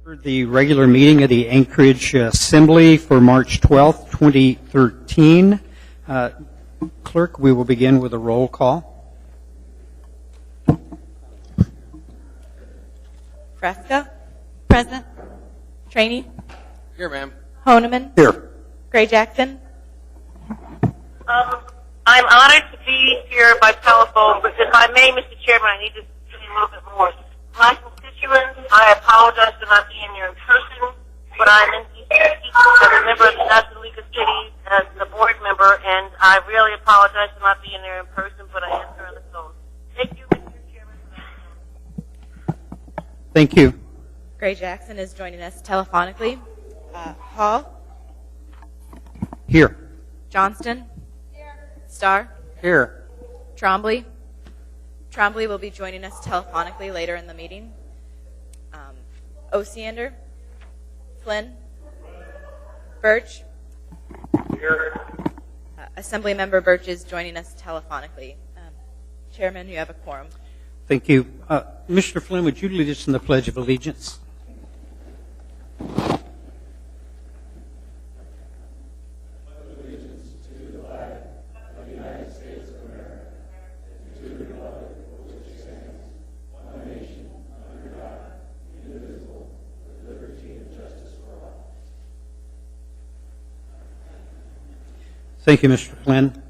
The regular meeting of the Anchorage Assembly for March 12th, 2013. Clerk, we will begin with a roll call. Fresca? Present. Trainee? Here, ma'am. Honeman? Here. Gray Jackson? I'm honored to be here by telephone, but if I may, Mr. Chairman, I need to say a little bit more. My constituents, I apologize for not being here in person, but I'm in D.C. as a member of the National League of Cities, as a board member, and I really apologize for not being there in person, but I am here on the phone. Thank you, Mr. Chairman. Thank you. Gray Jackson is joining us telephonically. Hall? Here. Johnston? Here. Starr? Here. Trombley? Trombley will be joining us telephonically later in the meeting. Osiander? Flynn? Birch? Here. Assemblymember Birch is joining us telephonically. Chairman, you have a quorum. Thank you. Mr. Flynn, would you lead us in the Pledge of Allegiance? Thank you, Mr. Flynn.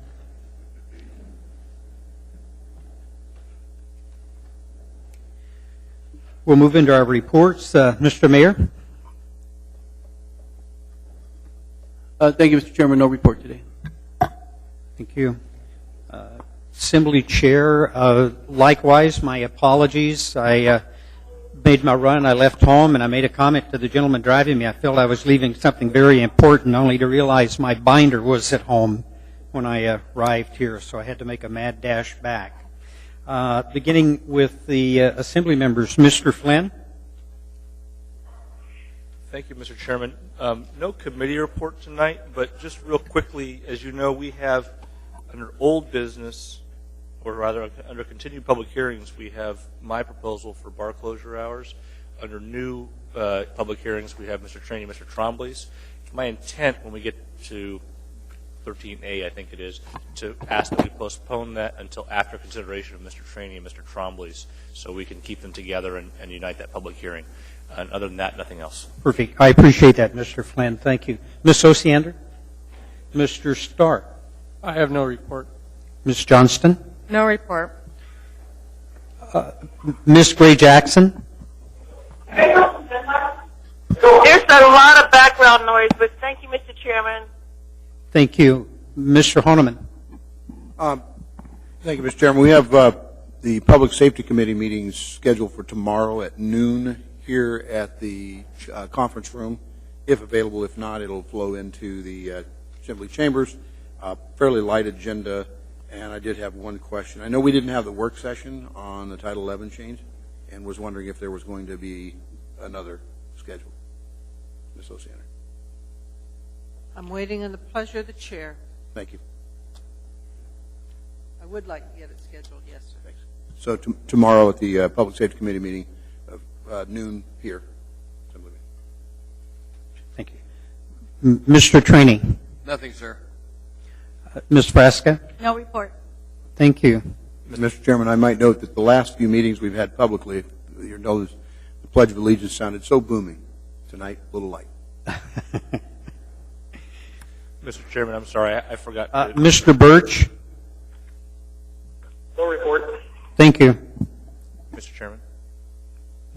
We'll move into our reports. Mr. Mayor? Thank you, Mr. Chairman. No report today. Thank you. Assembly Chair, likewise, my apologies. I made my run. I left home, and I made a comment to the gentleman driving me. I felt I was leaving something very important, only to realize my binder was at home when I arrived here, so I had to make a mad dash back. Beginning with the Assembly members, Mr. Flynn. Thank you, Mr. Chairman. No committee report tonight, but just real quickly, as you know, we have under old business, or rather under continued public hearings, we have my proposal for bar closure hours. Under new public hearings, we have Mr. Trainee, Mr. Trombley's. It's my intent when we get to 13A, I think it is, to ask that we postpone that until after consideration of Mr. Trainee and Mr. Trombley's, so we can keep them together and unite that public hearing. And other than that, nothing else. Perfect. I appreciate that, Mr. Flynn. Thank you. Ms. Osiander? Mr. Starr? I have no report. Ms. Johnston? No report. Ms. Gray Jackson? There's a lot of background noise, but thank you, Mr. Chairman. Thank you. Mr. Honeman? Thank you, Mr. Chairman. We have the Public Safety Committee meetings scheduled for tomorrow at noon here at the conference room. If available, if not, it'll flow into the Assembly chambers. Fairly light agenda, and I did have one question. I know we didn't have the work session on the Title 11 change, and was wondering if there was going to be another schedule. Ms. Osiander. I'm waiting on the pleasure of the chair. Thank you. I would like to get it scheduled, yes, sir. Thanks. So tomorrow at the Public Safety Committee meeting, noon here. Thank you. Mr. Trainee? Nothing, sir. Ms. Frasca? No report. Thank you. Mr. Chairman, I might note that the last few meetings we've had publicly, you notice the Pledge of Allegiance sounded so booming. Tonight, a little light. Mr. Chairman, I'm sorry, I forgot. Mr. Birch? No report. Thank you. Mr. Chairman.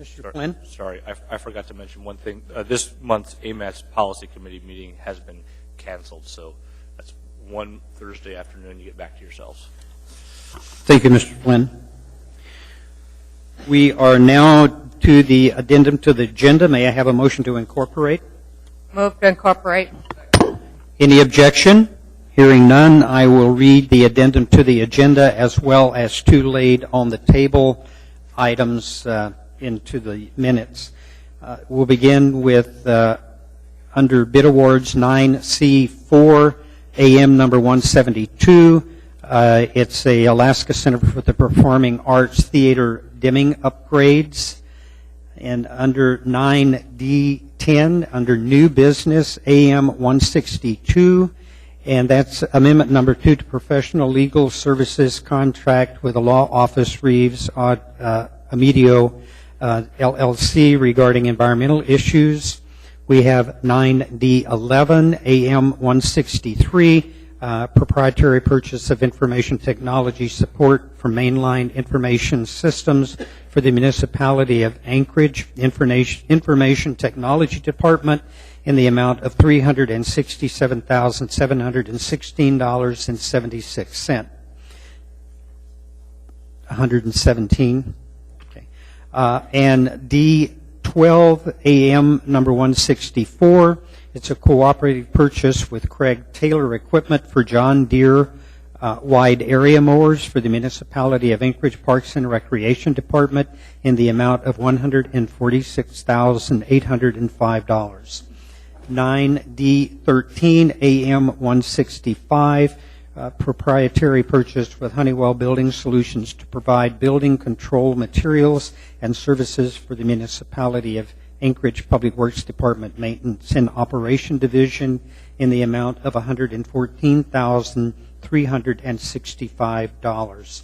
Mr. Flynn? Sorry, I forgot to mention one thing. This month's AMAT's Policy Committee meeting has been canceled, so that's one Thursday afternoon. You get back to yourselves. Thank you, Mr. Flynn. We are now to the addendum to the agenda. May I have a motion to incorporate? Move to incorporate. Any objection? Hearing none, I will read the addendum to the agenda as well as two laid on the table items into the minutes. We'll begin with under bid awards 9C4 AM number 172. It's a Alaska Center for the Performing Arts Theater dimming upgrades. And under 9D10, under new business, AM 162, and that's amendment number 2 to professional legal services contract with the law office Reeves Amedio LLC regarding environmental issues. We have 9D11, AM 163, proprietary purchase of information technology support for mainline information systems for the municipality of Anchorage Information Technology Department in the amount of $367,716.76. 117. Okay. And D12 AM number 164. It's a cooperative purchase with Craig Taylor Equipment for John Deere wide area mowers for the municipality of Anchorage Parks and Recreation Department in the amount of $146,805. 9D13 AM 165, proprietary purchase with Honeywell Building Solutions to provide building control materials and services for the municipality of Anchorage Public Works Department Maintenance and Operation Division in the amount of $114,365.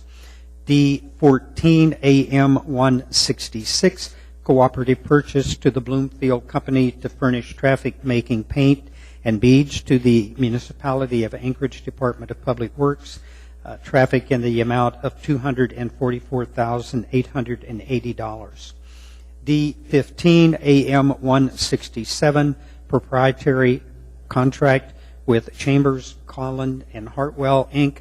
D14 AM 166, cooperative purchase to the Bloomfield Company to furnish traffic-making paint and beads to the municipality of Anchorage Department of Public Works, traffic in the amount of $244,880. D15 AM 167, proprietary contract with Chambers, Collin, and Hartwell, Inc.,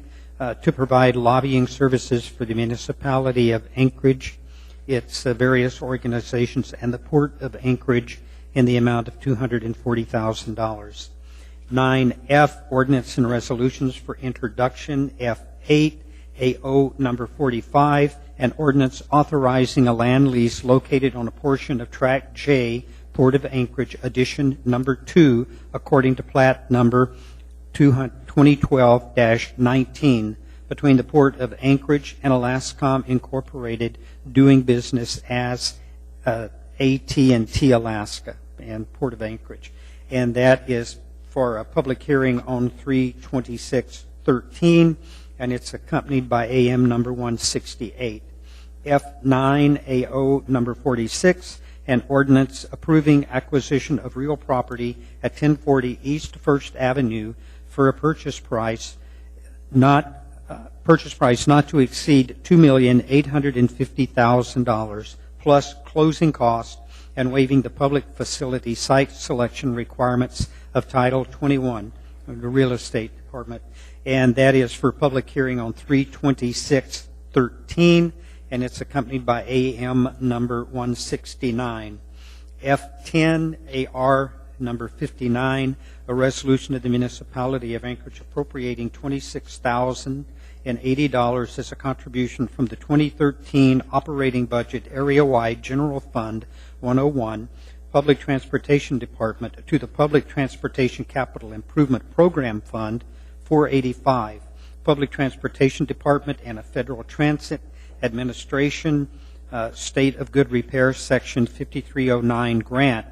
to provide lobbying services for the municipality of Anchorage, its various organizations, and the Port of Anchorage in the amount of $240,000. 9F, ordinance and resolutions for introduction. F8, AO number 45, an ordinance authorizing a land lease located on a portion of Tract J, Port of Anchorage, addition number 2, according to plat number 2012-19, between the Port of Anchorage and Alascom Incorporated, doing business as AT&T Alaska and Port of Anchorage. And that is for a public hearing on 3/26/13, and it's accompanied by AM number 168. F9 AO number 46, an ordinance approving acquisition of real property at 1040 East First Avenue for a purchase price not to exceed $2,850,000 plus closing costs, and waiving the public facility site selection requirements of Title 21 of the Real Estate Department. And that is for public hearing on 3/26/13, and it's accompanied by AM number 169. F10 AR number 59, a resolution of the municipality of Anchorage appropriating $26,080 as a contribution from the 2013 operating budget area-wide General Fund 101, Public Transportation Department, to the Public Transportation Capital Improvement Program Fund 485, Public Transportation Department and a Federal Transit Administration State of Good Repair Section 5309 grant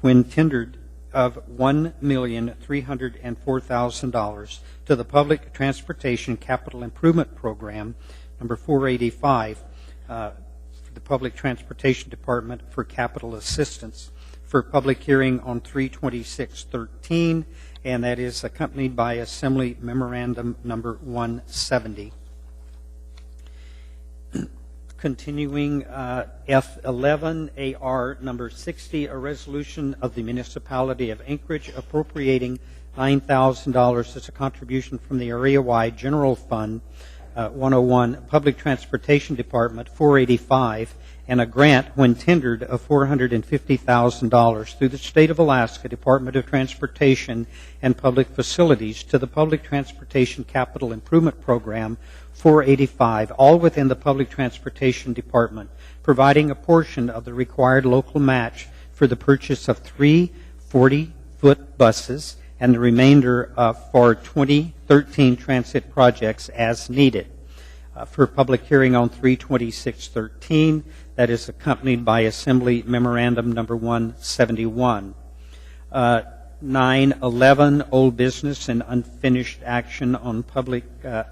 when tendered of $1,304,000 to the Public Transportation Capital Improvement Program number 485, the Public Transportation Department for capital assistance, for public hearing on 3/26/13, and that is accompanied by Assembly Memorandum number 170. Continuing, F11 AR number 60, a resolution of the municipality of Anchorage appropriating $9,000 as a contribution from the area-wide General Fund 101, Public Transportation Department 485, and a grant when tendered of $450,000 through the State of Alaska Department of Transportation and Public Facilities to the Public Transportation Capital Improvement Program 485, all within the Public Transportation Department, providing a portion of the required local match for the purchase of 3 40-foot buses and the remainder for 2013 transit projects as needed. For public hearing on 3/26/13, that is accompanied by Assembly Memorandum Number 171. 911, old business and unfinished action on public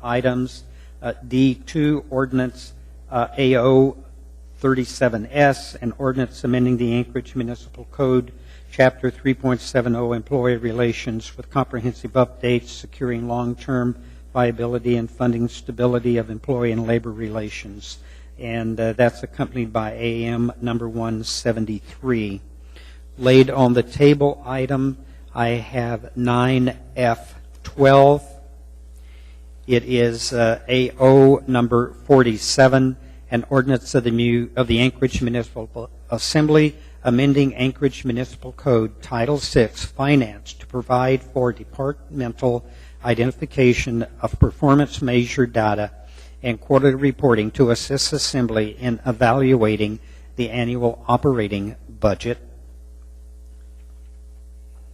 items. D2, ordinance AO 37S, an ordinance amending the Anchorage Municipal Code, Chapter 3.70, Employee Relations, with comprehensive updates securing long-term viability and funding stability of employee and labor relations. And that's accompanied by AM number 173. Laid on the table item, I have 9F12. It is AO number 47, an ordinance of the Anchorage Municipal Assembly amending Anchorage Municipal Code Title VI, Finance, to provide for departmental identification of performance measure data and quarterly reporting to assist Assembly in evaluating the annual operating budget.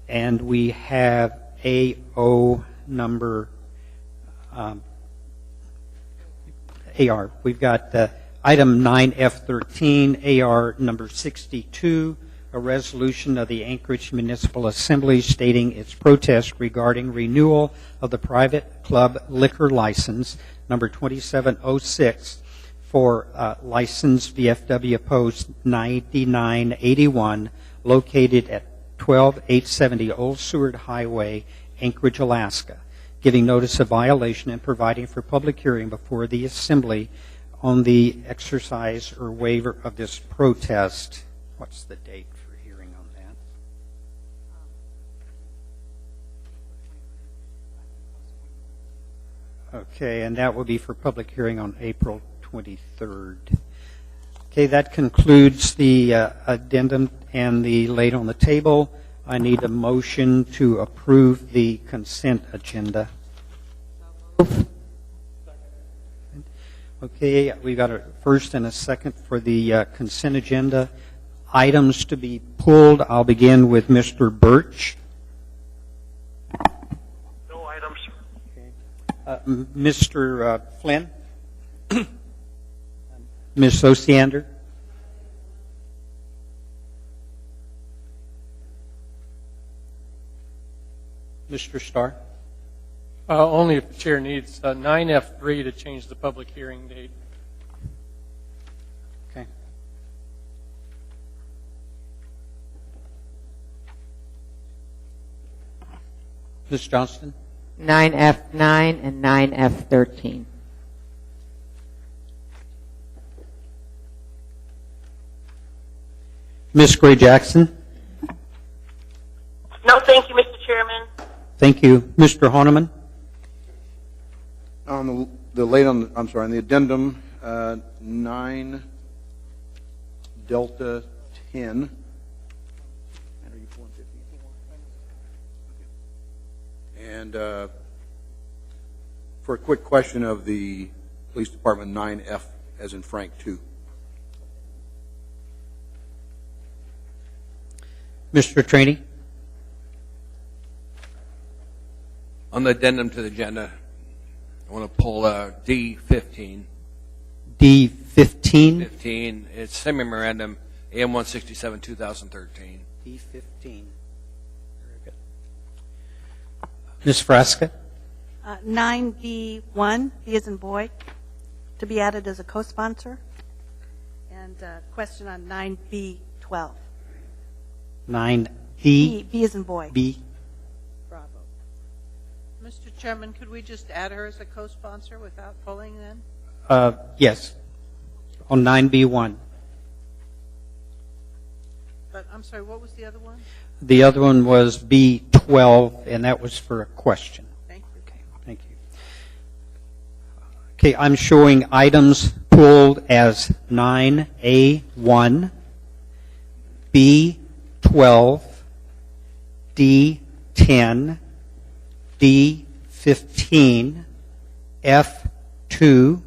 And we have AO number AR. We've got item 9F13, AR number 62, a resolution of the Anchorage Municipal Assembly stating its protest regarding renewal of the private club liquor license number 2706 for license VFW Post 9981 located at 12870 Old Seward Highway, Anchorage, Alaska, giving notice of violation and providing for public hearing before the Assembly on the exercise or waiver of this protest. What's the date for hearing on that? Okay, and that will be for public hearing on April 23rd. Okay, that concludes the addendum and the laid on the table. I need a motion to approve the consent agenda. Okay, we got a first and a second for the consent agenda. Items to be pulled. I'll begin with Mr. Birch. No items. Okay. Mr. Flynn? Ms. Osiander? Mr. Starr? Only if the chair needs 9F3 to change the public hearing date. Okay. Ms. Johnston? 9F9 and 9F13. Ms. Gray Jackson? No, thank you, Mr. Chairman. Thank you. Mr. Honeman? On the late on, I'm sorry, on the addendum, 9 Delta 10. And for a quick question of the police department, 9F as in Frank 2. Mr. Traney? On the addendum to the agenda, I want to pull D15. D15? 15. It's same memorandum, AM 167, 2013. D15. Very good. Ms. Frasca? 9B1, B as in boy, to be added as a co-sponsor. And question on 9B12. 9D? B as in boy. B? Bravo. Mr. Chairman, could we just add her as a co-sponsor without pulling then? Yes. On 9B1. But I'm sorry, what was the other one? The other one was B12, and that was for a question. Thank you. Okay, thank you. Okay, I'm showing items pulled as 9A1, B12, D10, D15, F2,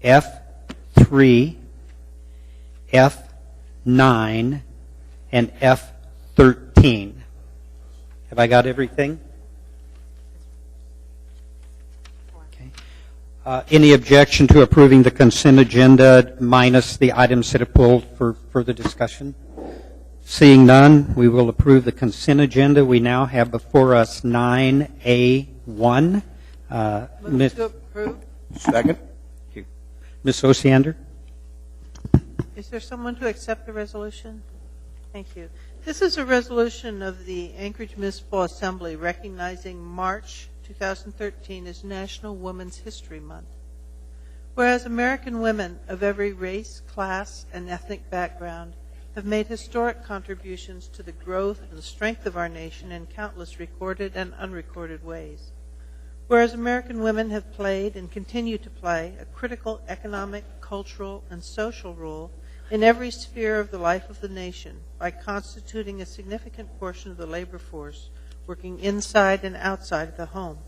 F3, F9, and F13. Have I got everything? Okay. Any objection to approving the consent agenda minus the items that are pulled for further discussion? Seeing none, we will approve the consent agenda. We now have before us 9A1. Move to approve. Second? Ms. Osiander? Is there someone to accept the resolution? Thank you. This is a resolution of the Anchorage Municipal Assembly recognizing March 2013 as National Women's History Month. Whereas American women of every race, class, and ethnic background have made historic contributions to the growth and the strength of our nation in countless recorded and unrecorded ways. Whereas American women have played and continue to play a critical economic, cultural, and social role in every sphere of the life of the nation by constituting a significant portion of the labor force working inside and outside of the home.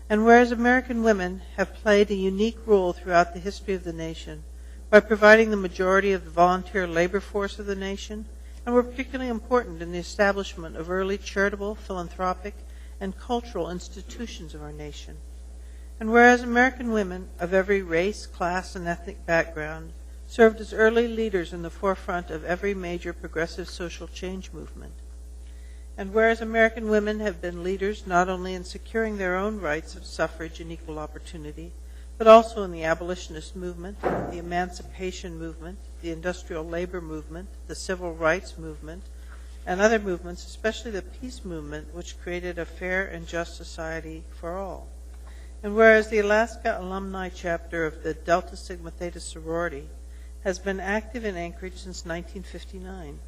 And whereas American women have played a unique role throughout the history of the nation by providing the majority of the volunteer labor force of the nation, and were particularly important in the establishment of early charitable, philanthropic, and cultural institutions of our nation. And whereas American women of every race, class, and ethnic background served as early leaders in the forefront of every major progressive social change movement. And whereas American women have been leaders not only in securing their own rights of suffrage and equal opportunity, but also in the abolitionist movement, the emancipation movement, the industrial labor movement, the civil rights movement, and other movements, especially the peace movement, which created a fair and just society for all. And whereas the Alaska Alumni Chapter of the Delta Sigma Theta sorority has been active in Anchorage since 1959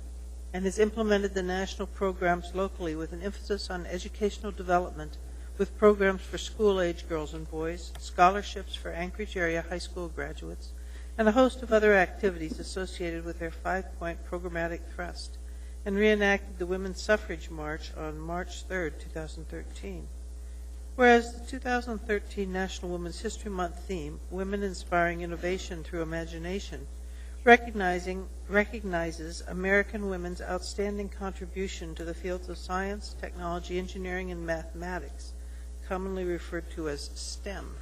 and has implemented the national programs locally with an emphasis on educational development with programs for school-age girls and boys, scholarships for Anchorage area high school graduates, and a host of other activities associated with their 5-point programmatic thrust, and reenacted the Women's Suffrage March on March 3, 2013. Whereas the 2013 National Women's History Month theme, Women Inspiring Innovation Through Imagination, recognizes American women's outstanding contribution to the fields of science, technology, engineering, and mathematics, commonly referred to as STEM.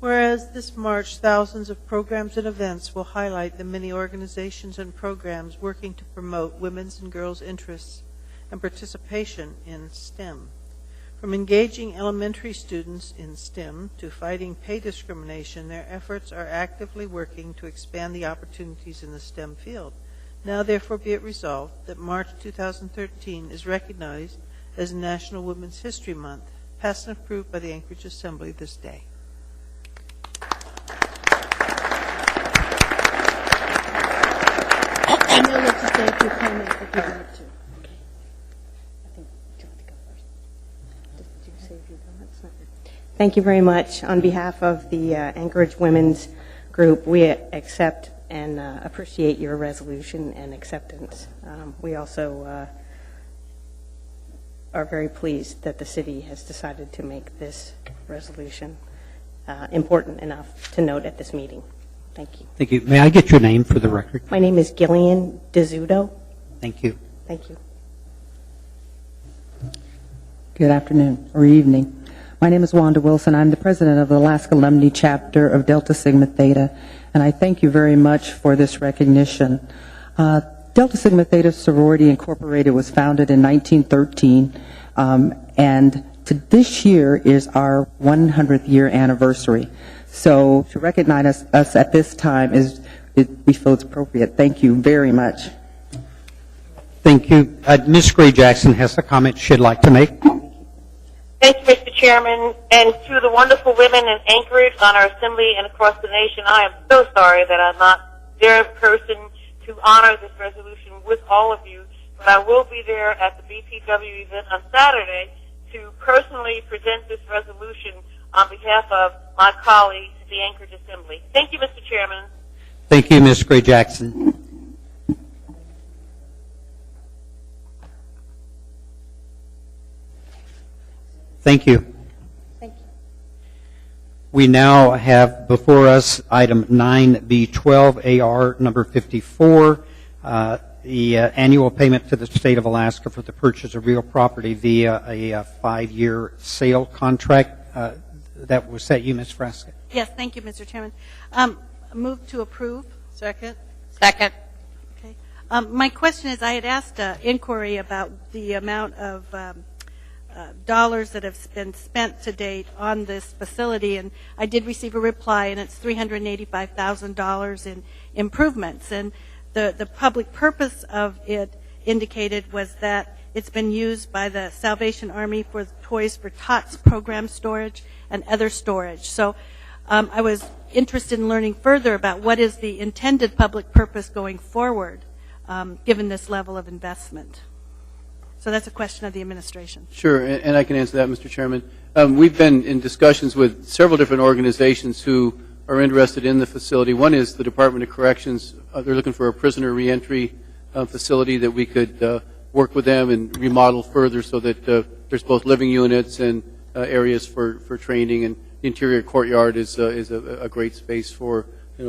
Whereas this March, thousands of programs and events will highlight the many organizations and programs working to promote women's and girls' interests and participation in STEM. From engaging elementary students in STEM to fighting pay discrimination, their efforts are actively working to expand the opportunities in the STEM field. Now, therefore, be it resolved that March 2013 is recognized as National Women's History Month, passed and approved by the Anchorage Assembly this day. I know what to say if you comment if you want to. Thank you very much. On behalf of the Anchorage Women's Group, we accept and appreciate your resolution and acceptance. We also are very pleased that the city has decided to make this resolution important enough to note at this meeting. Thank you. Thank you. May I get your name for the record? My name is Gillian Dizzuto. Thank you. Thank you. Good afternoon or evening. My name is Wanda Wilson. I'm the president of the Alaska Alumni Chapter of Delta Sigma Theta, and I thank you very much for this recognition. Delta Sigma Theta Sorority Incorporated was founded in 1913, and this year is our 100th year anniversary. So to recognize us at this time we feel it's appropriate. Thank you very much. Thank you. Ms. Gray Jackson has a comment she'd like to make. Thank you, Mr. Chairman. And to the wonderful women in Anchorage, on our assembly, and across the nation, I am so sorry that I'm not there in person to honor this resolution with all of you, but I will be there at the BPW event on Saturday to personally present this resolution on behalf of my colleagues at the Anchorage Assembly. Thank you, Mr. Chairman. Thank you, Ms. Gray Jackson. Thank you. Thank you. We now have before us item 9B12 AR number 54, the annual payment to the state of Alaska for the purchase of real property via a 5-year sale contract. was that you, Ms. Frasca? Yes, thank you, Mr. Chairman. Move to approve. Second? Second. Okay. My question is, I had asked inquiry about the amount of dollars that have been spent to date on this facility, and I did receive a reply, and it's $385,000 in improvements. And the public purpose of it indicated was that it's been used by the Salvation Army for Toys for Tots program storage and other storage. So I was interested in learning further about what is the intended public purpose going forward, given this level of investment. So that's a question of the administration. Sure, and I can answer that, Mr. Chairman. We've been in discussions with several different organizations who are interested in the facility. One is the Department of Corrections. They're looking for a prisoner reentry facility that we could work with them and remodel further so that there's both living units and areas for training, and the interior courtyard is a great space for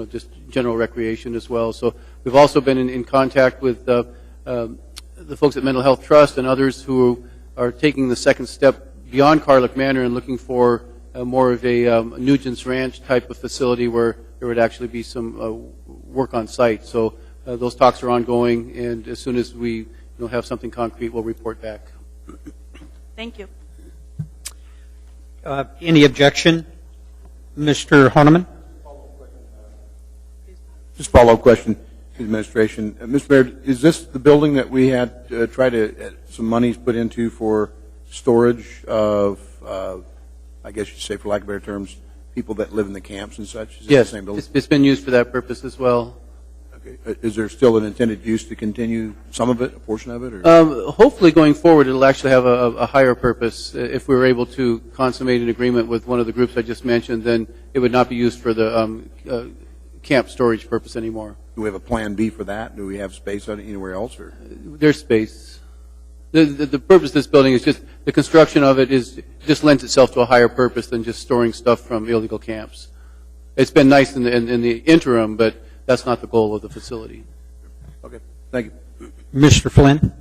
just general recreation as well. So we've also been in contact with the folks at Mental Health Trust and others who are taking the second step beyond Carlick Manor and looking for more of a Nugent's Ranch type of facility where there would actually be some work on site. So those talks are ongoing, and as soon as we have something concrete, we'll report back. Thank you. Any objection? Mr. Horniman? Just a follow-up question to the administration. Mr. Mayor, is this the building that we had tried to some monies put into for storage of, I guess you'd say, for lack of better terms, people that live in the camps and such? Is it Yes, the same building? it's been used for that purpose as well. Okay. Is there still an intended use to continue some of it, a portion of it? Or? Hopefully going forward, it'll actually have a higher purpose. If we were able to consummate an agreement with one of the groups I just mentioned, then it would not be used for the camp storage purpose anymore. Do we have a plan B for that? Do we have space on it anywhere else? Or? There's space. The purpose of this building is just, the construction of it just lends itself to a higher purpose than just storing stuff from illegal camps. It's been nice in the interim, but that's not the goal of the facility. Okay, thank you. Mr. Flynn?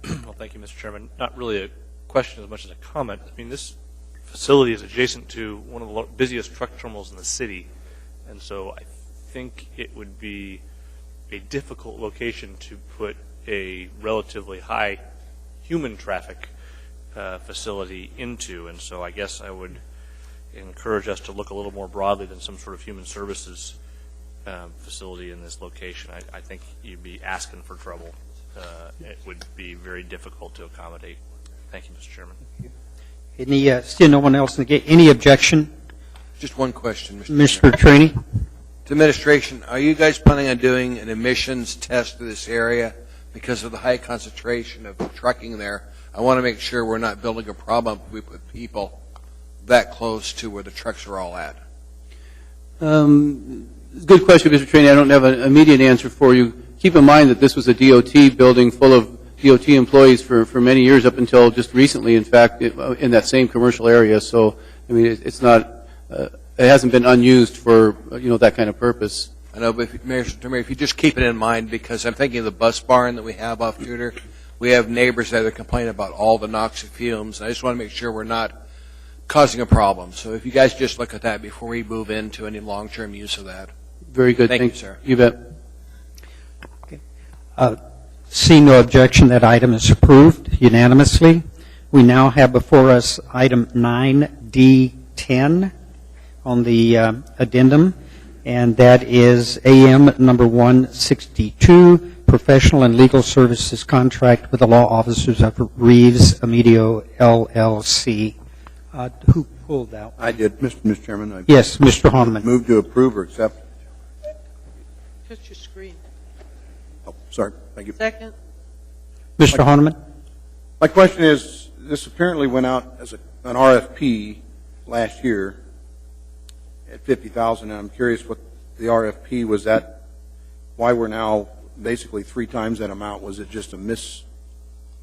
Well, thank you, Mr. Chairman. Not really a question as much as a comment. I mean, this facility is adjacent to one of the busiest truck terminals in the city, and so I think it would be a difficult location to put a relatively high human traffic facility into, and so I guess I would encourage us to look a little more broadly than some sort of human services facility in this location. I think you'd be asking for trouble. It would be very difficult to accommodate. Thank you, Mr. Chairman. Still no one else in the gate. Any objection? Just one question, Mr. Trainee? To administration, are you guys planning on doing an emissions test of this area because of the high concentration of trucking there? I want to make sure we're not building a problem if we put people that close to where the trucks are all at. Good question, Mr. Trainee. I don't have an immediate answer for you. Keep in mind that this was a DOT building full of DOT employees for many years, up until just recently, in fact, in that same commercial area. So, I mean, it's not, it hasn't been unused for, that kind of purpose. I know, but Mayor, if you just keep it in mind, because I'm thinking of the bus barn that we have off Tudor. We have neighbors that are complaining about all the noxious fumes. I just want to make sure we're not causing a problem. So if you guys just look at that before we move into any long-term use of that. Very good. Thank you, sir. You bet. Okay. Seeing no objection, that item is approved unanimously. We now have before us item 9D10 on the addendum, and that is AM number 162, Professional and Legal Services Contract with the Law Officers of Reeves Amedio, LLC. Who pulled that? I did, Mr. Chairman. Yes, Mr. Horniman. Move to approve or accept. Just your screen. Oh, sorry. Thank you. Second? Mr. Horniman. My question is, this apparently went out as an RFP last year at $50,000, and I'm curious what the RFP was at, why we're now basically 3 times that amount. Was it just a miss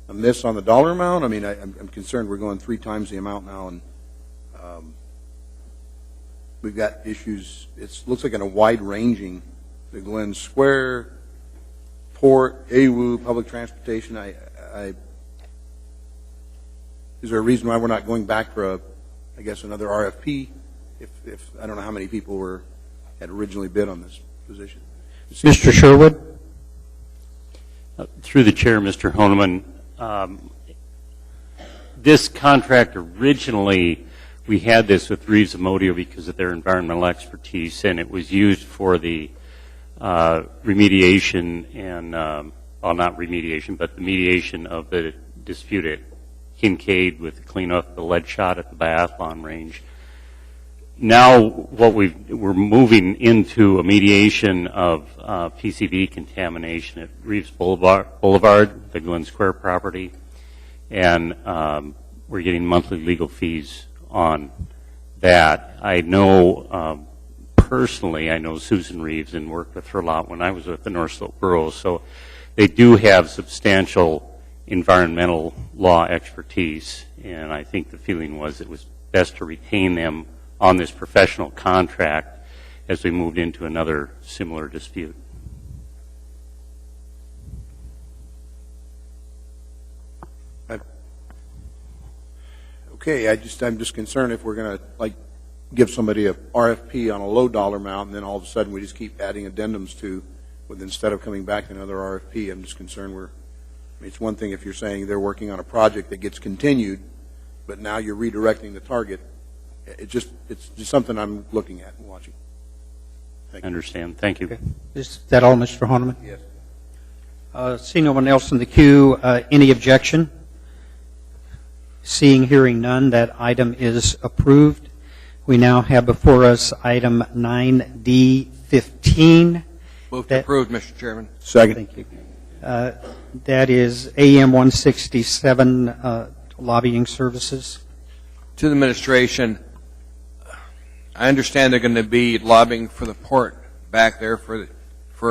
on the dollar amount? I mean, I'm concerned we're going 3 times the amount now, and we've got issues. It looks like in a wide-ranging, the Glen Square, Port, AWU, public transportation. Is there a reason why we're not going back for I guess, another RFP, if I don't know how many people had originally bid on this position. Mr. Sherwood? Through the chair, Mr. Honeman, this contract originally, we had this with Reeves Amodio because of their environmental expertise, and it was used for the remediation and, well, not remediation, but the mediation of the dispute at Kincaid with the cleanup, the lead shot at the biathlon range. Now, we're moving into a mediation of PCB contamination at Reeves Boulevard, the Glen Square property, and we're getting monthly legal fees on that. I know personally, I know Susan Reeves and worked with her a lot when I was with the North Slope Borough, so they do have substantial environmental law expertise, and I think the feeling was it was best to retain them on this professional contract as we moved into another similar dispute. Okay, I'm just concerned if we're going to give somebody a RFP on a low dollar amount, and then all of a sudden we just keep adding addendums to, instead of coming back to another RFP. I'm just concerned it's one thing if you're saying they're working on a project that gets continued, but now you're redirecting the target. It's just something I'm looking at and watching. I understand. Thank you. Okay. Is that all, Mr. Horniman? Yes. Seeing no one else in the queue, any objection? Seeing, hearing none, that item is approved. We now have before us item 9D15. Move to approve, Mr. Chairman. Second. Thank you. That is AM 167 lobbying services. To the administration, I understand they're going to be lobbying for the port back there for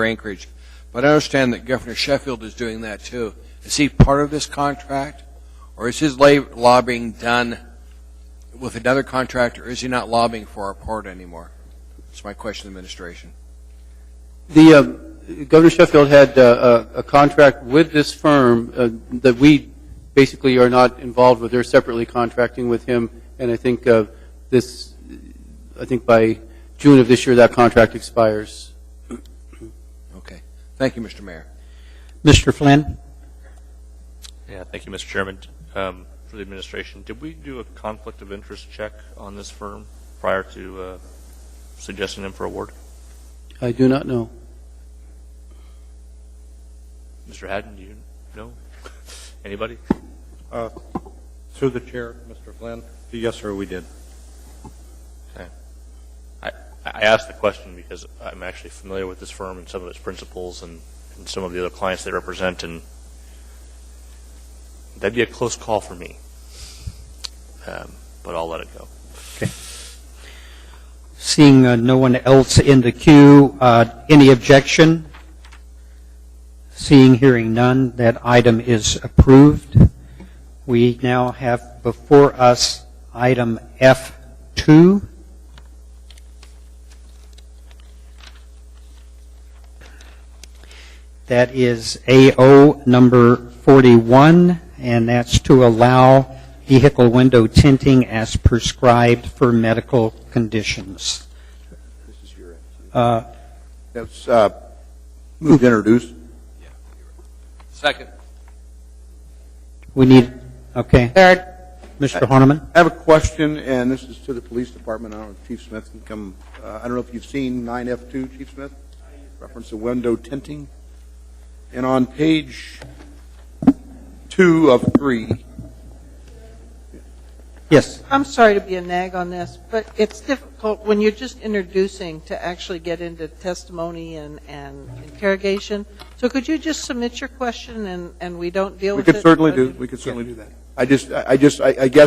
Anchorage, but I understand that Governor Sheffield is doing that too. Is he part of this contract, or is his lobbying done with another contract, or is he not lobbying for our port anymore? That's my question to the administration. Governor Sheffield had a contract with this firm that we basically are not involved with. They're separately contracting with him, and I think by June of this year that contract expires. Okay. Thank you, Mr. Mayor. Mr. Flynn? Yeah, thank you, Mr. Chairman. For the administration, did we do a conflict of interest check on this firm prior to suggesting them for award? I do not know. Mr. Haddon, do you know? Anybody? Through the chair, Mr. Flynn. Yes, sir, we did. Okay. I asked the question because I'm actually familiar with this firm and some of its principles and some of the other clients they represent, and that'd be a close call for me. But I'll let it go. Okay. Seeing no one else in the queue, any objection? Seeing, hearing none, that item is approved. We now have before us item F2. That is AO number 41, and that's to allow vehicle window tinting as prescribed for medical conditions. This is your That's moved to introduce. Second. We need, okay. Third. Mr. Horniman? I have a question, and this is to the police department. I don't know if Chief Smith can come. I don't know if you've seen 9F2, Chief Smith, reference to window tinting. And on page 2 of 3. Yes. I'm sorry to be a nag on this, but it's difficult when you're just introducing to actually get into testimony and interrogation. So could you just submit your question and we don't deal with it? We could certainly do that. I guess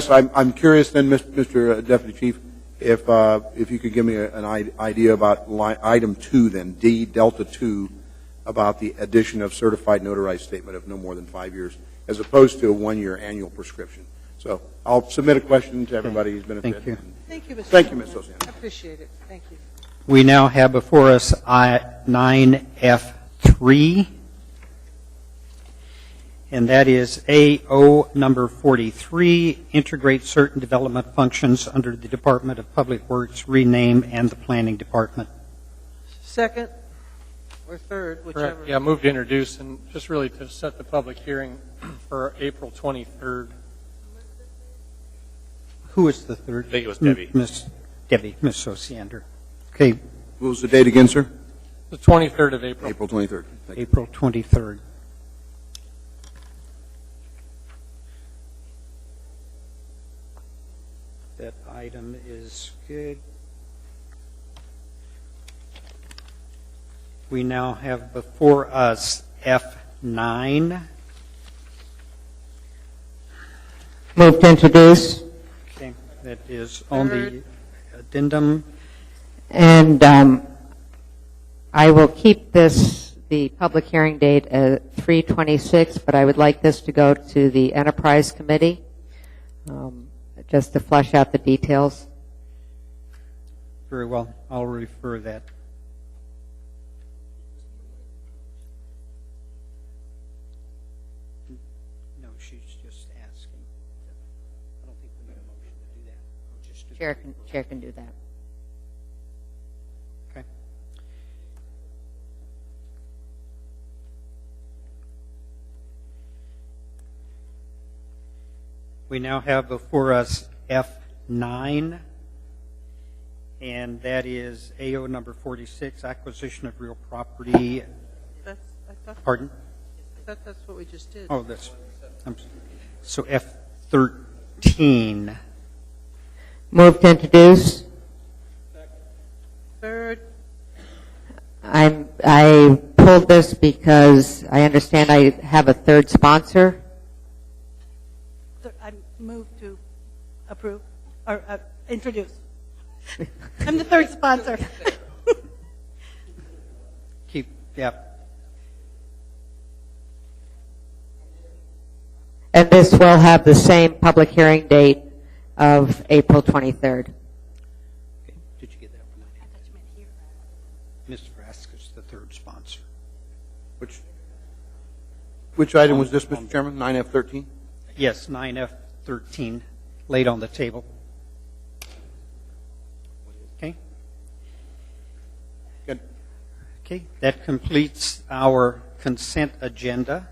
I'm curious then, Mr. Deputy Chief, if you could give me an idea about item 2 then, D Delta 2, about the addition of certified notarized statement of no more than 5 years, as opposed to a 1-year annual prescription. So I'll submit a question to everybody who's been a fit. Thank you. Thank you, Mr. Thank you, Ms. Sosana. I appreciate it. Thank you. We now have before us 9F3. and that is AO number 43, integrate certain development functions under the Department of Public Works, rename, and the Planning Department. Second or third, whichever. Correct. Yeah, move to introduce and just really to set the public hearing for April 23rd. Who is the third? I think it was Debbie. Miss Debbie, Miss Osiander. Okay, What was the date again, sir? The 23rd of April. April 23rd. Thank you. April 23rd. That item is good. We now have before us F9. Move to introduce. Okay, that is on the addendum. And I will keep this, the public hearing date at 3/26, but I would like this to go to the Enterprise Committee, just to flesh out the details. Very well, I'll refer that. No, she's just asking. I don't think we need a motion to do that. We'll just do Chair can do that. Okay. We now have before us F9, and that is AO number 46, acquisition of real property. Pardon? I thought that's what we just did. Oh, that's, so F13. Move to introduce. Third. I pulled this because I understand I have a third sponsor. I move to approve or introduce. I'm the third sponsor. Yep. And this will have the same public hearing date of April 23rd. Okay. Did you get that one? I thought you meant here. Ms. Frask is the third sponsor. Which item was this, Mr. Chairman? 9F13? Yes, 9F13, laid on the table. Okay. Good. Okay, that completes our consent agenda.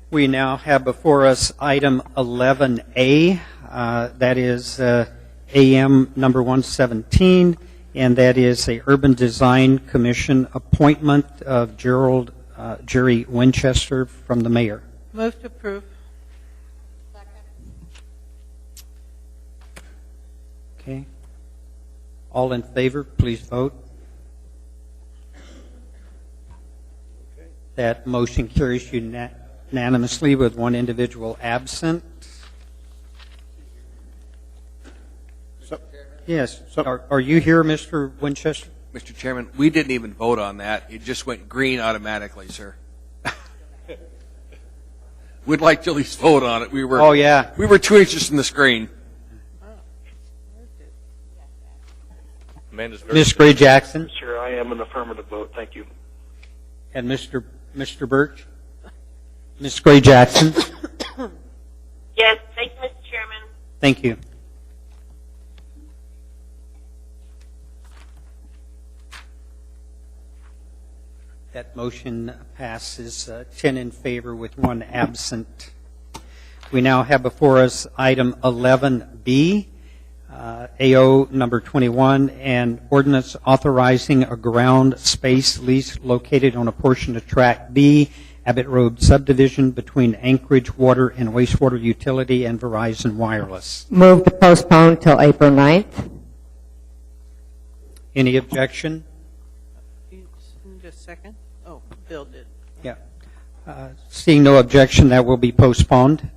We now have before us item 11A, that is AM number 117, and that is a Urban Design Commission appointment of Jerry Winchester from the mayor. Move to approve. Okay. All in favor, please vote. That motion carries unanimously with one individual absent. Yes. Are you here, Mr. Winchester? Mr. Chairman, we didn't even vote on that. It just went green automatically, sir. We'd like to at least vote on it. We were too anxious in the screen. Ms. Gray Jackson. Sure, I am an affirmative vote. Thank you. And Mr. Birch? Ms. Gray Jackson. Yes, thank you, Mr. Chairman. Thank you. That motion passes 10 in favor with one absent. We now have before us item 11B, AO number 21, and ordinance authorizing a ground space lease located on a portion of Track B, Abbott Road subdivision between Anchorage Water and Wastewater Utility and Verizon Wireless. Move to postpone till April 9th. Any objection? Just a second. Oh, Bill did. Yeah. Seeing no objection, that will be postponed.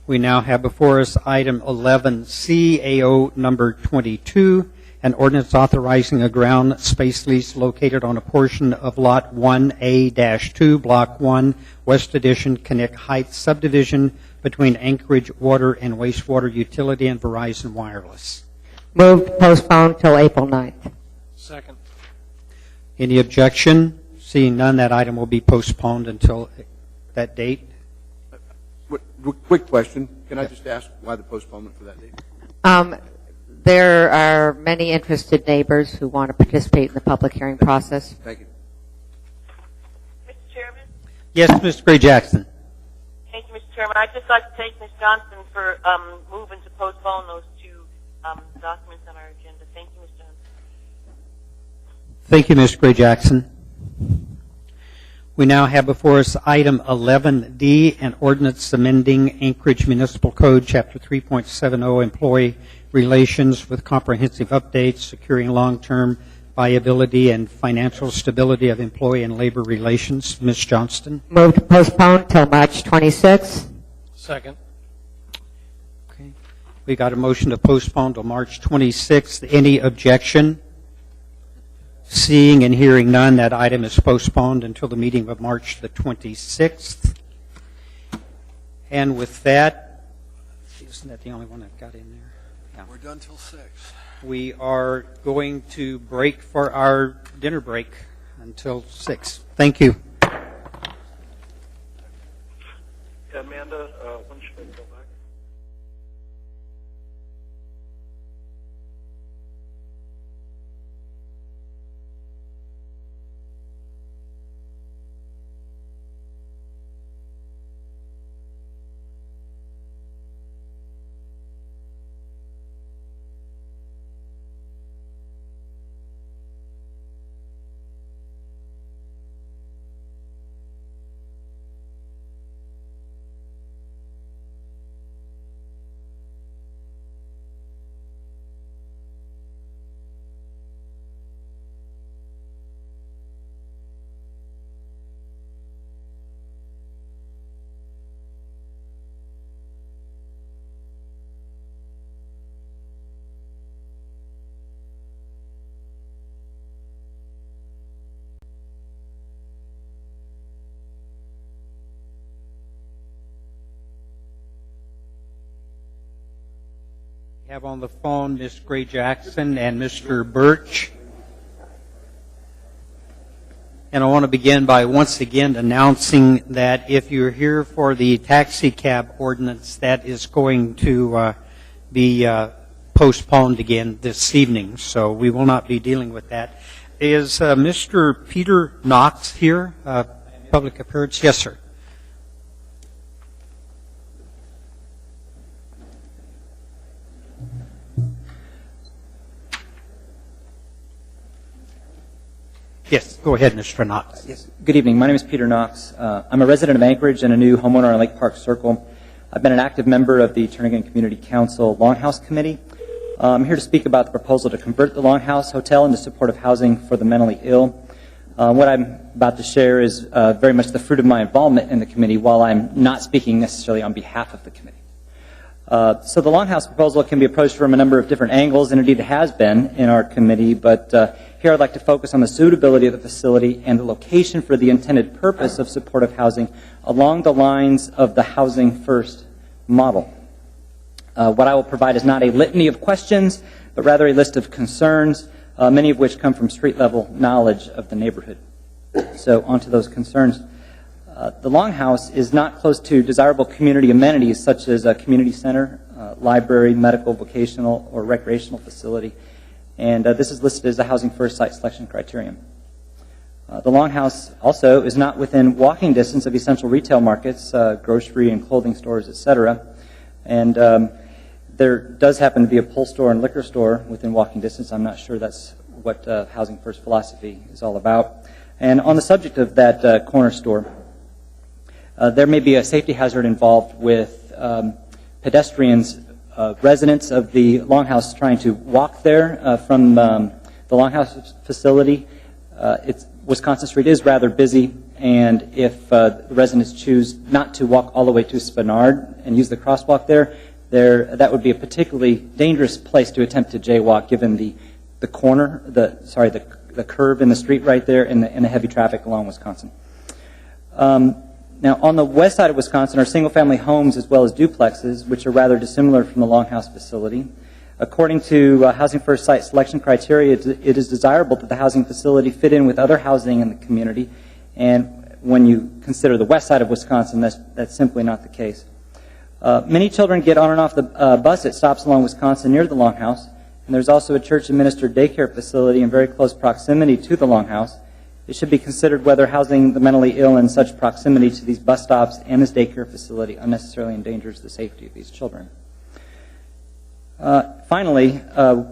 We now have before us item 11C, AO number 22, an ordinance authorizing a ground space lease located on a portion of Lot 1A-2, Block 1, West Addition, Connect Heights subdivision between Anchorage Water and Wastewater Utility and Verizon Wireless. Move to postpone till April 9th. Second. Any objection? Seeing none, that item will be postponed until that date. Quick question. Can I just ask why the postponement for that date? There are many interested neighbors who want to participate in the public hearing process. Thank you. Mr. Chairman? Yes, Mr. Gray-Jackson. Thank you, Mr. Chairman. I'd just like to thank Ms. Johnson for moving to postpone those two documents on our agenda. Thank you, Ms. Johnson. Thank you, Mr. Gray-Jackson. We now have before us item 11D, an ordinance amending Anchorage Municipal Code, Chapter 3.70, Employee Relations with comprehensive updates, securing long-term viability and financial stability of employee and labor relations. Ms. Johnston. Move to postpone till March 26th. Second. Okay. We got a motion to postpone till March 26th. Any objection? Seeing and hearing none, that item is postponed until the meeting of March the 26th. And with that, isn't that the only one I've got in there? Yeah. We're done till 6. We are going to break for our dinner break until 6. Thank you. Amanda, when should I go back? We have on the phone Ms. Gray-Jackson and Mr. Birch. And I want to begin by once again announcing that if you're here for the taxi cab ordinance, that is going to be postponed again this evening. So we will not be dealing with that. Is Mr. Peter Knox here? Public appearance? Yes, sir. Yes, go ahead, Mr. Knox. Yes. Good evening. My name is Peter Knox. I'm a resident of Anchorage and a new homeowner on Lake Park Circle. I've been an active member of the Turnagain Community Council Longhouse Committee. I'm here to speak about the proposal to convert the Longhouse Hotel into supportive housing for the mentally ill. What I'm about to share is very much the fruit of my involvement in the committee, while I'm not speaking necessarily on behalf of the committee. So the Longhouse proposal can be approached from a number of different angles, and indeed it has been in our committee, but here I'd like to focus on the suitability of the facility and the location for the intended purpose of supportive housing along the lines of the Housing First model. What I will provide is not a litany of questions, but rather a list of concerns, many of which come from street-level knowledge of the neighborhood. So on to those concerns. The Longhouse is not close to desirable community amenities such as a community center, library, medical, vocational, or recreational facility. And this is listed as a Housing First site selection criterion. The Longhouse also is not within walking distance of essential retail markets, grocery and clothing stores, etc. And there does happen to be a poll store and liquor store within walking distance. I'm not sure that's what Housing First philosophy is all about. And on the subject of that corner store, there may be a safety hazard involved with pedestrians, residents of the Longhouse trying to walk there from the Longhouse facility. Wisconsin Street is rather busy, and if the residents choose not to walk all the way to Spenard and use the crosswalk there, that would be a particularly dangerous place to attempt to jaywalk, given the curve in the street right there and the heavy traffic along Wisconsin. Now, on the west side of Wisconsin are single-family homes as well as duplexes, which are rather dissimilar from the Longhouse facility. According to Housing First site selection criteria, it is desirable that the housing facility fit in with other housing in the community. And when you consider the west side of Wisconsin, that's simply not the case. Many children get on and off the bus at stops along Wisconsin near the Longhouse, and there's also a church-administered daycare facility in very close proximity to the Longhouse. It should be considered whether housing the mentally ill in such proximity to these bus stops and this daycare facility unnecessarily endangers the safety of these children. Finally,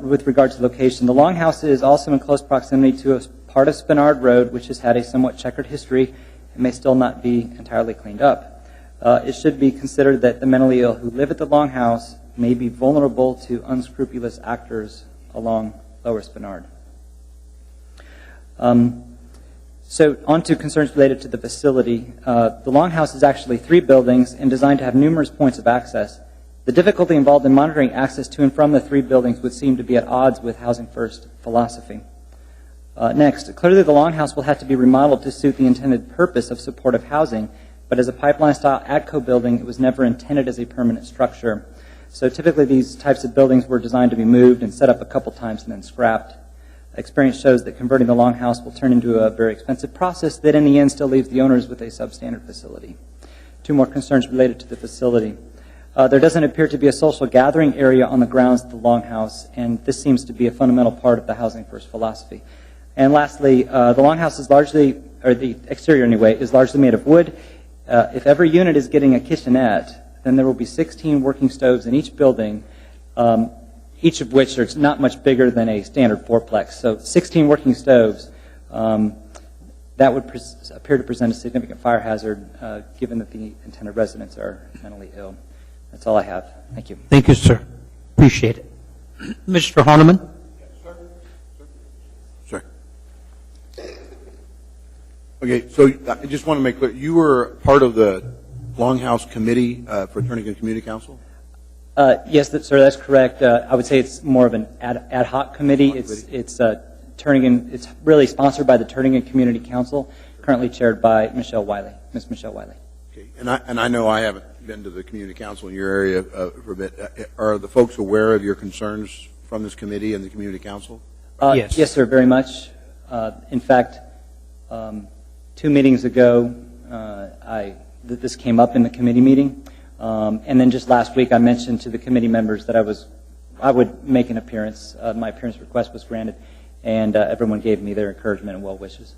with regard to location, the Longhouse is also in close proximity to a part of Spenard Road, which has had a somewhat checkered history and may still not be entirely cleaned up. It should be considered that the mentally ill who live at the Longhouse may be vulnerable to unscrupulous actors along Lower Spenard. So on to concerns related to the facility. The Longhouse is actually 3 buildings and designed to have numerous points of access. The difficulty involved in monitoring access to and from the 3 buildings would seem to be at odds with Housing First philosophy. Next, clearly the Longhouse will have to be remodeled to suit the intended purpose of supportive housing, but as a pipeline-style ATCO building, it was never intended as a permanent structure. So typically these types of buildings were designed to be moved and set up a couple times and then scrapped. Experience shows that converting the Longhouse will turn into a very expensive process that in the end still leaves the owners with a substandard facility. 2 more concerns related to the facility. There doesn't appear to be a social gathering area on the grounds of the Longhouse, and this seems to be a fundamental part of the Housing First philosophy. And lastly, the Longhouse is largely, or the exterior anyway, is largely made of wood. If every unit is getting a kitchenette, then there will be 16 working stoves in each building, each of which are not much bigger than a standard 4-plex. So 16 working stoves, that would appear to present a significant fire hazard given that the intended residents are mentally ill. That's all I have. Thank you. Thank you, sir. Appreciate it. Mr. Honeman? Sir. Okay, so I just want to make clear, you were part of the Longhouse Committee for Turnagain Community Council? Yes, sir, that's correct. I would say it's more of an ad hoc committee. It's really sponsored by the Turnagain Community Council, currently chaired by Michelle Wiley, Ms. Michelle Wiley. Okay, and I know I haven't been to the community council in your area for a bit. Are the folks aware of your concerns from this committee and the community council? Yes. Yes, sir, very much. In fact, 2 meetings ago, this came up in the committee meeting. And then just last week, I mentioned to the committee members that I would make an appearance. My appearance request was granted, and everyone gave me their encouragement and well wishes.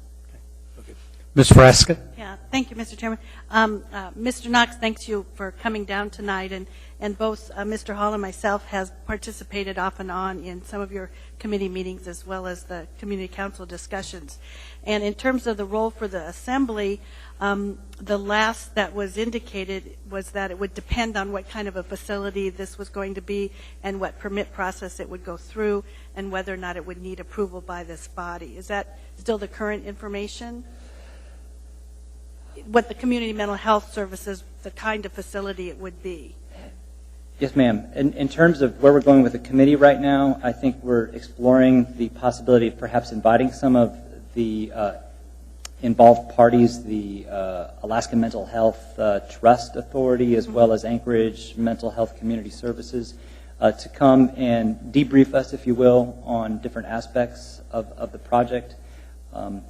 Ms. Frasca? Yeah, thank you, Mr. Chairman. Mr. Knox, thanks you for coming down tonight, and both Mr. Hall and myself has participated off and on in some of your committee meetings as well as the community council discussions. And in terms of the role for the assembly, the last that was indicated was that it would depend on what kind of a facility this was going to be and what permit process it would go through and whether or not it would need approval by this body. Is that still the current information? What the community mental health services, the kind of facility it would be? Yes, ma'am. In terms of where we're going with the committee right now, I think we're exploring the possibility of perhaps inviting some of the involved parties, the Alaska Mental Health Trust Authority, as well as Anchorage Mental Health Community Services, to come and debrief us, if you will, on different aspects of the project. Given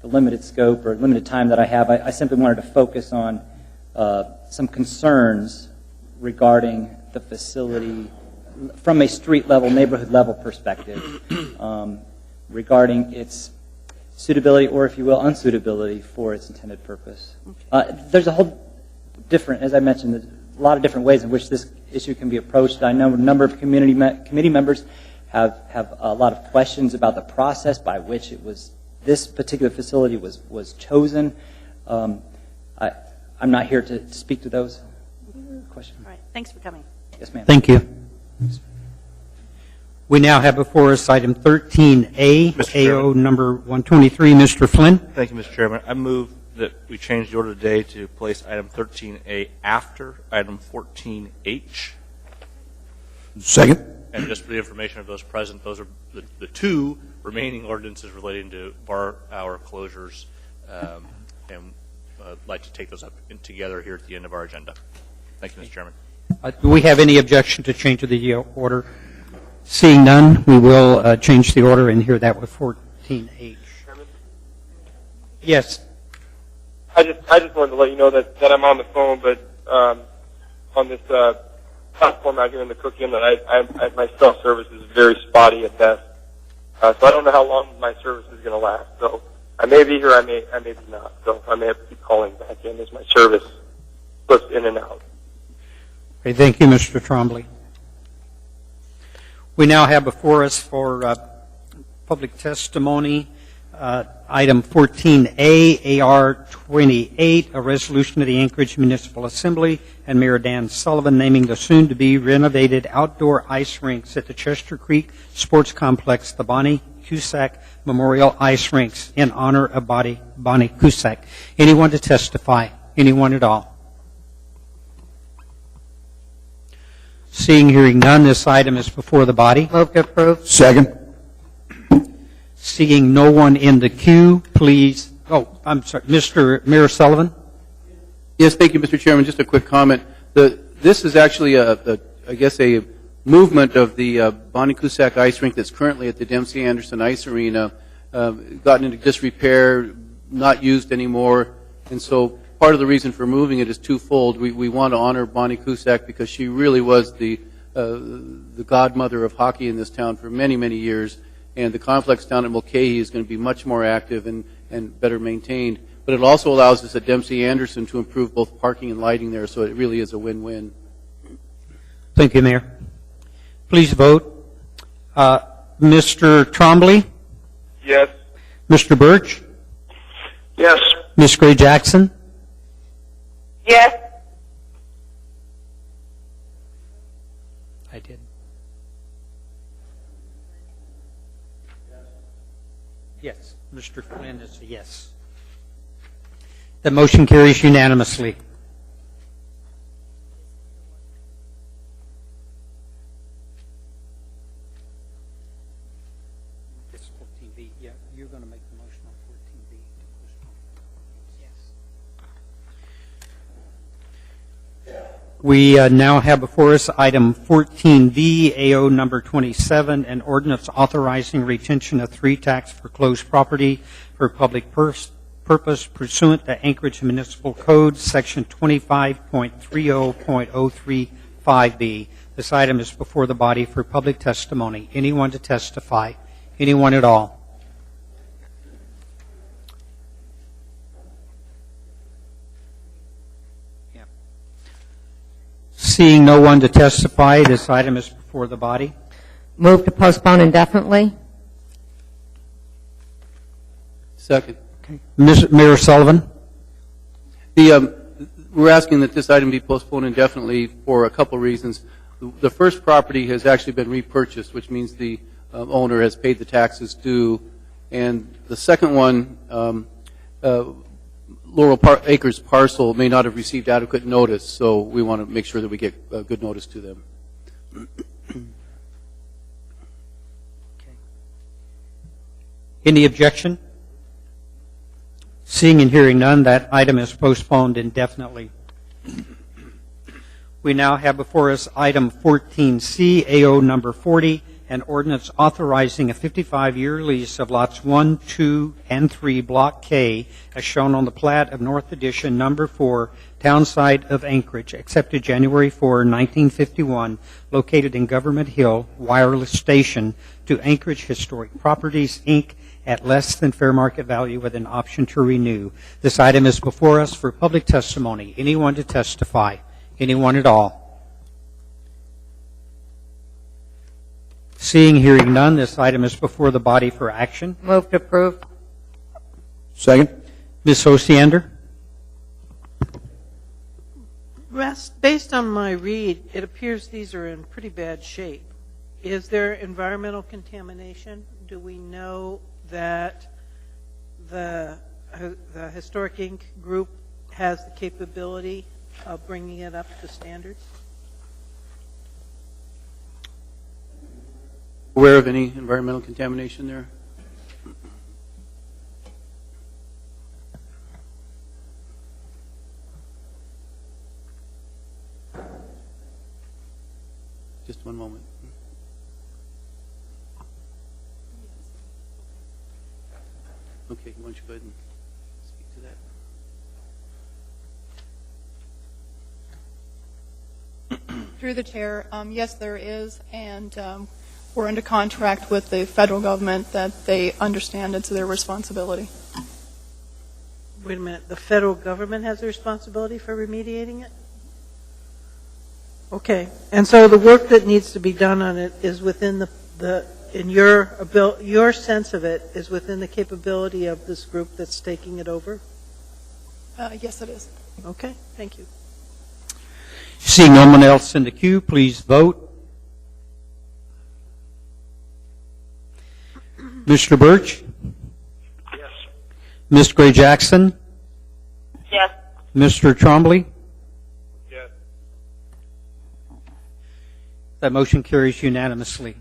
the limited scope or limited time that I have, I simply wanted to focus on some concerns regarding the facility from a street level, neighborhood level perspective, regarding its suitability or, if you will, unsuitability for its intended purpose. Okay. There's a whole different, as I mentioned, there's a lot of different ways in which this issue can be approached. I know a number of committee members have a lot of questions about the process by which this particular facility was chosen. I'm not here to speak to those questions. All right. Thanks for coming. Yes, ma'am. Thank you. We now have before us item 13A, AO number 123. Mr. Flynn. Thank you, Mr. Chairman. I move that we change the order today to place item 13A after item 14H. Second. And just for the information of those present, those are the 2 remaining ordinances relating to bar hour closures, and I'd like to take those up together here at the end of our agenda. Thank you, Mr. Chairman. Do we have any objection to change of the order? Seeing none, we will change the order and hear that with 14H. Yes. I just wanted to let you know that I'm on the phone, but on this platform out here in the Cook-In, that my cell service is very spotty at best. So I don't know how long my service is going to last. So I may be here, I may be not. So I may have to keep calling back in as my service flips in and out. Okay, thank you, Mr. Trombley. We now have before us for public testimony item 14A, AR 28, a resolution of the Anchorage Municipal Assembly and Mayor Dan Sullivan naming the soon-to-be renovated outdoor ice rinks at the Chester Creek Sports Complex, the Bonnie Cusack Memorial Ice Rinks, in honor of Bonnie Cusack. Anyone to testify? Anyone at all? Seeing, hearing none, this item is before the body. Move to approve. Second. Seeing no one in the queue, please. Oh, I'm sorry. Mr. Mayor Sullivan? Yes, thank you, Mr. Chairman. Just a quick comment. This is actually, I guess, a movement of the Bonnie Cusack Ice Rink that's currently at the Dempsey Anderson Ice Arena, gotten into disrepair, not used anymore, and so part of the reason for moving it is twofold. We want to honor Bonnie Cusack because she really was the godmother of hockey in this town for many, many years, and the complex down at Mulcahy is going to be much more active and better maintained. But it also allows us at Dempsey Anderson to improve both parking and lighting there, so it really is a win-win. Thank you, Mayor. Please vote. Mr. Trombley? Yes. Mr. Birch? Yes. Ms. Gray Jackson? Yes. I did. Yes. Mr. Flynn is a yes. The motion carries unanimously. It's 14B. Yeah, you're going to make the motion on 14B. Yes. We now have before us item 14V, AO number 27, an ordinance authorizing retention of 3 tax foreclosed property for public purpose pursuant to Anchorage Municipal Code, Section 25.30.035B. This item is before the body for public testimony. Anyone to testify? Anyone at all? Yeah. Seeing no one to testify, this item is before the body. Move to postpone indefinitely. Second. Mayor Sullivan? We're asking that this item be postponed indefinitely for a couple reasons. The first property has actually been repurchased, which means the owner has paid the taxes due. And the second one, Laurel Acres parcel may not have received adequate notice, so we want to make sure that we get good notice to them. Any objection? Seeing and hearing none, that item is postponed indefinitely. We now have before us item 14C, AO number 40, an ordinance authorizing a 55-year lease of lots 1, 2, and 3, Block K, as shown on the plat of North Addition number 4, townside of Anchorage, accepted January 4, 1951, located in Government Hill, Wireless Station, to Anchorage Historic Properties, Inc., at less than fair market value with an option to renew. This item is before us for public testimony. Anyone to testify? Anyone at all? Seeing, hearing none, this item is before the body for action. Move to approve. Second. Ms. Osiander? Based on my read, it appears these are in pretty bad shape. Is there environmental contamination? Do we know that the Historic Inc. group has the capability of bringing it up to standards? Aware of any environmental contamination there? Just one moment. Okay, why don't you go ahead and speak to that? Through the chair, yes, there is, and we're under contract with the federal government that they understand it's their responsibility. Wait a minute, the federal government has the responsibility for remediating it? Okay, and so the work that needs to be done on it is within in your sense of it, is within the capability of this group that's taking it over? Yes, it is. Okay, thank you. Seeing no one else in the queue, please vote. Mr. Birch? Yes. Ms. Gray Jackson? Yes. Mr. Trombley? Yes. That motion carries unanimously.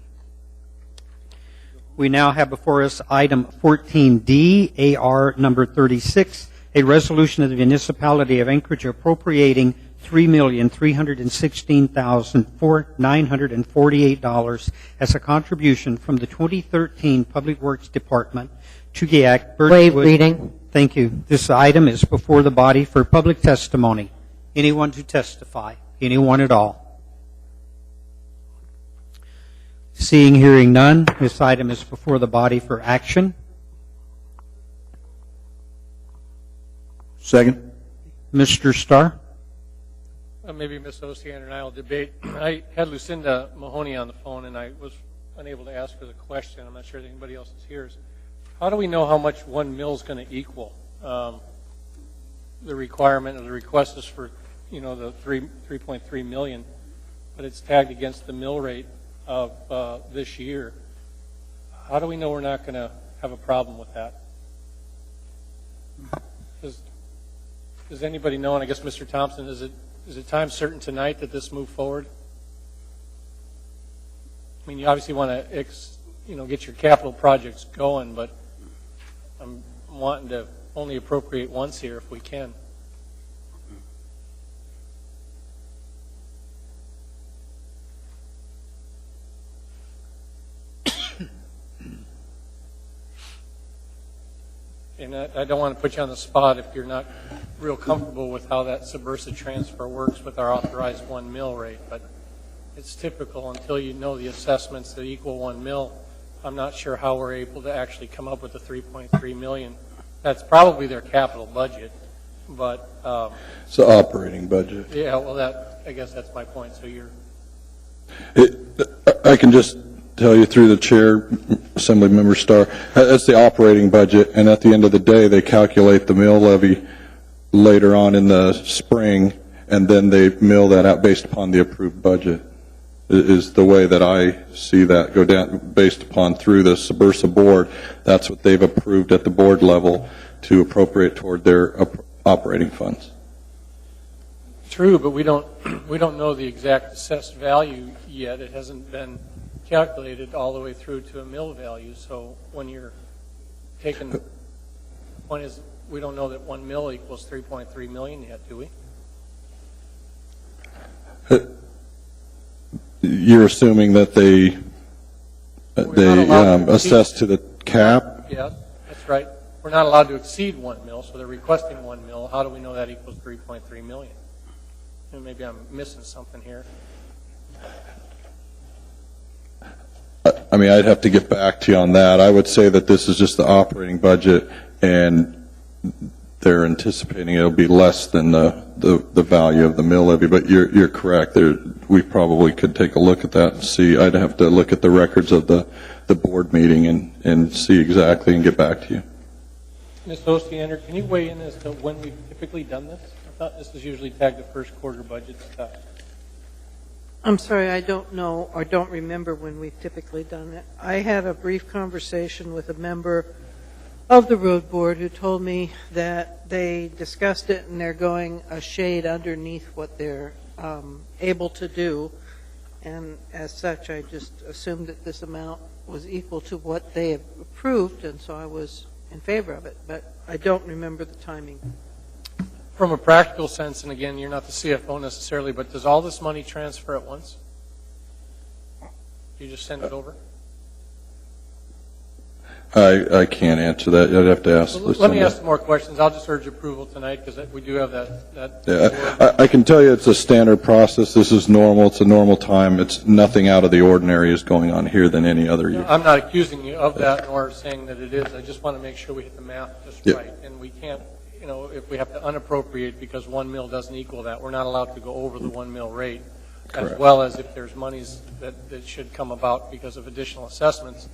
We now have before us item 14D, AR number 36, a resolution of the municipality of Anchorage appropriating $3,316,948 as a contribution from the 2013 Public Works Department to the Act. Waive reading. Thank you. This item is before the body for public testimony. Anyone to testify? Anyone at all? Seeing, hearing none, this item is before the body for action. Second. Mr. Starr? Maybe Ms. Ostiander and I will debate. I had Lucinda Mahoney on the phone, and I was unable to ask her the question. I'm not sure that anybody else is here. How do we know how much 1 mil is going to equal? The requirement or the request is for, the 3.3 million, but it's tagged against the mill rate of this year. How do we know we're not going to have a problem with that? Does anybody know? And I guess Mr. Thompson, is it time certain tonight that this move forward? I mean, you obviously want to, get your capital projects going, but I'm wanting to only appropriate once here if we can. And I don't want to put you on the spot if you're not real comfortable with how that Subversa transfer works with our authorized 1 mil rate, but it's typical until you know the assessments that equal 1 mil. I'm not sure how we're able to actually come up with the 3.3 million. That's probably their capital budget, but it's the operating budget. Yeah, well, I guess that's my point. So I can just tell you through the chair, Assemblymember Starr, that's the operating budget, and at the end of the day, they calculate the mill levy later on in the spring, and then they mill that out based upon the approved budget. Is the way that I see that go down based upon through the Subversa board. That's what they've approved at the board level to appropriate toward their operating funds. True, but we don't know the exact assessed value yet. It hasn't been calculated all the way through to a mill value. So when you're taking, the point is we don't know that 1 mil equals 3.3 million yet, do we? You're assuming that they assess to the cap? Yeah, that's right. We're not allowed to exceed 1 mil, so they're requesting 1 mil. How do we know that equals 3.3 million? And maybe I'm missing something here. I mean, I'd have to get back to you on that. I would say that this is just the operating budget, and they're anticipating it'll be less than the value of the mill levy. But you're correct. We probably could take a look at that and see. I'd have to look at the records of the board meeting and see exactly and get back to you. Ms. Ostiander, can you weigh in as to when we've typically done this? I thought this was usually tagged to first quarter budget stuff. I'm sorry, I don't know or don't remember when we've typically done it. I had a brief conversation with a member of the road board who told me that they discussed it and they're going a shade underneath what they're able to do. And as such, I just assumed that this amount was equal to what they have approved, and so I was in favor of it. But I don't remember the timing. From a practical sense, and again, you're not the CFO necessarily, but does all this money transfer at once? You just send it over? I can't answer that. I'd have to ask Well, Lucinda. let me ask some more questions. I'll just urge approval tonight because we do have that. Yeah, I can tell you it's a standard process. This is normal. It's a normal time. It's nothing out of the ordinary is going on here than any other year. I'm not accusing you of that nor saying that it is. I just want to make sure we hit the math just Yeah. right. And we can't, if we have to unappropriate because 1 mil doesn't equal that, we're not allowed to go over the 1 mil rate. As Correct. well as if there's monies that should come about because of additional assessments,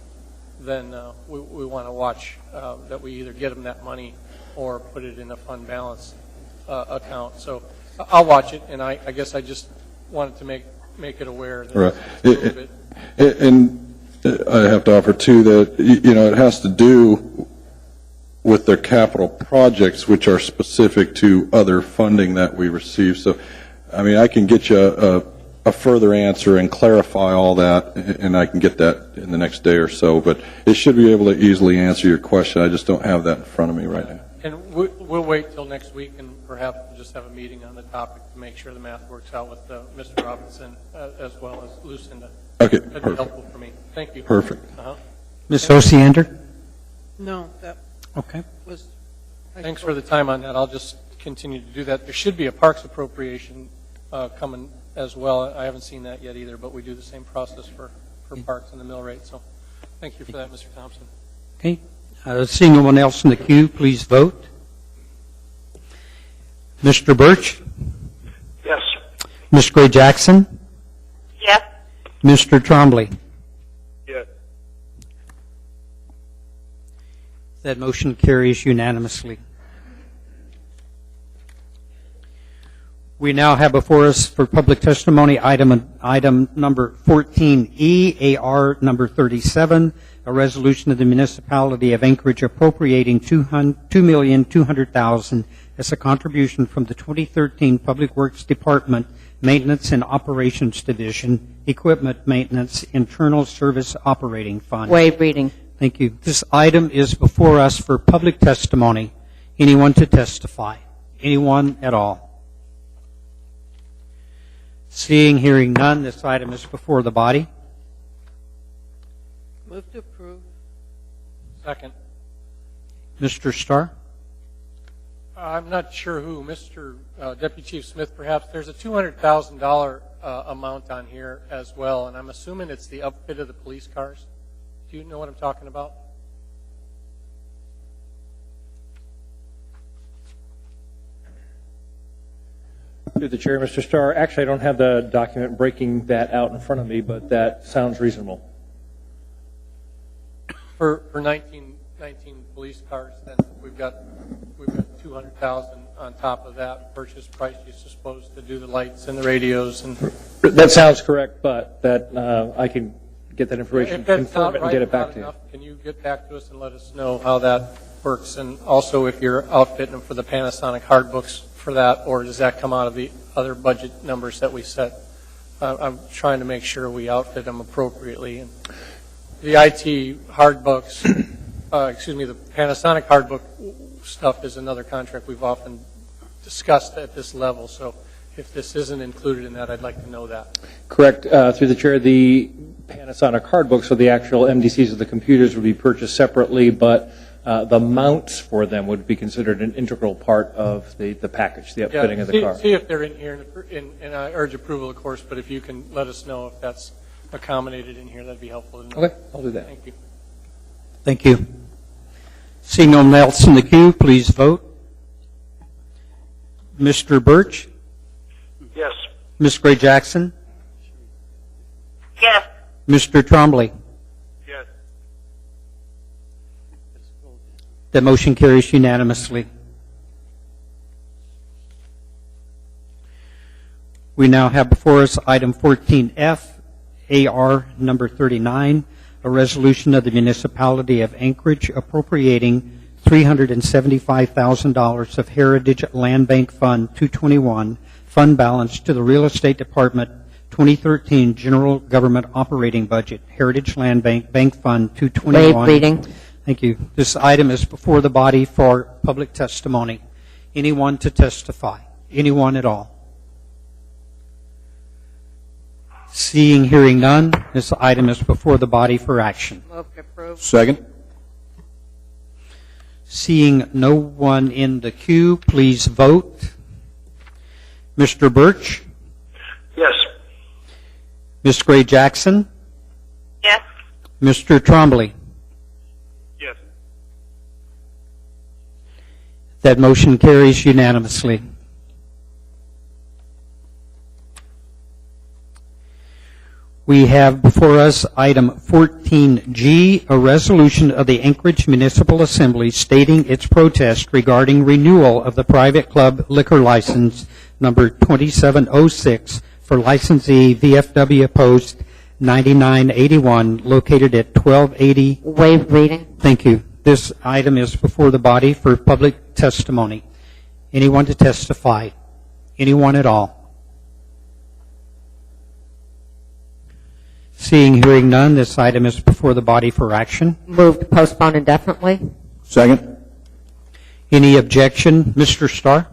then we want to watch that we either get them that money or put it in a fund balance account. So I'll watch it, and I guess I just wanted to make it aware that Right. it's a little bit. And I have to offer, too, that, it has to do with their capital projects, which are specific to other funding that we receive. So, I can get you a further answer and clarify all that, and I can get that in the next day or so. But it should be able to easily answer your question. I just don't have that in front of me right now. And we'll wait till next week and perhaps we'll just have a meeting on the topic to make sure the math works out with Mr. Robinson as well as Lucinda. Okay, That'd be perfect. helpful for me. Thank you. Perfect. Ms. Osiander? No, that Okay. was. Thanks for the time on that. I'll just continue to do that. There should be a parks appropriation coming as well. I haven't seen that yet either, but we do the same process for parks and the mill rate. So thank you for that, Mr. Thompson. Okay. Seeing no one else in the queue, please vote. Mr. Birch? Yes. Ms. Gray Jackson? Yes. Mr. Trombley? Yes. That motion carries unanimously. We now have before us for public testimony item number 14E, AR number 37, a resolution of the municipality of Anchorage appropriating $2,200,000 as a contribution from the 2013 Public Works Department Maintenance and Operations Division, Equipment Maintenance Internal Service Operating Fund. Waive reading. Thank you. This item is before us for public testimony. Anyone to testify? Anyone at all? Seeing, hearing none, this item is before the body. Move to approve. Second. Mr. Starr? I'm not sure who. Mr. Deputy Chief Smith, perhaps. There's a $200,000 amount on here as well, and I'm assuming it's the upfit of the police cars. Do you know what I'm talking about? Through the chair, Mr. Starr. Actually, I don't have the document breaking that out in front of me, but that sounds reasonable. For 19 police cars, then we've got 200,000 on top of that purchase price. You're supposed to do the lights and the radios and. That sounds correct, but that I can get that information, If that's confirm not it, and right, get it back not to you. enough, can you get back to us and let us know how that works? And also, if you're outfitting them for the Panasonic hard books for that, or does that come out of the other budget numbers that we set? I'm trying to make sure we outfit them appropriately. And the IT hard books, the Panasonic hard book stuff is another contract we've often discussed at this level. So if this isn't included in that, I'd like to know that. Correct. Through the chair, the Panasonic hard books, or the actual MDCs of the computers, would be purchased separately, but the mounts for them would be considered an integral part of the package, the upfitting of the car. See if they're in here, and I urge approval, of course, but if you can let us know if that's accommodated in here, that'd be helpful to know. Okay, I'll do that. Thank you. Thank you. Seeing no one else in the queue, please vote. Mr. Birch? Yes. Ms. Gray Jackson? Yes. Mr. Trombley? Yes. That motion carries unanimously. We now have before us item 14F, AR number 39, a resolution of the municipality of Anchorage appropriating $375,000 of Heritage Land Bank Fund 221 fund balance to the Real Estate Department 2013 General Government Operating Budget, Heritage Land Bank Bank Fund 221. Waive reading. Thank you. This item is before the body for public testimony. Anyone to testify? Anyone at all? Seeing, hearing none, this item is before the body for action. Move to approve. Second. Seeing no one in the queue, please vote. Mr. Birch? Yes. Ms. Gray Jackson? Yes. Mr. Trombley? Yes. That motion carries unanimously. We have before us item 14G, a resolution of the Anchorage Municipal Assembly stating its protest regarding renewal of the private club liquor license number 2706 for licensee VFW Post 9981 located at 1280. Waive reading. Thank you. This item is before the body for public testimony. Anyone to testify? Anyone at all? Seeing, hearing none, this item is before the body for action. Move to postpone indefinitely. Second. Any objection? Mr. Starr?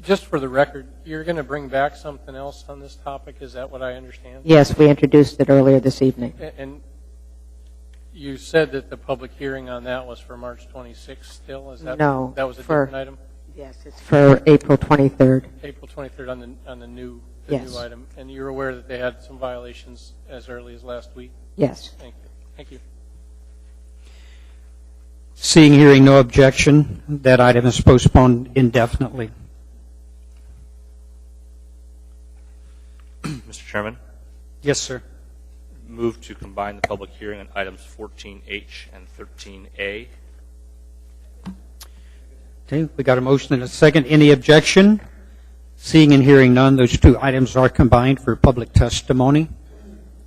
Just for the record, you're going to bring back something else on this topic, is that what I understand? Yes, we introduced it earlier this evening. And you said that the public hearing on that was for March 26th still? Is that, No, that was a for- different item? Yes, it's for April 23rd. April 23rd on the new Yes. item. And you're aware that they had some violations as early as last week? Yes. Thank you. Thank you. Seeing, hearing no objection, that item is postponed indefinitely. Mr. Chairman, Yes, sir. move to combine the public hearing on items 14H and 13A. Okay, we got a motion and a second. Any objection? Seeing and hearing none, those two items are combined for public testimony.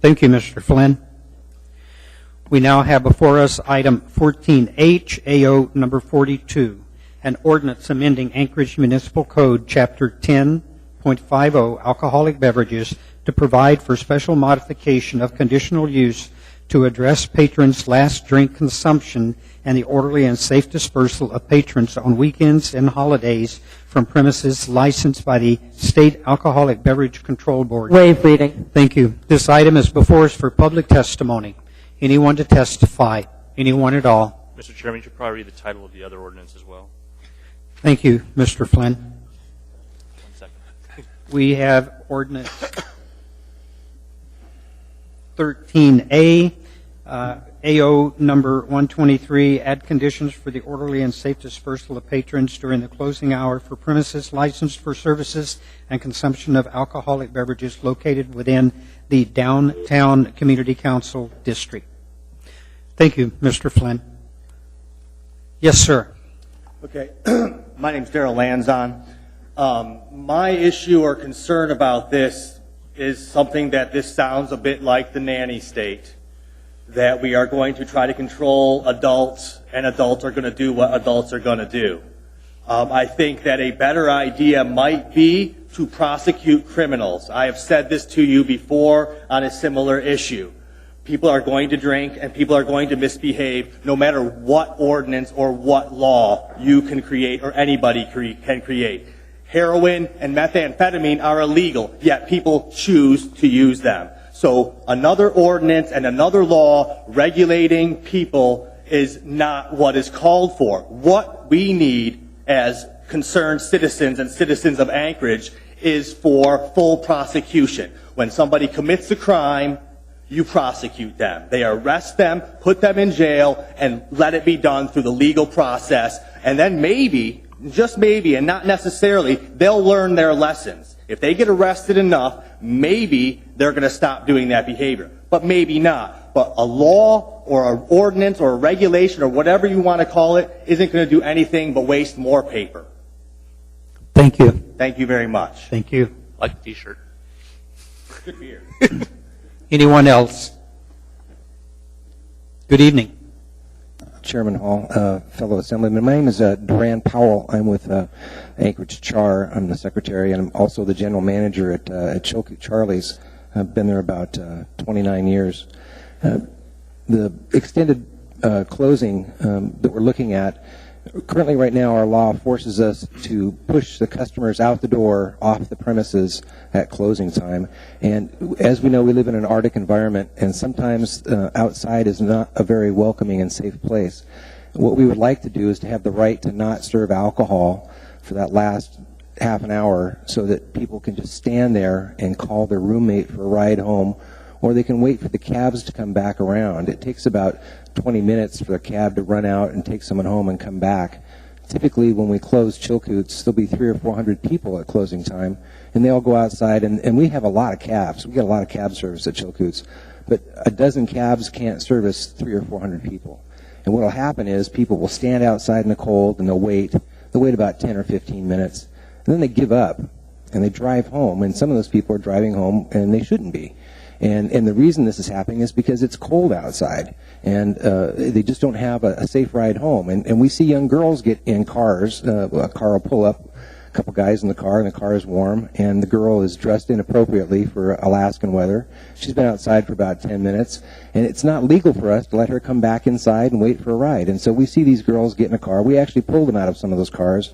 Thank you, Mr. Flynn. We now have before us item 14H, AO number 42, an ordinance amending Anchorage Municipal Code, Chapter 10.50, alcoholic beverages, to provide for special modification of conditional use to address patrons' last drink consumption and the orderly and safe dispersal of patrons on weekends and holidays from premises licensed by the State Alcoholic Beverage Control Board. Waive reading. Thank you. This item is before us for public testimony. Anyone to testify? Anyone at all? Mr. Chairman, you should probably read the title of the other ordinance as well. Thank you, Mr. Flynn. 1 second. We have ordinance 13A, AO number 123, add conditions for the orderly and safe dispersal of patrons during the closing hour for premises licensed for services and consumption of alcoholic beverages located within the Downtown Community Council District. Thank you, Mr. Flynn. Yes, sir. Okay. My name's Daryl Lanzon. My issue or concern about this is something that this sounds a bit like the nanny state, that we are going to try to control adults, and adults are going to do what adults are going to do. I think that a better idea might be to prosecute criminals. I have said this to you before on a similar issue. People are going to drink and people are going to misbehave no matter what ordinance or what law you can create or anybody can create. Heroin and methamphetamine are illegal, yet people choose to use them. So another ordinance and another law regulating people is not what is called for. What we need as concerned citizens and citizens of Anchorage is for full prosecution. When somebody commits a crime, you prosecute them. They arrest them, put them in jail, and let it be done through the legal process. And then maybe, just maybe, and not necessarily, they'll learn their lessons. If they get arrested enough, maybe they're going to stop doing that behavior. But maybe not. But a law or an ordinance or a regulation or whatever you want to call it isn't going to do anything but waste more paper. Thank you. Thank you very much. Thank you. Like a T-shirt. Good beer. Anyone else? Good evening. Chairman Hall, fellow assemblyman. My name is Duran Powell. I'm with Anchorage Char. I'm the secretary, and I'm also the general manager at Charlie's. I've been there about 29 years. The extended closing that we're looking at Currently, right now, our law forces us to push the customers out the door, off the premises at closing time. And as we know, we live in an Arctic environment, and sometimes outside is not a very welcoming and safe place. What we would like to do is to have the right to not serve alcohol for that last half an hour so that people can just stand there and call their roommate for a ride home, or they can wait for the cabs to come back around. It takes about 20 minutes for the cab to run out and take someone home and come back. Typically, when we close Chilcoots, there'll be 300 or 400 people at closing time, and they all go outside, and we have a lot of cabs. We get a lot of cab service at Chilcoots, but a dozen cabs can't service 300 or 400 people. And what will happen is people will stand outside in the cold, and they'll wait. They'll wait about 10 or 15 minutes, and then they give up, and they drive home, and some of those people are driving home, and they shouldn't be. And the reason this is happening is because it's cold outside, and they just don't have a safe ride home. And we see young girls get in cars. A car will pull up, a couple guys in the car, and the car is warm, and the girl is dressed inappropriately for Alaskan weather. She's been outside for about 10 minutes, and it's not legal for us to let her come back inside and wait for a ride. And so we see these girls get in a car. We actually pulled them out of some of those cars,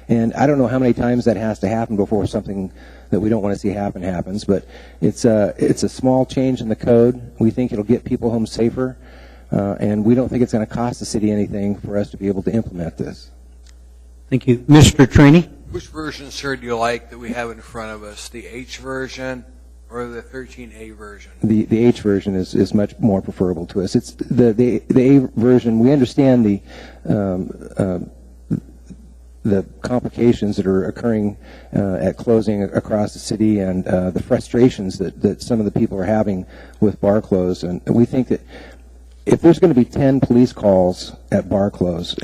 and I don't know how many times that has to happen before something that we don't want to see happens, but it's a small change in the code. We think it'll get people home safer, and we don't think it's going to cost the city anything for us to be able to implement this. Thank you. Mr. Trainee? Which version, sir, do you like that we have in front of us, the H version or the 13A version? The H version is much more preferable to us. It's the A version. We understand the complications that are occurring at closing across the city, and the frustrations that some of the people are having with bar close. And we think that if there's going to be 10 police calls at bar close,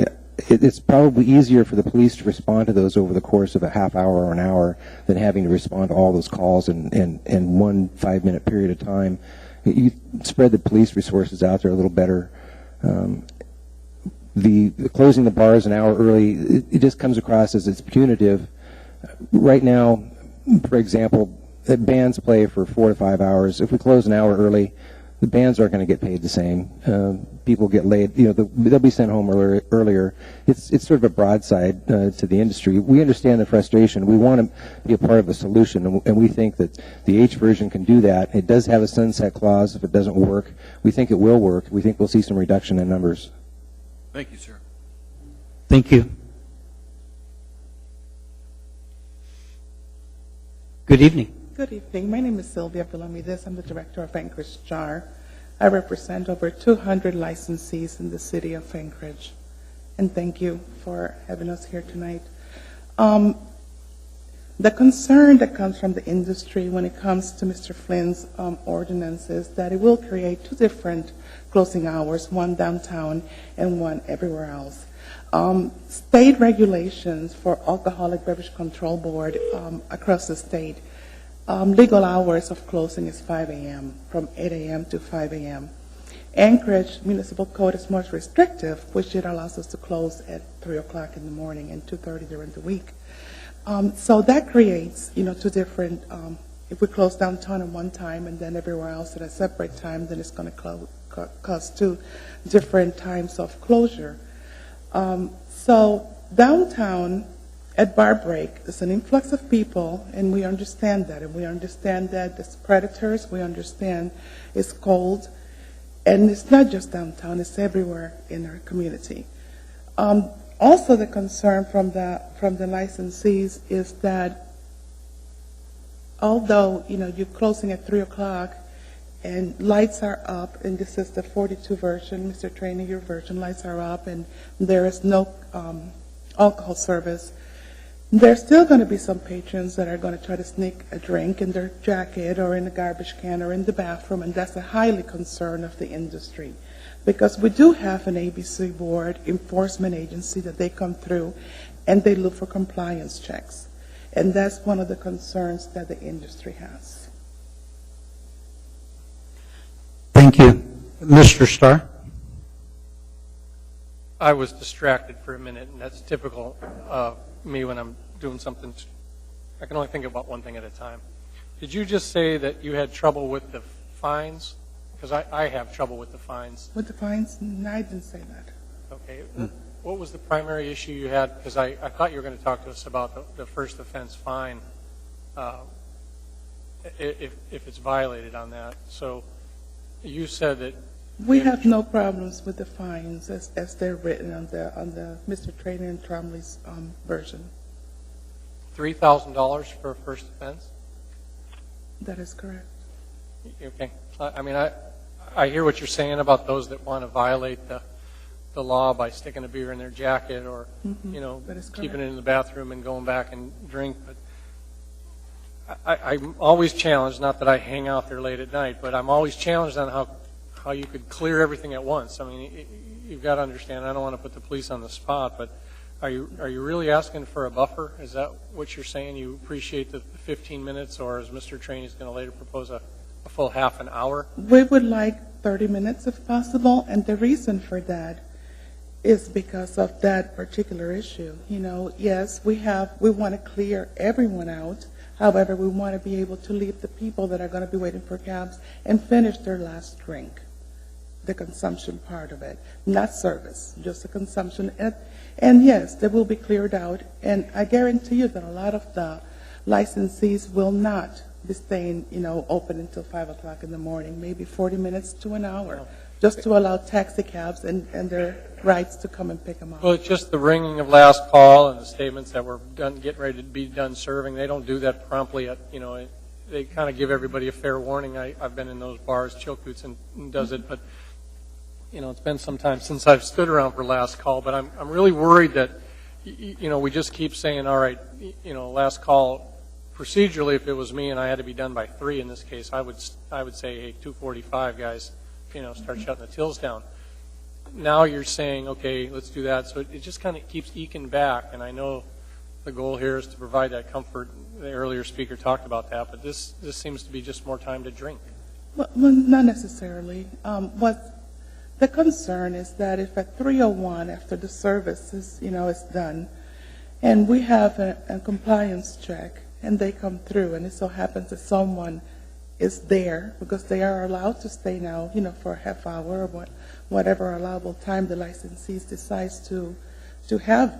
it's probably easier for the police to respond to those over the course of a half hour or an hour than having to respond to all those calls in 1 5-minute period of time. You spread the police resources out there a little better. The closing the bars an hour early, it just comes across as it's punitive. Right now, for example, bands play for 4 to 5 hours. If we close an hour early, the bands aren't going to get paid the same. People get laid, they'll be sent home earlier. It's sort of a broadside to the industry. We understand the frustration. We want to be a part of the solution, and we think that the H version can do that. It does have a sunset clause if it doesn't work. We think it will work. We think we'll see some reduction in numbers. Thank you, sir. Thank you. Good evening. Good evening. My name is Sylvia Vilamides. I'm the director of Anchorage Char. I represent over 200 licensees in the city of Anchorage. And thank you for having us here tonight. The concern that comes from the industry when it comes to Mr. Flynn's ordinance is that it will create 2 different closing hours, one downtown and one everywhere else. State regulations for Alcoholic Beverage Control Board across the state, legal hours of closing is 5 a.m., from 8 a.m. to 5 a.m. Anchorage Municipal Code is much restrictive, which it allows us to close at 3 o'clock in the morning and 2:30 during the week. So that creates, 2 different, if we close downtown at one time and then everywhere else at a separate time, then it's going to cause 2 different times of closure. So downtown at bar break, there's an influx of people, and we understand that. And we understand that there's predators. We understand it's cold. And it's not just downtown. It's everywhere in our community. Also, the concern from the licensees is that although, you're closing at 3 o'clock and lights are up, and this is the 42 version, Mr. Trainee, your version, lights are up, and there is no alcohol service, there's still going to be some patrons that are going to try to sneak a drink in their jacket or in a garbage can or in the bathroom, and that's a highly concern of the industry. Because we do have an ABC board enforcement agency that they come through and they look for compliance checks. And that's one of the concerns that the industry has. Thank you. Mr. Starr? I was distracted for a minute, and that's typical of me when I'm doing something. I can only think about one thing at a time. Did you just say that you had trouble with the fines? Because I have trouble with the fines. With the fines? No, I didn't say that. Okay. what was the primary issue you had? Because I thought you were going to talk to us about the first offense fine, if it's violated on that. So you said that we have no problems with the fines as they're written on the Mr. Trainer and Trombley's version. $3,000 for a first offense? That is correct. Okay. I mean, I hear what you're saying about those that want to violate the law by sticking a beer in their jacket or, you know, keeping it in the bathroom and going back and drink. But I'm always challenged, not that I hang out there late at night, but I'm always challenged on how you could clear everything at once. I mean, you've got to understand, I don't want to put the police on the spot, but are you really asking for a buffer? Is that what you're saying? You appreciate the 15 minutes, or is Mr. Trainey is going to later propose a full half an hour? We would like 30 minutes if possible, and the reason for that is because of that particular issue. You know, yes, we want to clear everyone out. However, we want to be able to leave the people that are going to be waiting for cabs and finish their last drink, the consumption part of it, not service, just the consumption. And yes, they will be cleared out, and I guarantee you that a lot of the licensees will not be staying, you know, open until 5 o'clock in the morning, maybe 40 minutes to an hour, just to allow taxi cabs and their rides to come and pick them up. Well, it's just the ringing of last call and the statements that we're getting ready to be done serving. They don't do that promptly. You know, they kind of give everybody a fair warning. I've been in those bars, Chilcoots, and does it, but you know, it's been some time since I've stood around for last call. But I'm really worried that, you know, we just keep saying, all right, you know, last call. Procedurally, if it was me and I had to be done by 3 in this case, I would say, hey, 2:45, guys, you know, start shutting the tills down. Now you're saying, okay, let's do that. So it just kind of keeps eking back, and I know the goal here is to provide that comfort. The earlier speaker talked about that, but this seems to be just more time to drink. Well, not necessarily. What the concern is that if at 3:01 after the service is, you know, is done, and we have a compliance check, and they come through, and it so happens that someone is there, because they are allowed to stay now, you know, for a half hour or whatever allowable time the licensees decides to have,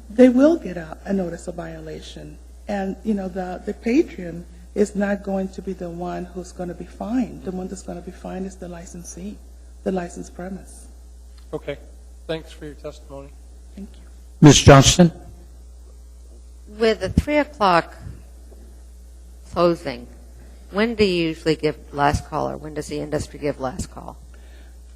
they will get a notice of violation. And, you know, the patron is not going to be the one who's going to be fined. The one that's going to be fined is the licensee, the licensed premise. Okay. Thanks for your testimony. Thank you. Ms. Johnston? With the 3 o'clock closing, when do you usually give last call, or when does the industry give last call?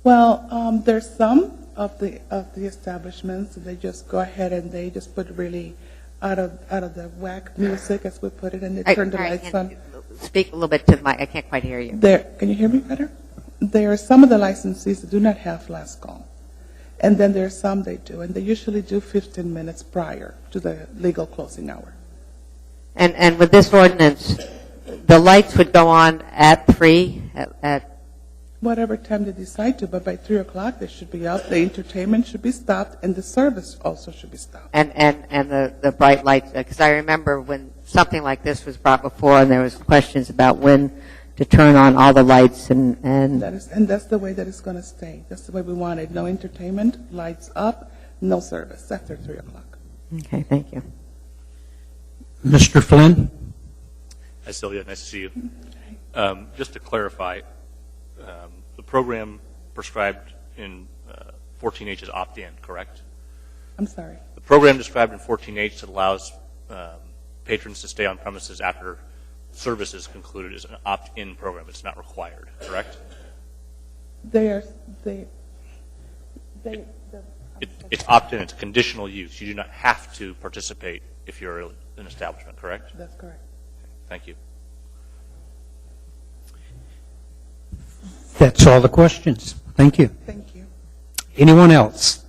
Well, there's some of the establishments they just go ahead and they just put really out of the whack music, as we put it, and they turn the lights on. Speak a little bit to the mic. I can't quite hear you. Can you hear me better? There are some of the licensees that do not have last call. And then there are some they do, and they usually do 15 minutes prior to the legal closing hour. And with this ordinance, the lights would go on at 3, at whatever time they decide to, but by 3 o'clock they should be out, the entertainment should be stopped, and the service also should be stopped. And the bright lights, because I remember when something like this was brought before, and there was questions about when to turn on all the lights, and that's the way that it's going to stay. That's the way we want it. No entertainment, lights up, no service after 3 o'clock. Okay, thank you. Mr. Flynn? Hi, Sylvia. Nice to see you. Just to clarify, the program prescribed in 14H is opt-in, correct? I'm sorry? The program described in 14H that allows patrons to stay on premises after service is concluded is an opt-in program. It's not required, correct? It's opt-in. It's conditional use. You do not have to participate if you're an establishment, correct? That's correct. Thank you. That's all the questions. Thank you. Thank you. Anyone else?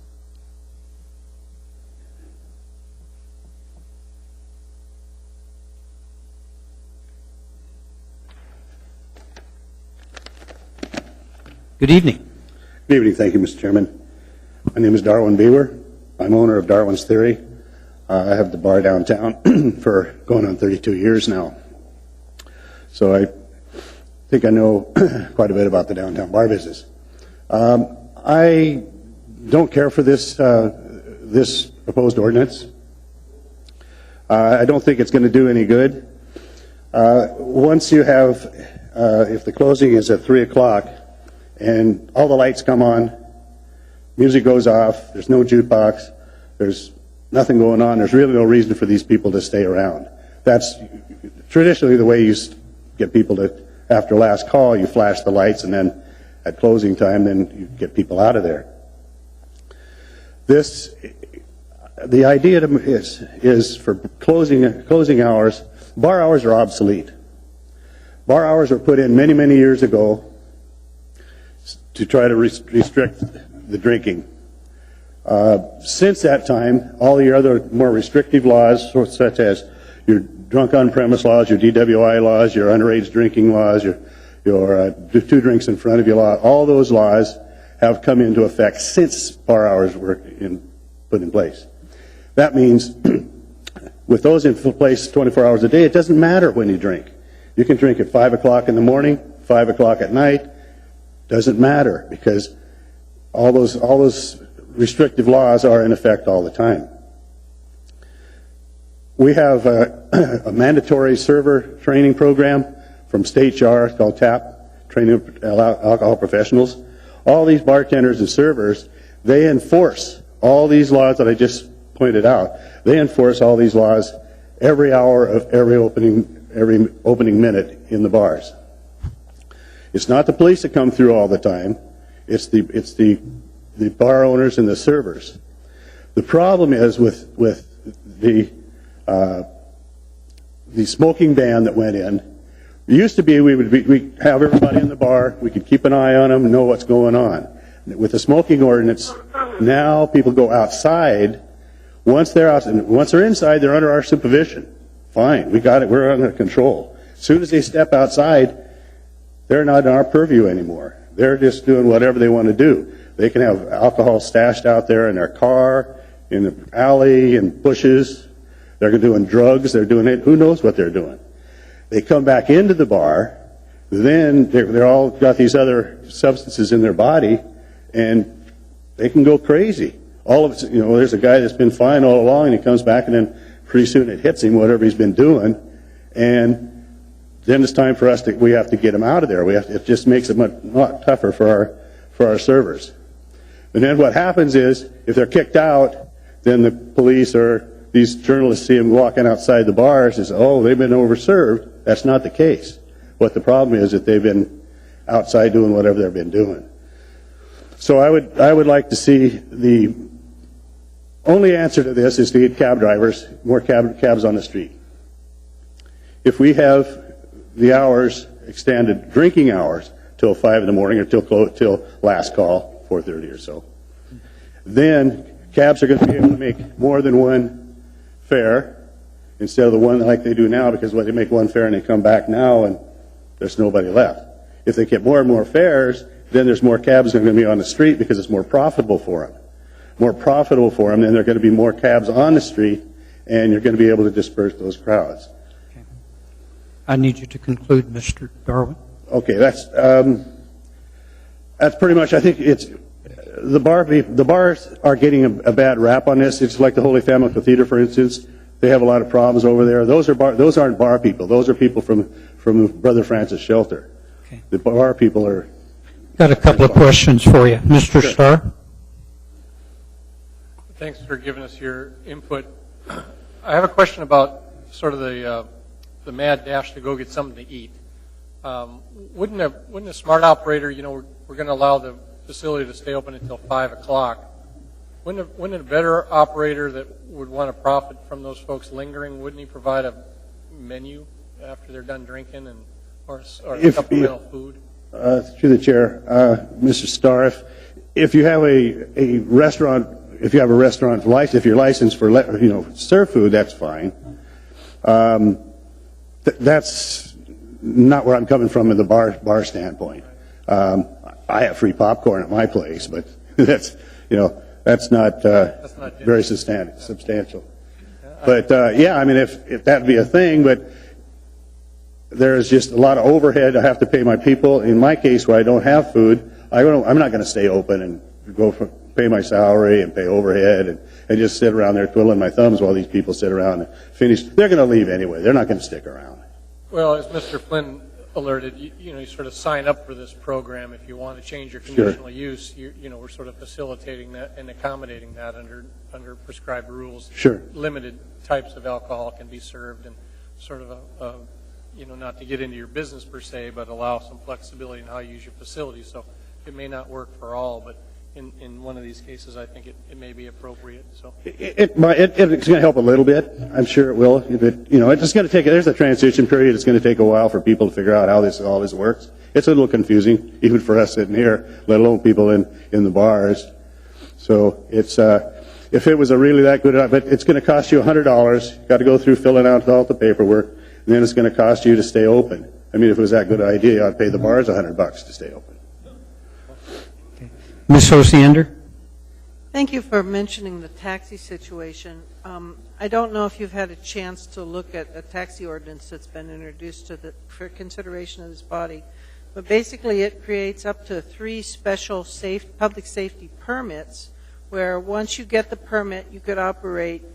Good evening. Good evening. Thank you, Mr. Chairman. My name is Darwin Beaver. I'm owner of Darwin's Theory. I have the bar downtown for going on 32 years now. So I think I know quite a bit about the downtown bar business. I don't care for this proposed ordinance. I don't think it's going to do any good. Once you have, if the closing is at 3 o'clock and all the lights come on, music goes off, there's no jukebox, there's nothing going on, there's really no reason for these people to stay around. That's traditionally the way you get people to, after last call, you flash the lights, and then at closing time, then you get people out of there. The idea is for closing hours. Bar hours are obsolete. Bar hours were put in many, many years ago to try to restrict the drinking. Since that time, all your other more restrictive laws, such as your drunk on premise laws, your DWI laws, your underage drinking laws, your 2 drinks in front of you law, all those laws have come into effect since bar hours were put in place. That means with those in place 24 hours a day, it doesn't matter when you drink. You can drink at 5 o'clock in the morning, 5 o'clock at night, doesn't matter, because all those restrictive laws are in effect all the time. We have a mandatory server training program from State Jar called TAP, Training of Alcohol Professionals. All these bartenders and servers, they enforce all these laws that I just pointed out. They enforce all these laws every hour of every opening minute in the bars. It's not the police that come through all the time. It's the bar owners and the servers. The problem is with the smoking ban that went in. It used to be we have everybody in the bar, we could keep an eye on them, know what's going on. With the smoking ordinance, now people go outside. Once they're inside, they're under our supervision. Fine, we got it, we're under control. As soon as they step outside, they're not in our purview anymore. They're just doing whatever they want to do. They can have alcohol stashed out there in their car, in the alley, in bushes. They're doing drugs, they're doing it, who knows what they're doing. They come back into the bar, then they're all got these other substances in their body, and they can go crazy. All of it, there's a guy that's been fine all along, and he comes back, and then pretty soon it hits him, whatever he's been doing, and then it's time for us we have to get him out of there. It just makes it much tougher for our servers. And then what happens is, if they're kicked out, then the police or these journalists see them walking outside the bars and say, oh, they've been overserved. That's not the case. What the problem is that they've been outside doing whatever they've been doing. So I would like to see the only answer to this is to get cab drivers, more cabs on the street. If we have the hours extended, drinking hours, till 5 in the morning or till last call, 4:30 or so, then cabs are going to be able to make more than one fare instead of the one like they do now, because they make one fare and they come back now and there's nobody left. If they get more and more fares, then there's more cabs that are going to be on the street because it's more profitable for them. More profitable for them, then there are going to be more cabs on the street, and you're going to be able to disperse those crowds. Okay. I need you to conclude, Mr. Darwin. Okay, that's pretty much. I think it's the bars are getting a bad rap on this. It's like the Holy Family Cathedral, for instance. They have a lot of problems over there. Those aren't bar people. Those are people from Brother Francis Shelter. Okay. The bar people are. Got a couple of questions for you, Mr. Sure. Starr. Thanks for giving us your input. I have a question about sort of the mad dash to go get something to eat. Wouldn't a smart operator, we're going to allow the facility to stay open until 5 o'clock. Wouldn't a better operator that would want to profit from those folks lingering, wouldn't he provide a menu after they're done drinking or supplemental food? Through the chair, Mr. Starr, if you have a restaurant, if you're licensed for serve food, that's fine. That's not where I'm coming from in the bar standpoint. I have free popcorn at my place, but that's not very substantial. But yeah, I mean, if that'd be a thing, but there's just a lot of overhead. I have to pay my people. In my case, where I don't have food, I'm not going to stay open and go for pay my salary and pay overhead and just sit around there twiddling my thumbs while these people sit around and finish. They're going to leave anyway. They're not going to stick around. Well, as Mr. Flynn alerted, you sort of sign up for this program if you want to change your conditional use. We're sort of facilitating that and accommodating that under prescribed rules. Sure. Limited types of alcohol can be served, and sort of not to get into your business per se, but allow some flexibility in how you use your facility. So it may not work for all, but in one of these cases, I think it may be appropriate. So It's going to help a little bit. I'm sure it will. It's just going to take. There's a transition period. It's going to take a while for people to figure out how all this works. It's a little confusing, even for us sitting here, let alone people in the bars. So it's if it was a really that good, but it's going to cost you $100. You've got to go through filling out all the paperwork, and then it's going to cost you to stay open. I mean, if it was that good an idea, I'd pay the bars $100 to stay open. Ms. Osiander? Thank you for mentioning the taxi situation. I don't know if you've had a chance to look at a taxi ordinance that's been introduced for consideration of this body, but basically it creates up to 3 special public safety permits where once you get the permit, you could operate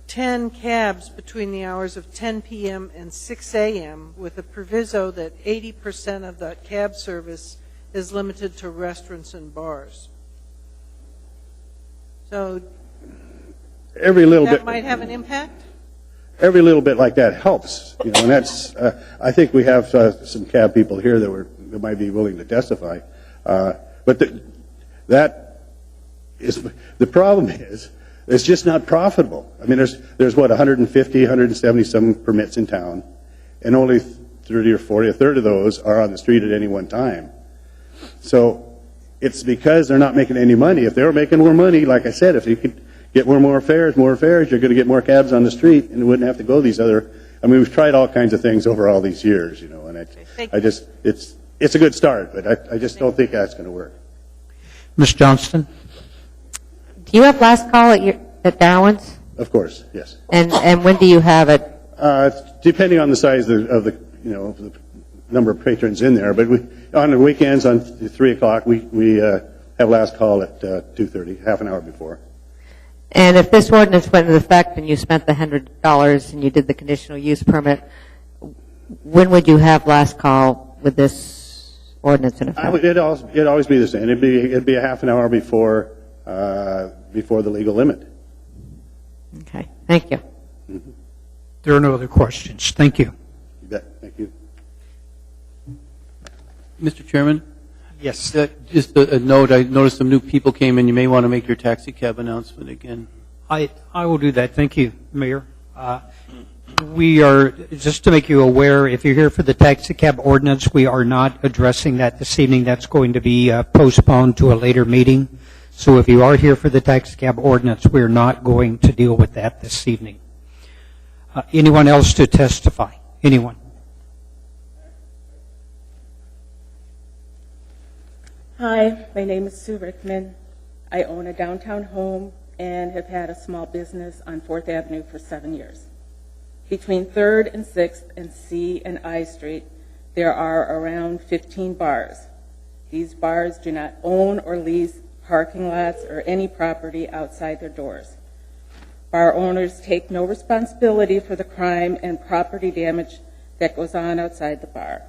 10 cabs between the hours of 10 p.m. and 6 a.m. with a proviso that 80% of that cab service is limited to restaurants and bars. So every little that bit might have an impact? Every little bit like that helps, and that's. I think we have some cab people here that might be willing to testify, but that is the problem. Is it's just not profitable. I mean, there's what 150, 170 some permits in town, and only 30 or 40, a third of those are on the street at any one time. So it's because they're not making any money. If they were making more money, like I said, if you could get more fares, you're going to get more cabs on the street, and it wouldn't have to go these other. I mean, we've tried all kinds of things over all these years, and it's a good start, but I just don't think that's going to work. Ms. Johnston? Do you have last call at Darwin's? Of course, yes. And when do you have it? Depending on the size of the number of patrons in there, but on the weekends on 3 o'clock we have last call at 2:30, half an hour before. And if this ordinance went into effect and you spent the $100 and you did the conditional use permit, when would you have last call with this ordinance in effect? It'd always be the same. It'd be a half an hour before the legal limit. Okay, thank you. Mm-hmm. There are no other questions. Thank you. You bet. Thank you. Mr. Chairman? Yes. Just a note, I noticed some new people came in. You may want to make your taxi cab announcement again. I will do that. Thank you, Mayor. We are, just to make you aware, if you're here for the taxi cab ordinance, we are not addressing that this evening. That's going to be postponed to a later meeting. So if you are here for the taxi cab ordinance, we're not going to deal with that this evening. Anyone else to testify? Anyone? Hi, my name is Sue Rickman. I own a downtown home and have had a small business on 4th Avenue for 7 years. Between 3rd and 6th and C and I Street, there are around 15 bars. These bars do not own or lease parking lots or any property outside their doors. Bar owners take no responsibility for the crime and property damage that goes on outside the bar.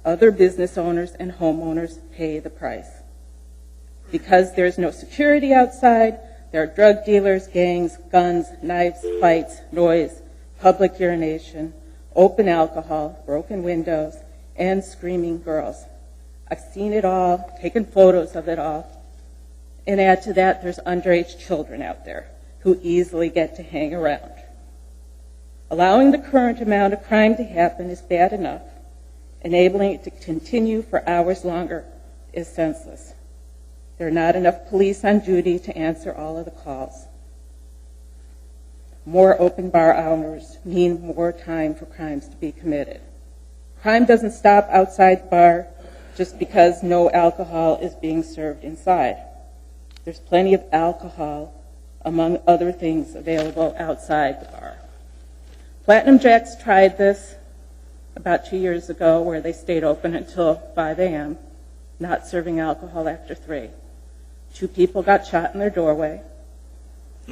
Other business owners and homeowners pay the price. Because there's no security outside, there are drug dealers, gangs, guns, knives, fights, noise, public urination, open alcohol, broken windows, and screaming girls. I've seen it all, taken photos of it all. And add to that, there's underage children out there who easily get to hang around. Allowing the current amount of crime to happen is bad enough. Enabling it to continue for hours longer is senseless. There are not enough police on duty to answer all of the calls. More open bar hours mean more time for crimes to be committed. Crime doesn't stop outside the bar just because no alcohol is being served inside. There's plenty of alcohol, among other things, available outside the bar. Platinum Jacks tried this about 2 years ago, where they stayed open until 5 a.m., not serving alcohol after 3. 2 people got shot in their doorway,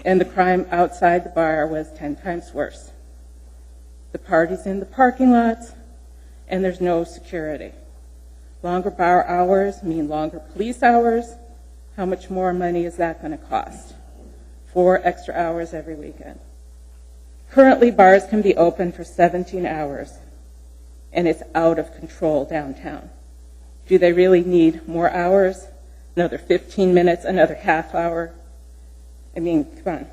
and the crime outside the bar was 10 times worse. The party's in the parking lots, and there's no security. Longer bar hours mean longer police hours. How much more money is that going to cost? 4 extra hours every weekend. Currently, bars can be open for 17 hours, and it's out of control downtown. Do they really need more hours? Another 15 minutes, another half hour? I mean, come on.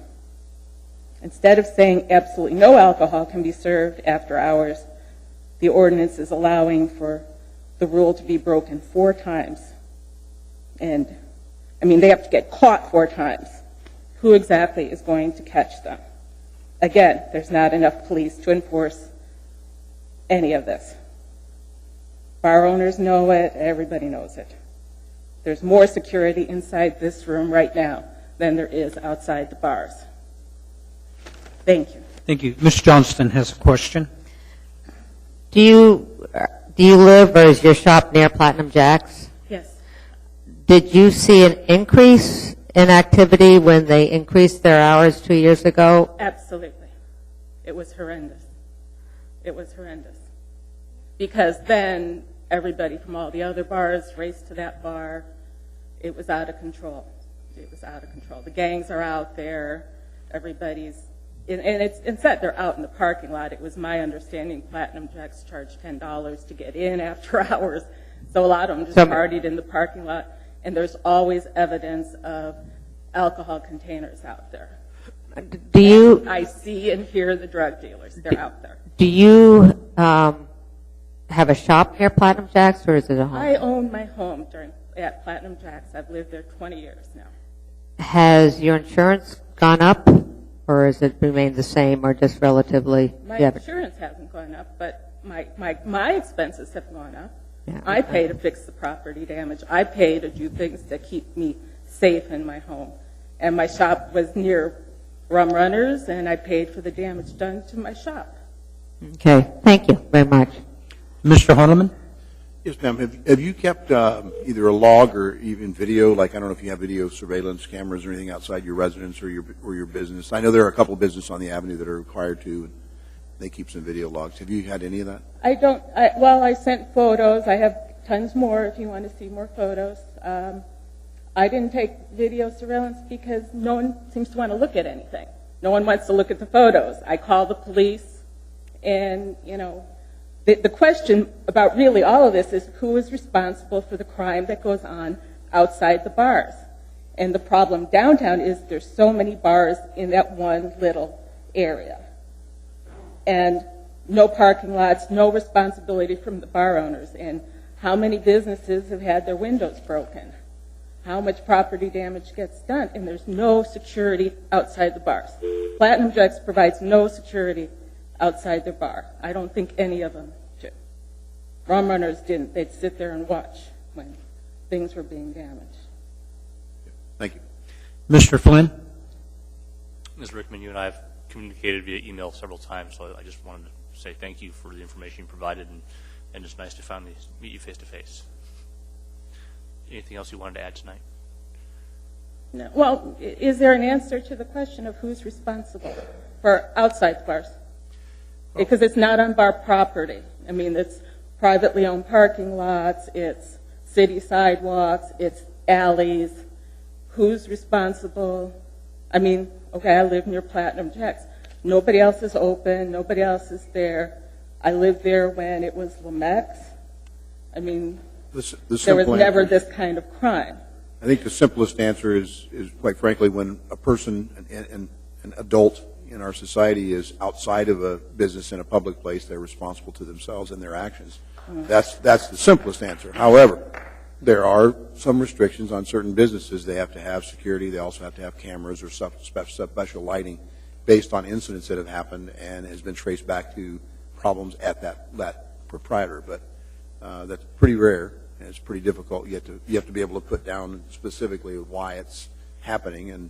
Instead of saying absolutely no alcohol can be served after hours, the ordinance is allowing for the rule to be broken 4 times. And, I mean, they have to get caught 4 times. Who exactly is going to catch them? Again, there's not enough police to enforce any of this. Bar owners know it, everybody knows it. There's more security inside this room right now than there is outside the bars. Thank you. Thank you. Ms. Johnston has a question. Do you live or is your shop near Platinum Jacks? Yes. Did you see an increase in activity when they increased their hours 2 years ago? Absolutely. It was horrendous. It was horrendous. Because then everybody from all the other bars raced to that bar. It was out of control. It was out of control. The gangs are out there. Everybody's, and it's instead they're out in the parking lot. It was my understanding Platinum Jacks charged $10 to get in after hours. So a lot of them just partied in the parking lot. And there's always evidence of alcohol containers out there. Do you? I see and hear the drug dealers. They're out there. Do you have a shop near Platinum Jacks, or is it a home? I own my home at Platinum Jacks. I've lived there 20 years now. Has your insurance gone up, or has it remained the same, or just relatively? My insurance hasn't gone up, but my expenses have gone up. Yeah, I pay to fix the property damage. I pay to do things that keep me safe in my home. And my shop was near Rum Runners, and I paid for the damage done to my shop. Okay, thank you very much. Mr. Horniman? Yes, ma'am. Have you kept either a log or even video? Like, I don't know if you have video surveillance cameras or anything outside your residence or your business. I know there are a couple of businesses on the avenue that are required to. And they keep some video logs. Have you had any of that? I don't. I sent photos. I have tons more if you want to see more photos. I didn't take video surveillance because no one seems to want to look at anything. No one wants to look at the photos. I call the police, and, you know, the question about really all of this is who is responsible for the crime that goes on outside the bars. And the problem downtown is there's so many bars in that one little area. And no parking lots, no responsibility from the bar owners. And how many businesses have had their windows broken? How much property damage gets done? And there's no security outside the bars. Platinum Jacks provides no security outside their bar. I don't think any of them do. Rum Runners didn't. They'd sit there and watch when things were being damaged. Thank you. Mr. Flynn? Ms. Rickman, you and I have communicated via email several times, so I just wanted to say thank you for the information you provided, and it's nice to finally meet you face to face. Anything else you wanted to add tonight? No. Well, is there an answer to the question of who's responsible for outside the bars? Because it's not on bar property. I mean, it's privately owned parking lots, it's city sidewalks, it's alleys. Who's responsible? I mean, okay, I live near Platinum Jacks. Nobody else is open. Nobody else is there. I lived there when it was Lamex. I mean, there was never this kind of crime. I think the simplest answer is quite frankly, when a person, an adult in our society is outside of a business in a public place, they're responsible to themselves and their actions. That's the simplest answer. However, there are some restrictions on certain businesses. They have to have security. They also have to have cameras or special lighting based on incidents that have happened and has been traced back to problems at that proprietor. But that's pretty rare, and it's pretty difficult. You have to be able to put down specifically why it's happening, and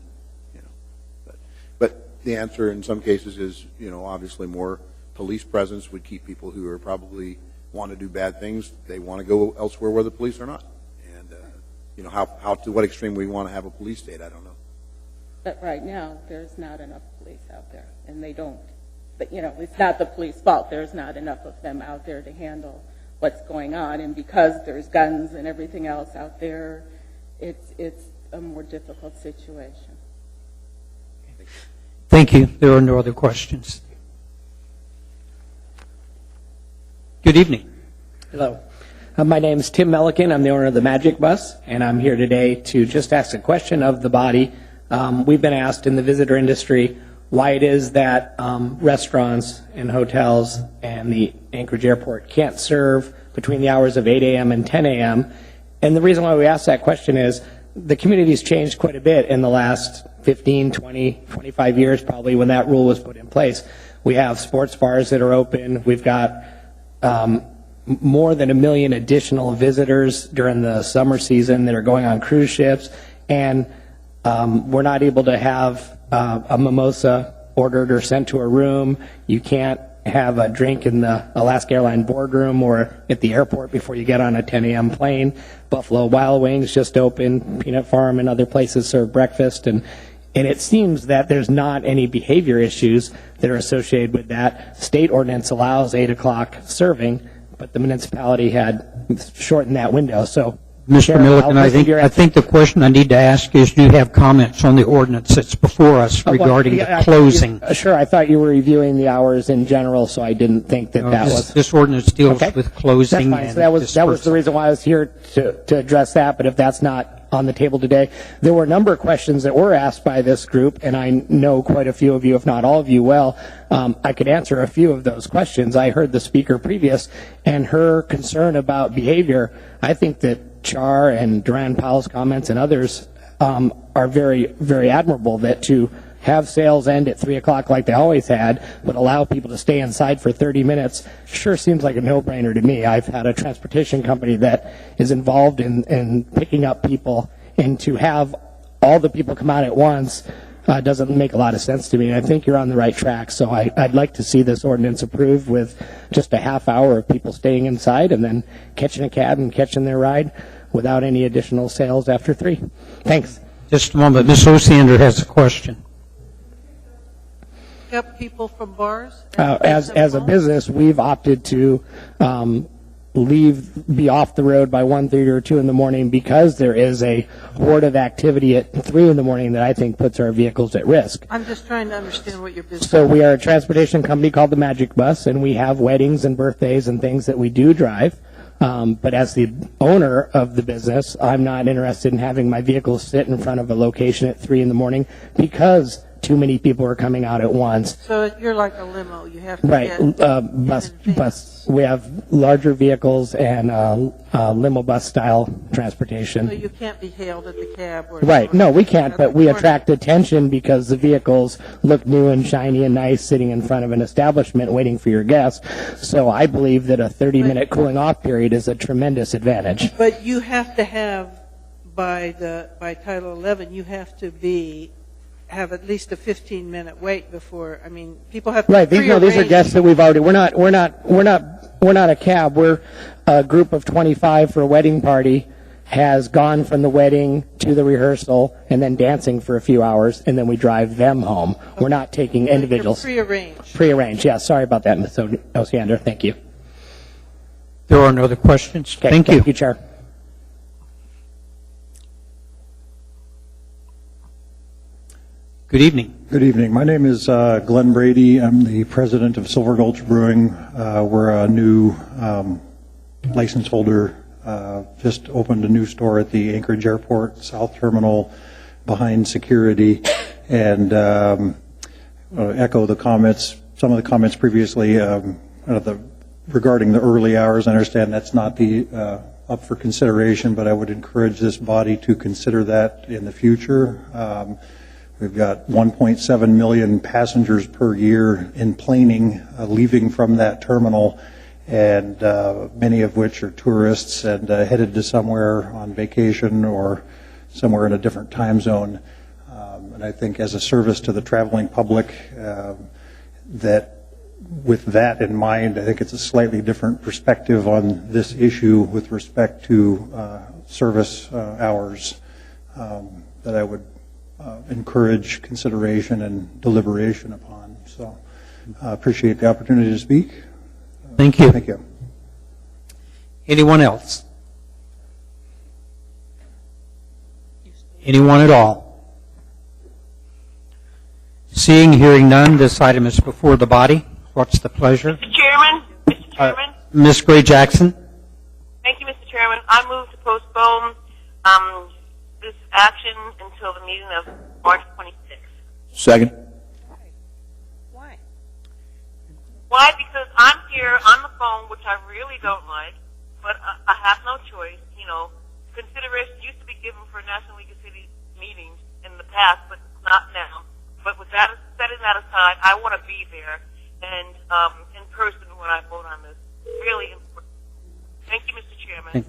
but the answer in some cases is, obviously more police presence would keep people who are probably want to do bad things. They want to go elsewhere where the police are not. And how to what extreme we want to have a police state, I don't know. But right now, there's not enough police out there, and they don't. But, it's not the police's fault. There's not enough of them out there to handle what's going on. And because there's guns and everything else out there, it's a more difficult situation. Thank you. There are no other questions. Good evening. Hello. My name is Tim Melican. I'm the owner of the Magic Bus, and I'm here today to just ask a question of the body. We've been asked in the visitor industry why it is that restaurants and hotels and the Anchorage Airport can't serve between the hours of 8 a.m. and 10 a.m. And the reason why we ask that question is the community's changed quite a bit in the last 15, 20, 25 years probably when that rule was put in place. We have sports bars that are open. We've got more than 1 million additional visitors during the summer season that are going on cruise ships, and we're not able to have a mimosa ordered or sent to a room. You can't have a drink in the Alaska Airline boardroom or at the airport before you get on a 10 a.m. plane. Buffalo Wild Wings just opened. Peanut Farm and other places serve breakfast, and it seems that there's not any behavior issues that are associated with that. State ordinance allows 8 o'clock serving, but the municipality had shortened that window. So, Mr. Milliken, I think the question I need to ask is, do you have comments on the ordinance that's before us regarding the closing? Sure. I thought you were reviewing the hours in general, so I didn't think that was. This ordinance deals with closing. That's fine. So that was the reason why I was here to address that. But if that's not on the table today, there were a number of questions that were asked by this group, and I know quite a few of you, if not all of you, well. I could answer a few of those questions. I heard the speaker previous, and her concern about behavior. I think that Char and Duran Powell's comments and others are very, very admirable, that to have sales end at 3 o'clock like they always had, but allow people to stay inside for 30 minutes sure seems like a no-brainer to me. I've had a transportation company that is involved in picking up people, and to have all the people come out at once doesn't make a lot of sense to me. And I think you're on the right track, so I'd like to see this ordinance approved with just a half hour of people staying inside and then catching a cab and catching their ride without any additional sales after 3. Thanks. Just a moment. Ms. Osiander has a question. Help people from bars? As a business, we've opted to be off the road by 1:30 or 2 in the morning because there is a horde of activity at 3 in the morning that I think puts our vehicles at risk. I'm just trying to understand what your business So we are a transportation company called the Magic Bus, and we have weddings and birthdays and things that we do drive. But as the owner of the business, I'm not interested in having my vehicles sit in front of a location at 3 in the morning because too many people are coming out at once. So you're like a limo. You have to Right. Bus. We have larger vehicles and limo bus style transportation. So you can't be hailed at the cab. Or Right. No, we can't, but we attract attention because the vehicles look new and shiny and nice sitting in front of an establishment waiting for your guests. So I believe that a 30-minute cooling off period is a tremendous advantage. But you have to have, by Title 11, you have to have at least a 15-minute wait before. I mean, people have to Right. These are guests that we've already. We're not a cab. We're a group of 25 for a wedding party. Has gone from the wedding to the rehearsal and then dancing for a few hours, and then we drive them home. Okay. We're not taking individuals. Prearranged. Prearranged. Yeah. Sorry about that, Ms. Osiander. Thank you. There are no other questions. Okay. Thank you. Thank you, Chair. Good evening. Good evening. My name is Glenn Brady. I'm the president of Silver Gulch Brewing. We're a new license holder. Just opened a new store at the Anchorage Airport South Terminal behind security, and echo the comments, some of the comments previously regarding the early hours. I understand that's not up for consideration, but I would encourage this body to consider that in the future. We've got 1.7 million passengers per year in planing leaving from that terminal, and many of which are tourists and headed to somewhere on vacation or somewhere in a different time zone. And I think as a service to the traveling public, that with that in mind, I think it's a slightly different perspective on this issue with respect to service hours that I would encourage consideration and deliberation upon. So I appreciate the opportunity to speak. Thank you. Thank you. Anyone else? Anyone at all? Seeing, hearing none, this item is before the body. What's the pleasure? Mr. Chairman, Ms. Gray Jackson? Thank you, Mr. Chairman. I move to postpone this action until the meeting of March 26th. Second. Why? Because I'm here on the phone, which I really don't like, but I have no choice. You know, consideration used to be given for National League of Cities meetings in the past, but not now. But with that, setting that aside, I want to be there and in person when I vote on this. Really important. Thank you, Mr. Chairman.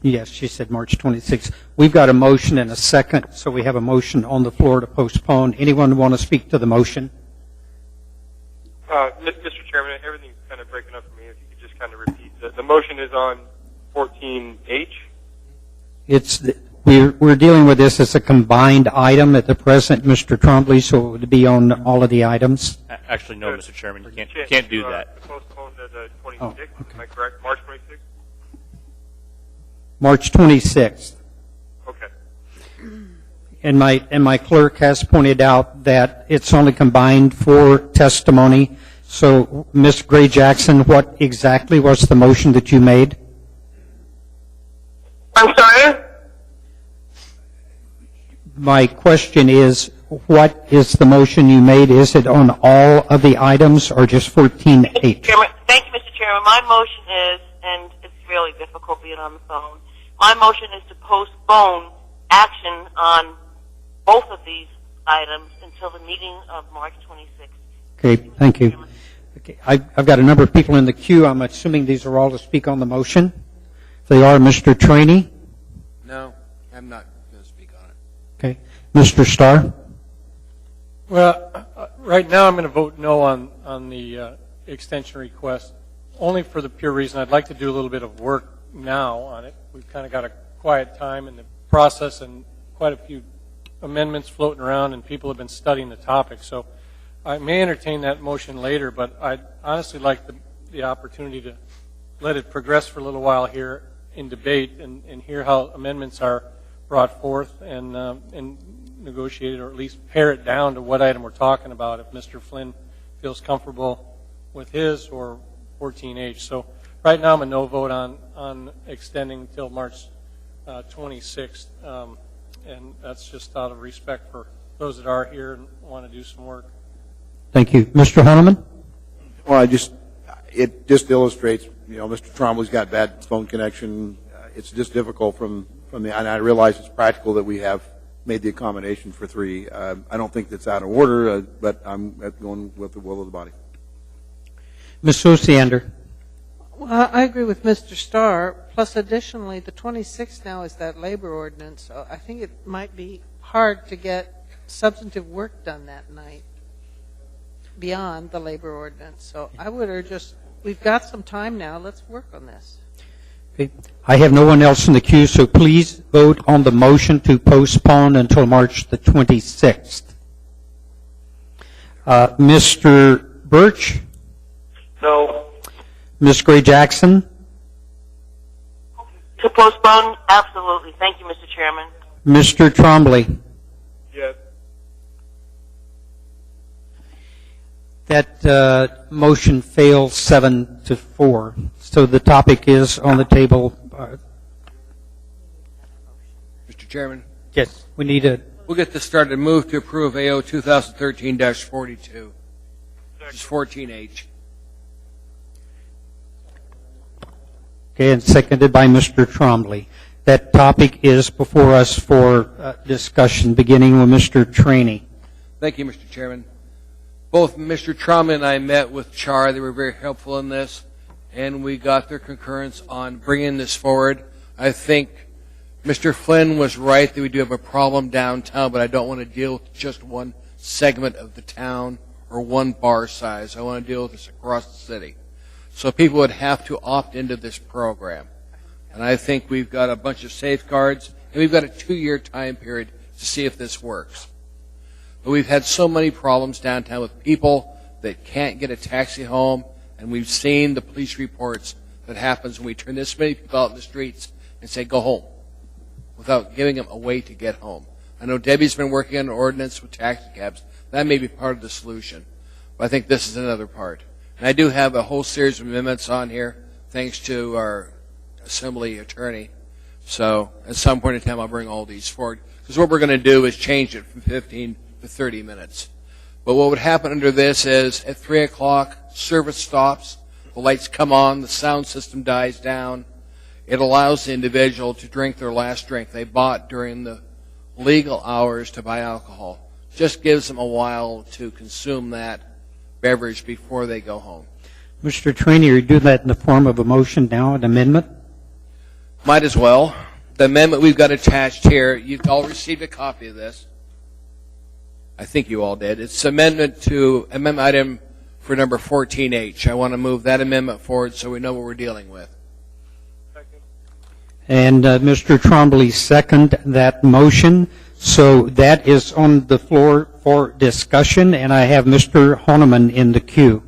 Yes, she said March 26th. We've got a motion and a second, so we have a motion on the floor to postpone. Anyone want to speak to the motion? Mr. Chairman, everything's kind of breaking up for me. If you could just kind of repeat. The motion is on 14H. We're dealing with this as a combined item at the present, Mr. Trombley, so it would be on all of the items. Actually, no, Mr. Chairman, you can't do that. Postpone to the 26th. Am I correct? March 26th. March 26th. Okay. And my clerk has pointed out that it's only combined for testimony. So, Ms. Gray Jackson, what exactly was the motion that you made? I'm sorry? My question is, what is the motion you made? Is it on all of the items or just 14H? Thank you, Mr. Chairman. My motion is, and it's really difficult being on the phone, my motion is to postpone action on both of these items until the meeting of March 26th. Okay, thank you. Okay, I've got a number of people in the queue. I'm assuming these are all to speak on the motion. If they are, Mr. Trainee? No, I'm not going to speak on it. Okay. Mr. Starr? Well, right now I'm going to vote no on the extension request, only for the pure reason I'd like to do a little bit of work now on it. We've kind of got a quiet time in the process and quite a few amendments floating around, and people have been studying the topic. So I may entertain that motion later, but I'd honestly like the opportunity to let it progress for a little while here in debate and hear how amendments are brought forth and negotiated, or at least pare it down to what item we're talking about, if Mr. Flynn feels comfortable with his or 14H. So right now I'm a no vote on extending until March 26th. And that's just out of respect for those that are here and want to do some work. Thank you. Mr. Honeman? Well, it just illustrates, Mr. Trombley's got bad phone connection. It's just difficult from the, and I realize it's practical that we have made the accommodation for three. I don't think that's out of order, but I'm going with the will of the body. Ms. Osiander? Well, I agree with Mr. Starr. Plus, additionally, the 26th now is that labor ordinance. So I think it might be hard to get substantive work done that night beyond the labor ordinance. So I would urge us, we've got some time now. Let's work on this. Okay. I have no one else in the queue, so please vote on the motion to postpone until March the 26th. Mr. Birch? No. Ms. Gray Jackson? To postpone? Absolutely. Thank you, Mr. Chairman. Mr. Trombley? Yes. That motion fails 7-4. So the topic is on the table. Mr. Chairman? Yes, we need a... We'll get this started. Move to approve AO 2013-42, which is 14H. Okay, and seconded by Mr. Trombley. That topic is before us for discussion, beginning with Mr. Trainee. Thank you, Mr. Chairman. Both Mr. Trombley and I met with CHAR. They were very helpful in this, and we got their concurrence on bringing this forward. I think Mr. Flynn was right that we do have a problem downtown, but I don't want to deal with just one segment of the town or one bar size. I want to deal with this across the city. So people would have to opt into this program. And I think we've got a bunch of safeguards, and we've got a 2-year time period to see if this works. But we've had so many problems downtown with people that can't get a taxi home, and we've seen the police reports that happens when we turn this many people out in the streets and say, go home, without giving them a way to get home. I know Debbie's been working on an ordinance with taxi cabs. That may be part of the solution. But I think this is another part. And I do have a whole series of amendments on here, thanks to our Assembly attorney. So at some point in time, I'll bring all these forward. Because what we're going to do is change it from 15 to 30 minutes. But what would happen under this is at 3 o'clock, service stops, the lights come on, the sound system dies down. It allows the individual to drink their last drink they bought during the legal hours to buy alcohol. Just gives them a while to consume that beverage before they go home. Mr. Trainee, you do that in the form of a motion now, an amendment? Might as well. The amendment we've got attached here, you've all received a copy of this. I think you all did. It's amendment item for number 14H. I want to move that amendment forward so we know what we're dealing with. And Mr. Trombley second that motion. So that is on the floor for discussion, and I have Mr. Honeman in the queue.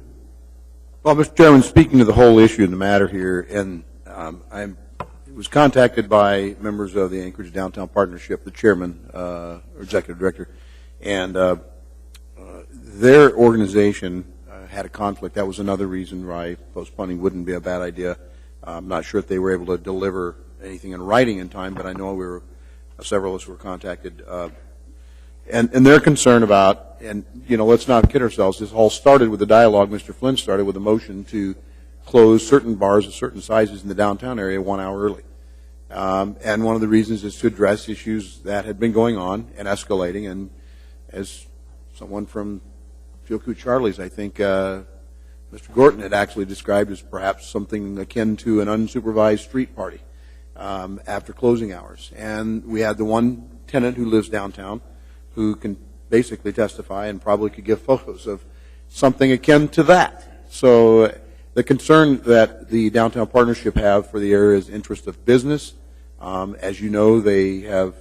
Well, Mr. Chairman, speaking to the whole issue and the matter here, and I was contacted by members of the Anchorage Downtown Partnership, the chairman or executive director, and their organization had a conflict. That was another reason why postponing wouldn't be a bad idea. I'm not sure if they were able to deliver anything in writing in time, but I know several of us were contacted. And they're concerned about, and, let's not kid ourselves, this all started with the dialogue Mr. Flynn started with a motion to close certain bars of certain sizes in the downtown area 1 hour early. And one of the reasons is to address issues that had been going on and escalating. And as someone from Chilkoot Charlie's, I think Mr. Gorton had actually described as perhaps something akin to an unsupervised street party after closing hours. And we had the one tenant who lives downtown who can basically testify and probably could give photos of something akin to that. So the concern that the Downtown Partnership have for the area is interest of business. As you know, they have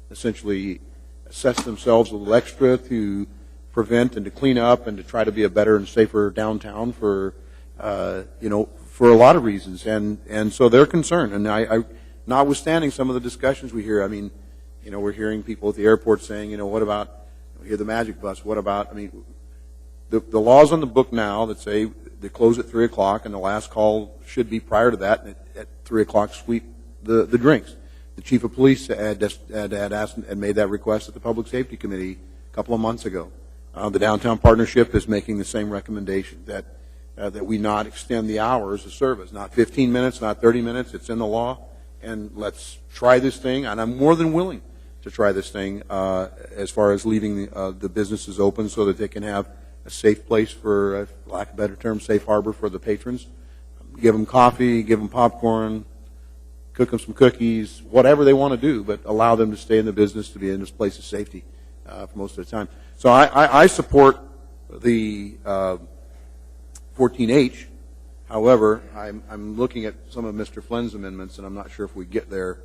essentially assessed themselves a little extra to prevent and to clean up and to try to be a better and safer downtown for, for a lot of reasons. And so they're concerned. And I notwithstanding some of the discussions we hear, we're hearing people at the airport saying, what about, we hear the Magic Bus, what about, the laws on the book now that say they close at 3 o'clock and the last call should be prior to that, and at 3 o'clock sweep the drinks. The chief of police had asked and made that request at the Public Safety Committee a couple of months ago. The Downtown Partnership is making the same recommendation, that we not extend the hours of service, not 15 minutes, not 30 minutes, it's in the law, and let's try this thing, and I'm more than willing to try this thing as far as leaving the businesses open so that they can have a safe place for lack of a better term, safe harbor for the patrons. Give them coffee, give them popcorn, cook them some cookies, whatever they want to do, but allow them to stay in the business, to be in this place of safety for most of the time. So I support the 14H. However, I'm looking at some of Mr. Flynn's amendments, and I'm not sure if we get there,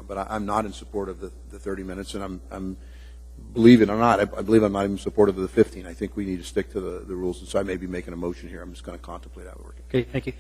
but I'm not in support of the 30 minutes, and I'm believe it or not, I believe I'm not even supportive of the 15. I think we need to stick to the rules, and so I may be making a motion here. I'm just going to contemplate how it works. Okay, thank you.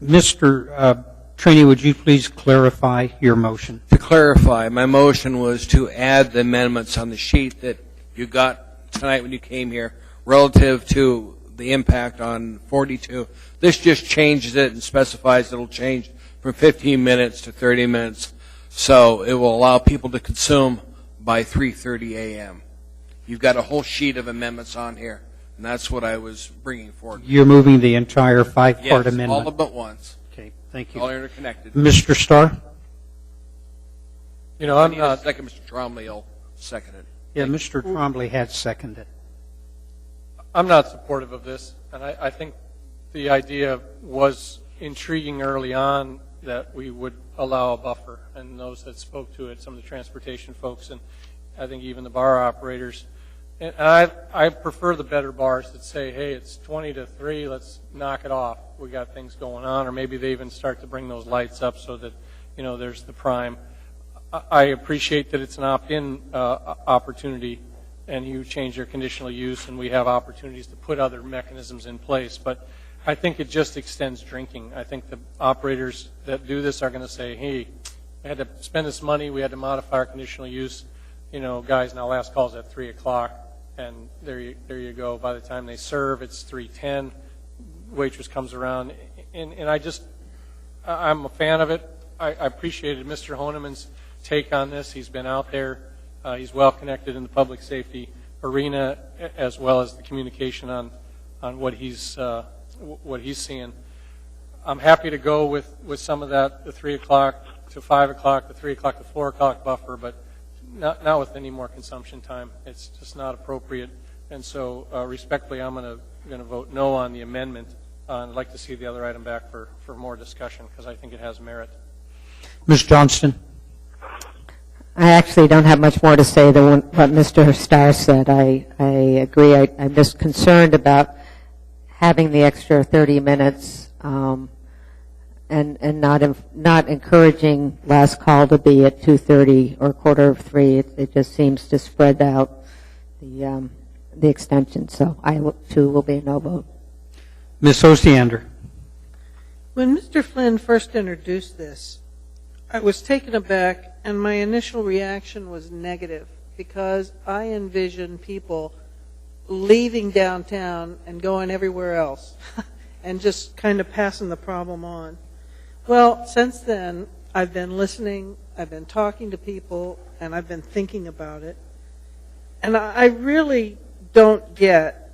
Mr. Trainee, would you please clarify your motion? To clarify, my motion was to add the amendments on the sheet that you got tonight when you came here relative to the impact on 42. This just changes it and specifies it'll change from 15 minutes to 30 minutes, so it will allow people to consume by 3:30 a.m. You've got a whole sheet of amendments on here, and that's what I was bringing forward. You're moving the entire five-part amendment? Yes, all but once. Okay, thank you. All interconnected. Mr. Starr? I'm not... Second, Mr. Trombley will second it. Yeah, Mr. Trombley had seconded. I'm not supportive of this, and I think the idea was intriguing early on that we would allow a buffer, and those that spoke to it, some of the transportation folks, and I think even the bar operators. And I prefer the better bars that say, hey, it's 20 to 3, let's knock it off. We got things going on, or maybe they even start to bring those lights up so that, you know, there's the prime. I appreciate that it's an opt-in opportunity, and you change your conditional use, and we have opportunities to put other mechanisms in place. But I think it just extends drinking. I think the operators that do this are going to say, hey, we had to spend this money, we had to modify our conditional use. You know, guys, now last call's at 3 o'clock, and there you go. By the time they serve, it's 3:10. Waitress comes around, and I'm a fan of it. I appreciated Mr. Honeman's take on this. He's been out there. He's well connected in the public safety arena, as well as the communication on what he's seeing. I'm happy to go with some of that, the 3 o'clock to 5 o'clock, the 3 o'clock to 4 o'clock buffer, but not with any more consumption time. It's just not appropriate. And so, respectfully, I'm going to vote no on the amendment. I'd like to see the other item back for more discussion because I think it has merit. Ms. Johnston. I actually don't have much more to say than what Mr. Starr said. I agree. I'm just concerned about having the extra 30 minutes and not encouraging last call to be at 2:30 or 2:45. It just seems to spread out the extension. So I too will be a no vote. Ms. Osiander. When Mr. Flynn first introduced this, I was taken aback, and my initial reaction was negative because I envision people leaving downtown and going everywhere else and just kind of passing the problem on. Well, since then, I've been listening, I've been talking to people, and I've been thinking about it. And I really don't get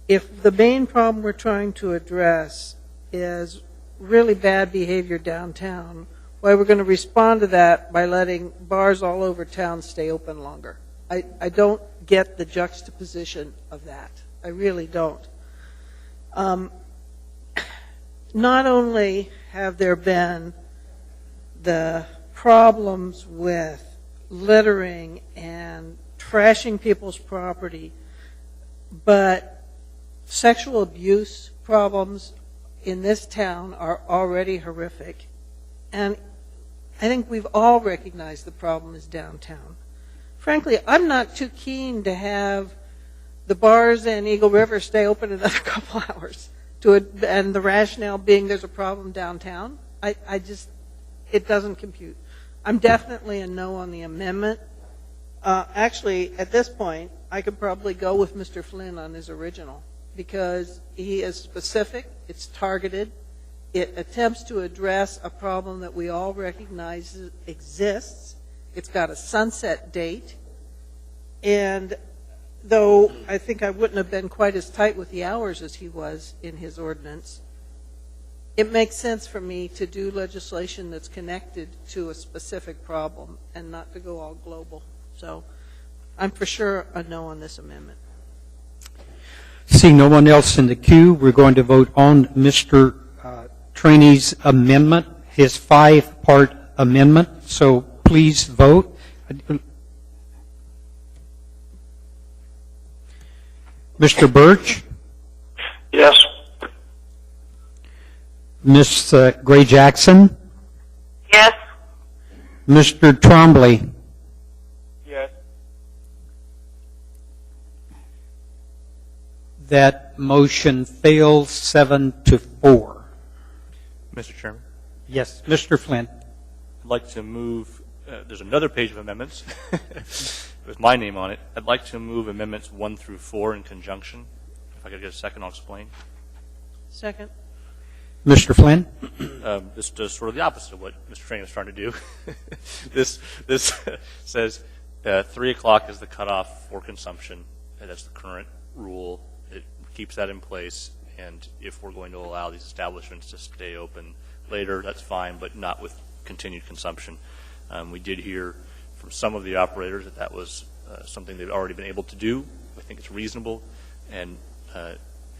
if the main problem we're trying to address is really bad behavior downtown, why we're going to respond to that by letting bars all over town stay open longer. I don't get the juxtaposition of that. I really don't. Not only have there been the problems with littering and trashing people's property, but sexual abuse problems in this town are already horrific. And I think we've all recognized the problem is downtown. Frankly, I'm not too keen to have the bars in Eagle River stay open another couple hours, and the rationale being there's a problem downtown. It doesn't compute. I'm definitely a no on the amendment. Actually, at this point, I could probably go with Mr. Flynn on his original because he is specific, it's targeted, it attempts to address a problem that we all recognize exists. It's got a sunset date. And though I think I wouldn't have been quite as tight with the hours as he was in his ordinance, it makes sense for me to do legislation that's connected to a specific problem and not to go all global. So I'm for sure a no on this amendment. Seeing no one else in the queue, we're going to vote on Mr. Trainey's amendment, his 5-part amendment. So please vote. Mr. Birch? Yes. Ms. Gray Jackson? Yes. Mr. Trombley? Yes. That motion fails 7-4. Mr. Chairman? Yes, Mr. Flynn. I'd like to move, there's another page of amendments with my name on it. I'd like to move amendments 1 through 4 in conjunction. If I could get a second, I'll explain. Second. Mr. Flynn? This does sort of the opposite of what Mr. Trainey is trying to do. This says 3 o'clock is the cutoff for consumption. That's the current rule. It keeps that in place. And if we're going to allow these establishments to stay open later, that's fine, but not with continued consumption. We did hear from some of the operators that was something they've already been able to do. I think it's reasonable. And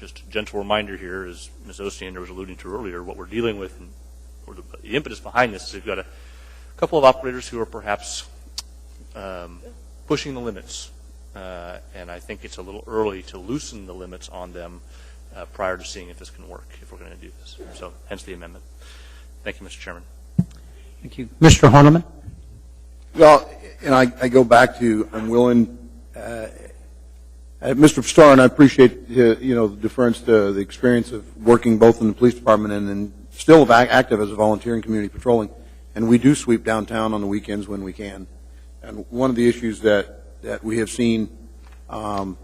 just a gentle reminder here, as Ms. Osiander was alluding to earlier, what we're dealing with, and, or the impetus behind this is we've got a couple of operators who are perhaps pushing the limits and I think it's a little early to loosen the limits on them prior to seeing if this can work, if we're going to do this. So hence the amendment. Thank you, Mr. Chairman. Thank you. Mr. Horniman? Well, and I go back to, I'm willing, Mr. Starr, and I appreciate, the deference to the experience of working both in the police department and then still active as a volunteer in community patrolling. And we do sweep downtown on the weekends when we can. And one of the issues that we have seen, not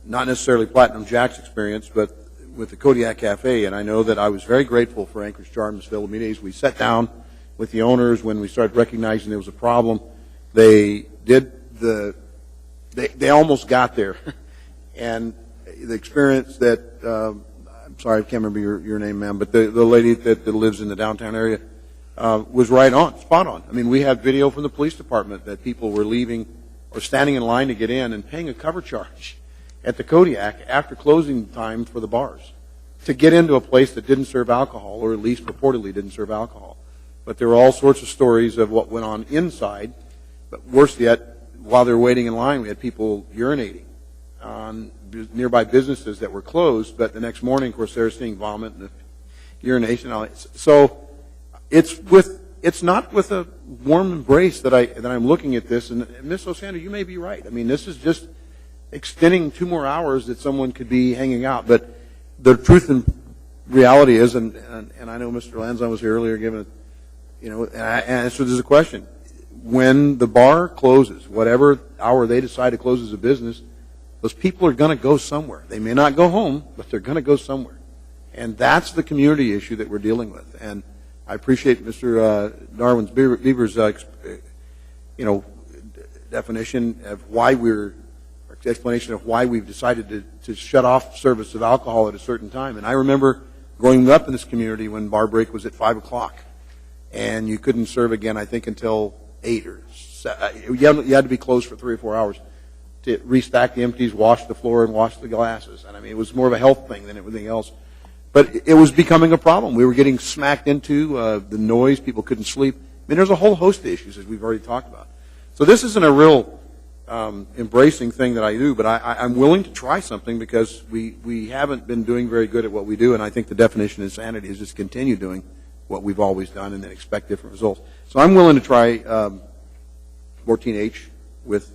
necessarily Platinum Jack's experience, but with the Kodiak Cafe, and I know that I was very grateful for Anchorage Jar and Miss Philomines. We sat down with the owners when we started recognizing there was a problem. They almost got there. And the experience that, I'm sorry, I can't remember your name, ma'am, but the lady that lives in the downtown area was right on, spot on. I mean, we have video from the police department that people were leaving or standing in line to get in and paying a cover charge at the Kodiak after closing time for the bars to get into a place that didn't serve alcohol, or at least purportedly didn't serve alcohol. But there were all sorts of stories of what went on inside. But worse yet, while they were waiting in line, we had people urinating on nearby businesses that were closed. But the next morning, of course, they were seeing vomit and urination. So it's not with a warm embrace that I'm looking at this. And Ms. Osander, you may be right. I mean, this is just extending 2 more hours that someone could be hanging out. But the truth and reality is, and I know Mr. Lanzon was here earlier giving, and so there's a question. When the bar closes, whatever hour they decide to close as a business, those people are going to go somewhere. They may not go home, but they're going to go somewhere. And that's the community issue that we're dealing with. And I appreciate Mr. Darwin Beaver's, definition of why explanation of why we've decided to shut off service of alcohol at a certain time. And I remember growing up in this community when bar break was at 5 o'clock, and you couldn't serve again, I think, until 8 or 7. You had to be closed for 3 or 4 hours to restack the empties, wash the floor, and wash the glasses. And I mean, it was more of a health thing than everything else. But it was becoming a problem. We were getting smacked into the noise. People couldn't sleep. I mean, there's a whole host of issues, as we've already talked about. So this isn't a real embracing thing that I do, but I'm willing to try something because we haven't been doing very good at what we do, and I think the definition of insanity is just continue doing what we've always done and then expect different results. So I'm willing to try 14H with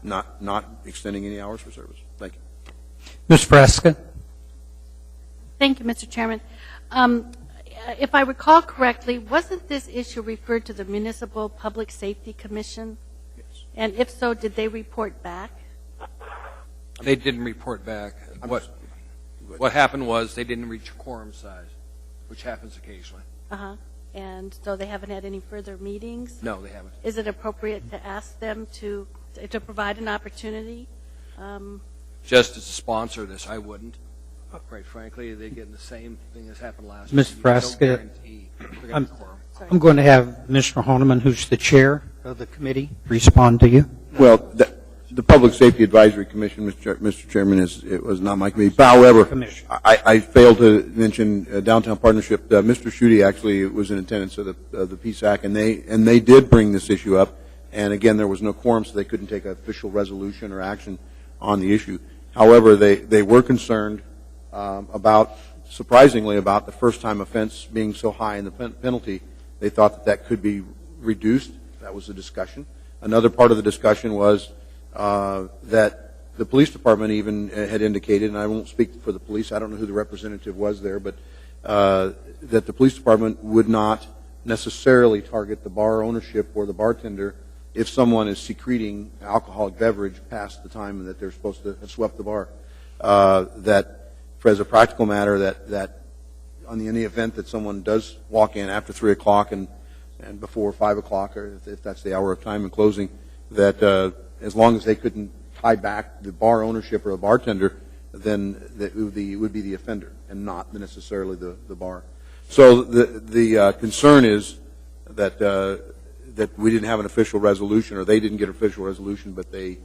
not extending any hours for service. Thank you. Ms. Fresca? Thank you, Mr. Chairman. If I recall correctly, wasn't this issue referred to the Municipal Public Safety Commission? Yes. And if so, did they report back? They didn't report back. What happened was they didn't reach a quorum size, which happens occasionally. Uh-huh. And so they haven't had any further meetings? No, they haven't. Is it appropriate to ask them to provide an opportunity? Just as a sponsor of this, I wouldn't. Quite frankly, they're getting the same thing as happened last year. Ms. Fresca, I'm I'm going to have Mr. Horniman, who's the chair of the committee, respond to you. Well, the Public Safety Advisory Commission, Mr. Chairman, it was not my committee. However, I failed to mention Downtown Partnership. Mr. Schutte actually was in attendance of the PSAC, and they did bring this issue up. And again, there was no quorum, so they couldn't take an official resolution or action on the issue. However, they were concerned surprisingly about the first-time offense being so high in the penalty. They thought that could be reduced. That was the discussion. Another part of the discussion was that the police department even had indicated, and I won't speak for the police, I don't know who the representative was there, but that the police department would not necessarily target the bar ownership or the bartender if someone is secreting alcoholic beverage past the time that they're supposed to have swept the bar. That as a practical matter, that in the event that someone does walk in after 3 o'clock and before 5 o'clock, or if that's the hour of time in closing, that as long as they couldn't tie back the bar ownership or the bartender, then it would be the offender and not necessarily the bar. So the concern is that we didn't have an official resolution, or they didn't get an official resolution, but they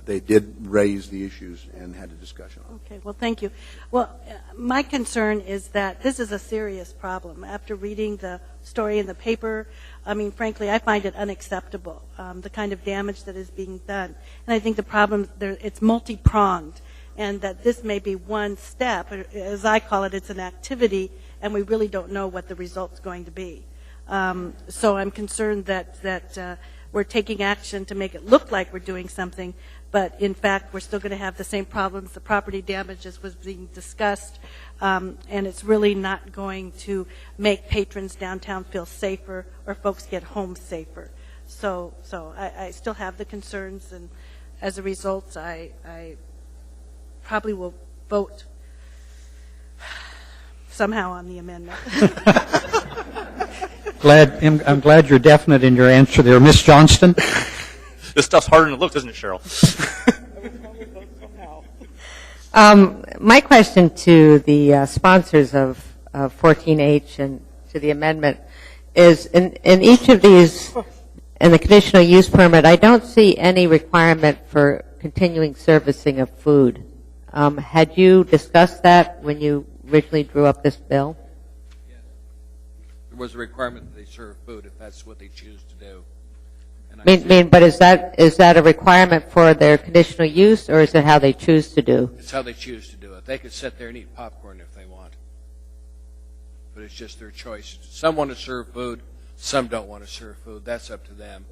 they did raise the issues and had a discussion on it. Okay, well, thank you. Well, my concern is that this is a serious problem. After reading the story in the paper, I mean, frankly, I find it unacceptable, the kind of damage that is being done. And I think the problem, it's multi-pronged, and that this may be one step. As I call it, it's an activity, and we really don't know what the result's going to be. So I'm concerned that we're taking action to make it look like we're doing something, but in fact, we're still going to have the same problems. The property damages was being discussed, and it's really not going to make patrons downtown feel safer or folks get home safer. So I still have the concerns, and as a result, I probably will vote somehow on the amendment. I'm glad you're definite in your answer there. Ms. Johnston? This stuff's harder than it looks, isn't it, Cheryl? My question to the sponsors of 14H and to the amendment is, in each of these, in the conditional use permit, I don't see any requirement for continuing servicing of food. Had you discussed that when you originally drew up this bill? There was a requirement that they serve food if that's what they choose to do. But is that a requirement for their conditional use, or is it how they choose to do? It's how they choose to do it. They could sit there and eat popcorn if they want. But it's just their choice. Some want to serve food, some don't want to serve food. That's up to them.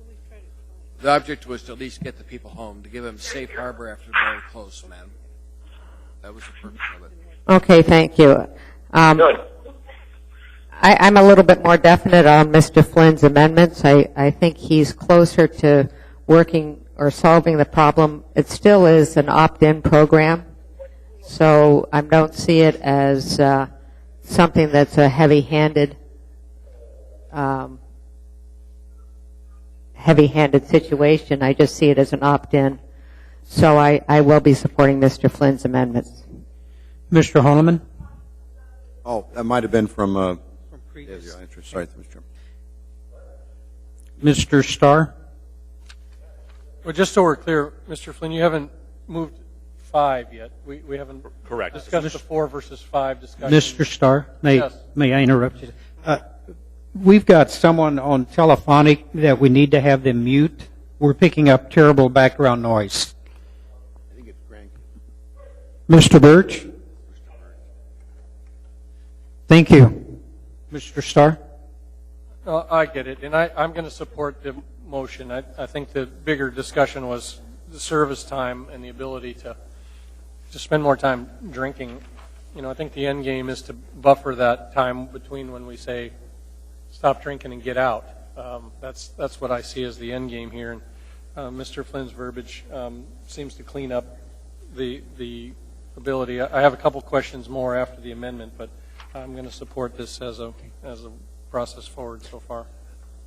The object was to at least get the people home, to give them safe harbor after the bar closed, ma'am. That was the purpose of it. Okay, thank you. I'm a little bit more definite on Mr. Flynn's amendments. I think he's closer to working or solving the problem. It still is an opt-in program, so I don't see it as something that's a heavy-handed situation. I just see it as an opt-in. So I will be supporting Mr. Flynn's amendments. Mr. Honeman? Oh, that might have been from previous. Sorry, Mr. Chairman. Mr. Starr? Well, just so we're clear, Mr. Flynn, you haven't moved 5 yet. We haven't discussed the 4 versus 5 discussion. Mr. Starr, may I interrupt you? We've got someone on telephonic that we need to have them mute. We're picking up terrible background noise. I think it's Frank. Mr. Birch? Thank you. Mr. Starr? I get it, and I'm going to support the motion. I think the bigger discussion was the service time and the ability to spend more time drinking. You know, I think the end game is to buffer that time between when we say stop drinking and get out. That's what I see as the end game here. And Mr. Flynn's verbiage seems to clean up the ability. I have a couple questions more after the amendment, but I'm going to support this as a process forward so far.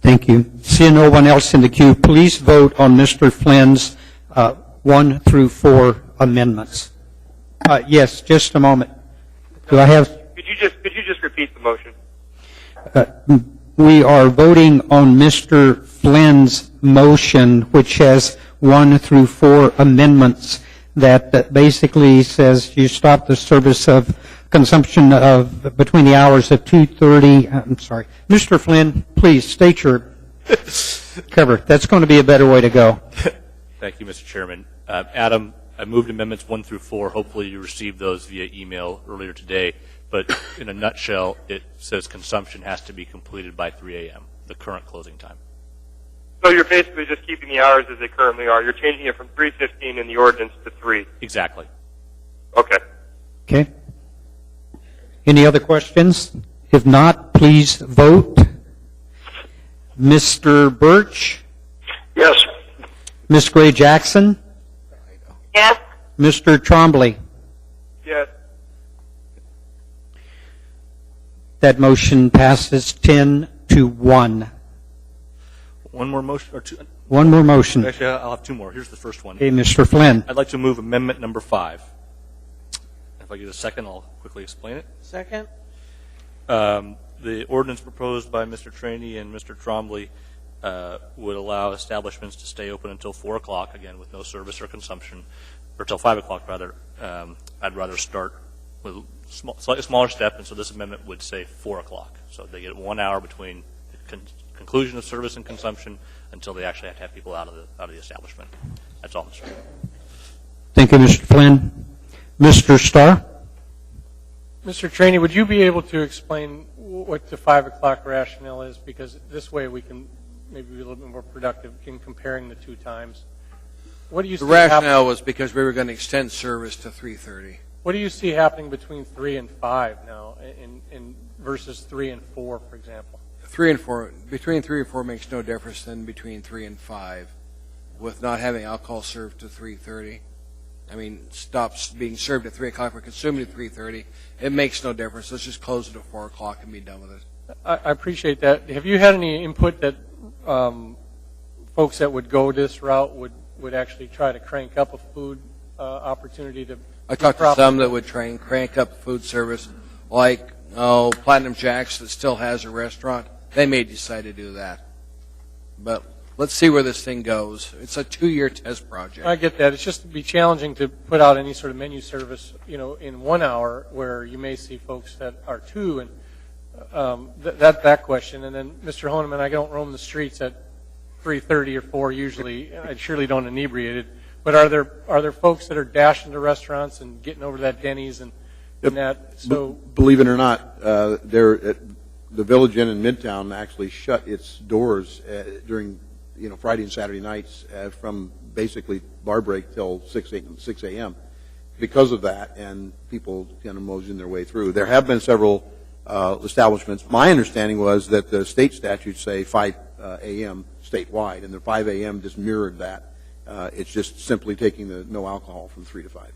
Thank you. Seeing no one else in the queue, please vote on Mr. Flynn's 1 through 4 amendments. Yes, just a moment. Do I have? Could you just repeat the motion? We are voting on Mr. Flynn's motion, which has 1 through 4 amendments that basically says you stop the service of consumption of between the hours of 2:30. I'm sorry. Mr. Flynn, please state your cover. That's going to be a better way to go. Thank you, Mr. Chairman. Adam, I moved amendments 1 through 4. Hopefully you received those via email earlier today. But in a nutshell, it says consumption has to be completed by 3 a.m., the current closing time. So you're basically just keeping the hours as they currently are. You're changing it from 3:15 in the ordinance to 3. Exactly. Okay. Okay. Any other questions? If not, please vote. Mr. Birch? Yes. Ms. Gray Jackson? Yes. Mr. Trombley? Yes. That motion passes 10-1. One more motion or two? One more motion. Actually, I'll have 2 more. Here's the first one. Okay, Mr. Flynn. I'd like to move amendment number 5. If I get a second, I'll quickly explain it. Second. The ordinance proposed by Mr. Traney and Mr. Trombley would allow establishments to stay open until 4 o'clock, again, with no service or consumption, or till 5 o'clock, rather. I'd rather start with a slightly smaller step, and so this amendment would say 4 o'clock. So they get 1 hour between the conclusion of service and consumption until they actually have to have people out of the establishment. That's all, Mr. Chairman. Thank you, Mr. Flynn. Mr. Starr? Mr. Trainee, would you be able to explain what the 5 o'clock rationale is? Because this way we can maybe be a little bit more productive in comparing the two times. What do you The see rationale was because we were going to extend service to 3:30. What do you see happening between 3 and 5 now, in versus 3 and 4, for example? 3 and 4, between 3 and 4 makes no difference than between 3 and 5, with not having alcohol served to 3:30. I mean, stops being served at 3 o'clock, we're consuming at 3:30. It makes no difference. Let's just close it at 4 o'clock and be done with it. I appreciate that. Have you had any input that folks that would go this route would actually try to crank up a food opportunity to? I talked to some that would try and crank up food service, like Platinum Jack's that still has a restaurant. They may decide to do that. But let's see where this thing goes. It's a 2-year test project. I get that. It's just to be challenging to put out any sort of menu service, in 1 hour where you may see folks that are 2, and that question. And then, Mr. Honeman, I don't roam the streets at 3:30 or 4 usually. I surely don't inebriate it. But are there folks that are dashing to restaurants and getting over that Denny's and that? So believe it or not, the Village Inn in Midtown actually shut its doors during Friday and Saturday nights from basically bar break till 6 a.m. because of that, and people kind of moseying their way through. There have been several establishments. My understanding was that the state statutes say 5 a.m. statewide, and the 5 a.m. just mirrored that. It's just simply taking the no alcohol from 3 to 5.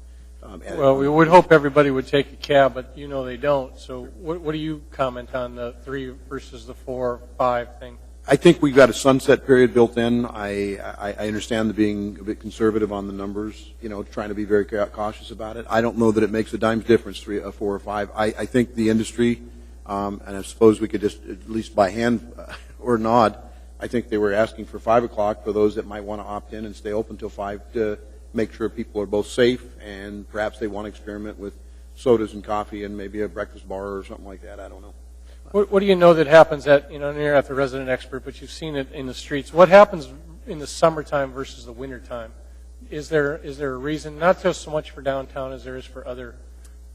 Well, we would hope everybody would take a cab, but they don't. So what do you comment on the 3 versus the 4, 5 thing? I think we've got a sunset period built in. I understand the being a bit conservative on the numbers, trying to be very cautious about it. I don't know that it makes a dime's difference, 3, 4, or 5. I think the industry, and I suppose we could just, at least by hand or nod, I think they were asking for 5 o'clock for those that might want to opt in and stay open till 5 to make sure people are both safe, and perhaps they want to experiment with sodas and coffee and maybe a breakfast bar or something like that. I don't know. What do you know that happens you're not the resident expert, but you've seen it in the streets. What happens in the summertime versus the wintertime? Is there a reason, not just so much for downtown as there is for other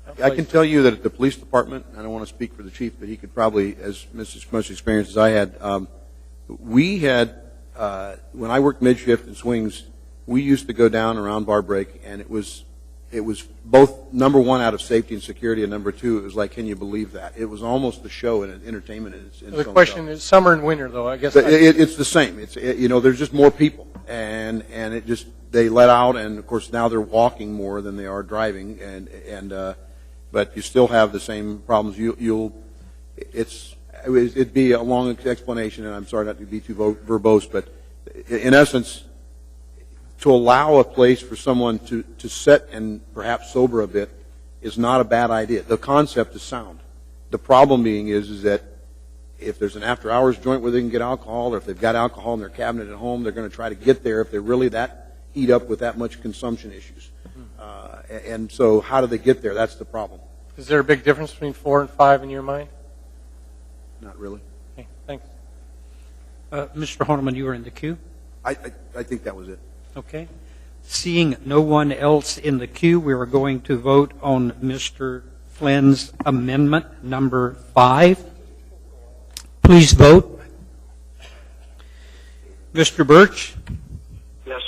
places? I can tell you that at the police department, I don't want to speak for the chief, but he could probably, as much experience as I had, we had, when I worked mid-shift in swings, we used to go down around bar break, and it was both, number one, out of safety and security, and number two, it was like, can you believe that? It was almost a show and an entertainment. The question is summer and winter, though, I guess. It's the same. There's just more people, and it just, they let out, and of course now they're walking more than they are driving, but you still have the same problems. It'd be a long explanation, and I'm sorry not to be too verbose, but in essence, to allow a place for someone to sit and perhaps sober a bit is not a bad idea. The concept is sound. The problem being is that if there's an after-hours joint where they can get alcohol, or if they've got alcohol in their cabinet at home, they're going to try to get there if they're really that eat up with that much consumption issues. And so how do they get there? That's the problem. Is there a big difference between 4 and 5 in your mind? Not really. Okay, thanks. Mr. Horniman, you were in the queue? I think that was it. Okay. Seeing no one else in the queue, we are going to vote on Mr. Flynn's amendment number 5. Please vote. Mr. Birch? Yes.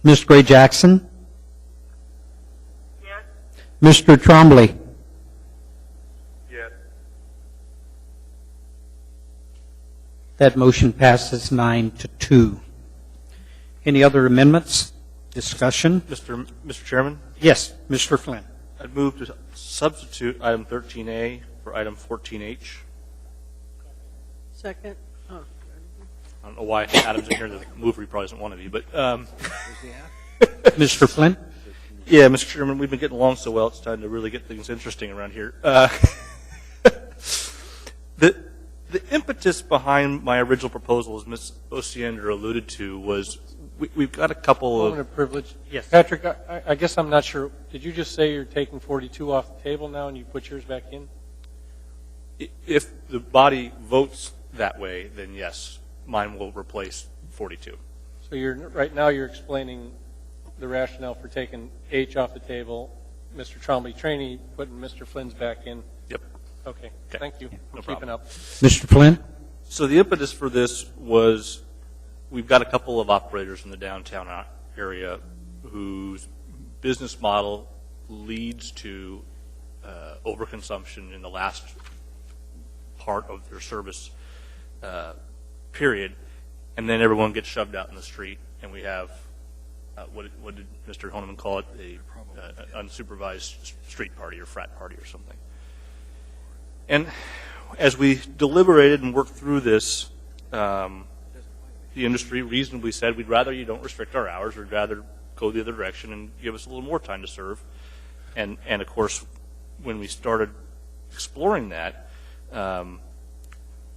Ms. Gray Jackson? Yes. Mr. Trombley? Yes. That motion passes 9-2. Any other amendments? Discussion? Mr. Chairman? Yes, Mr. Flynn. I'd move to substitute item 13A for item 14H. Second. Oh. I don't know why Adam's in here. The mover probably isn't one of you, but Mr. Flynn? Yeah, Mr. Chairman, we've been getting along so well, it's time to really get things interesting around here. The impetus behind my original proposal, as Ms. Osiander alluded to, was we've got a couple Moment of... of privilege. Yes. Patrick, I guess I'm not sure. Did you just say you're taking 42 off the table now and you put yours back in? If the body votes that way, then yes, mine will replace 42. So right now you're explaining the rationale for taking H off the table, Mr. Trombley Trainee, putting Mr. Flynn's back in. Yep. Okay. Thank you. No I'm keeping problem. up. Mr. Flynn? So the impetus for this was we've got a couple of operators in the downtown area whose business model leads to overconsumption in the last part of their service period, and then everyone gets shoved out in the street, and we have what did Mr. Honeman call it? An unsupervised street party or frat party or something. And as we deliberated and worked through this, the industry reasonably said, we'd rather you don't restrict our hours, we'd rather go the other direction and give us a little more time to serve. And of course, when we started exploring that,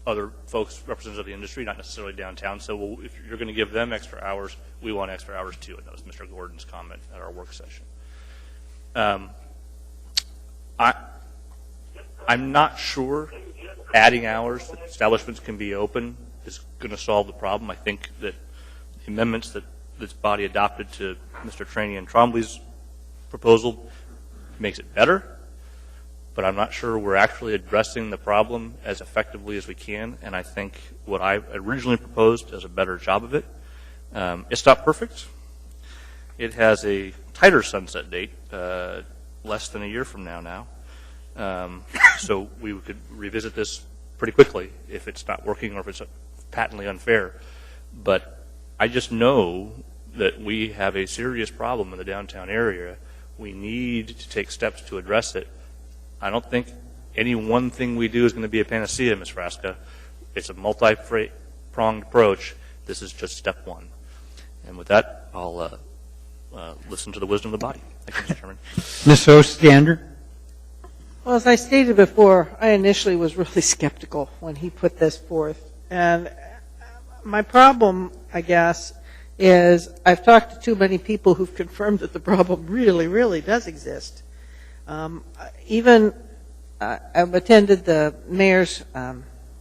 other folks, representatives of the industry, not necessarily downtown, said, well, if you're going to give them extra hours, we want extra hours too. And that was Mr. Gordon's comment at our work session. I'm not sure adding hours that establishments can be open is going to solve the problem. I think that the amendments that this body adopted to Mr. Trainee and Trombley's proposal makes it better, but I'm not sure we're actually addressing the problem as effectively as we can, and I think what I originally proposed does a better job of it. It's not perfect. It has a tighter sunset date, less than a year from now. So we could revisit this pretty quickly if it's not working or if it's patently unfair. But I just know that we have a serious problem in the downtown area. We need to take steps to address it. I don't think any one thing we do is going to be a panacea, Ms. Frasca. It's a multi-pronged approach. This is just step one. And with that, I'll listen to the wisdom of the body. Thank you, Mr. Chairman. Ms. Ostrander? Well, as I stated before, I initially was really skeptical when he put this forth. And my problem, I guess, is I've talked to too many people who've confirmed that the problem really, really does exist. I've attended the mayor's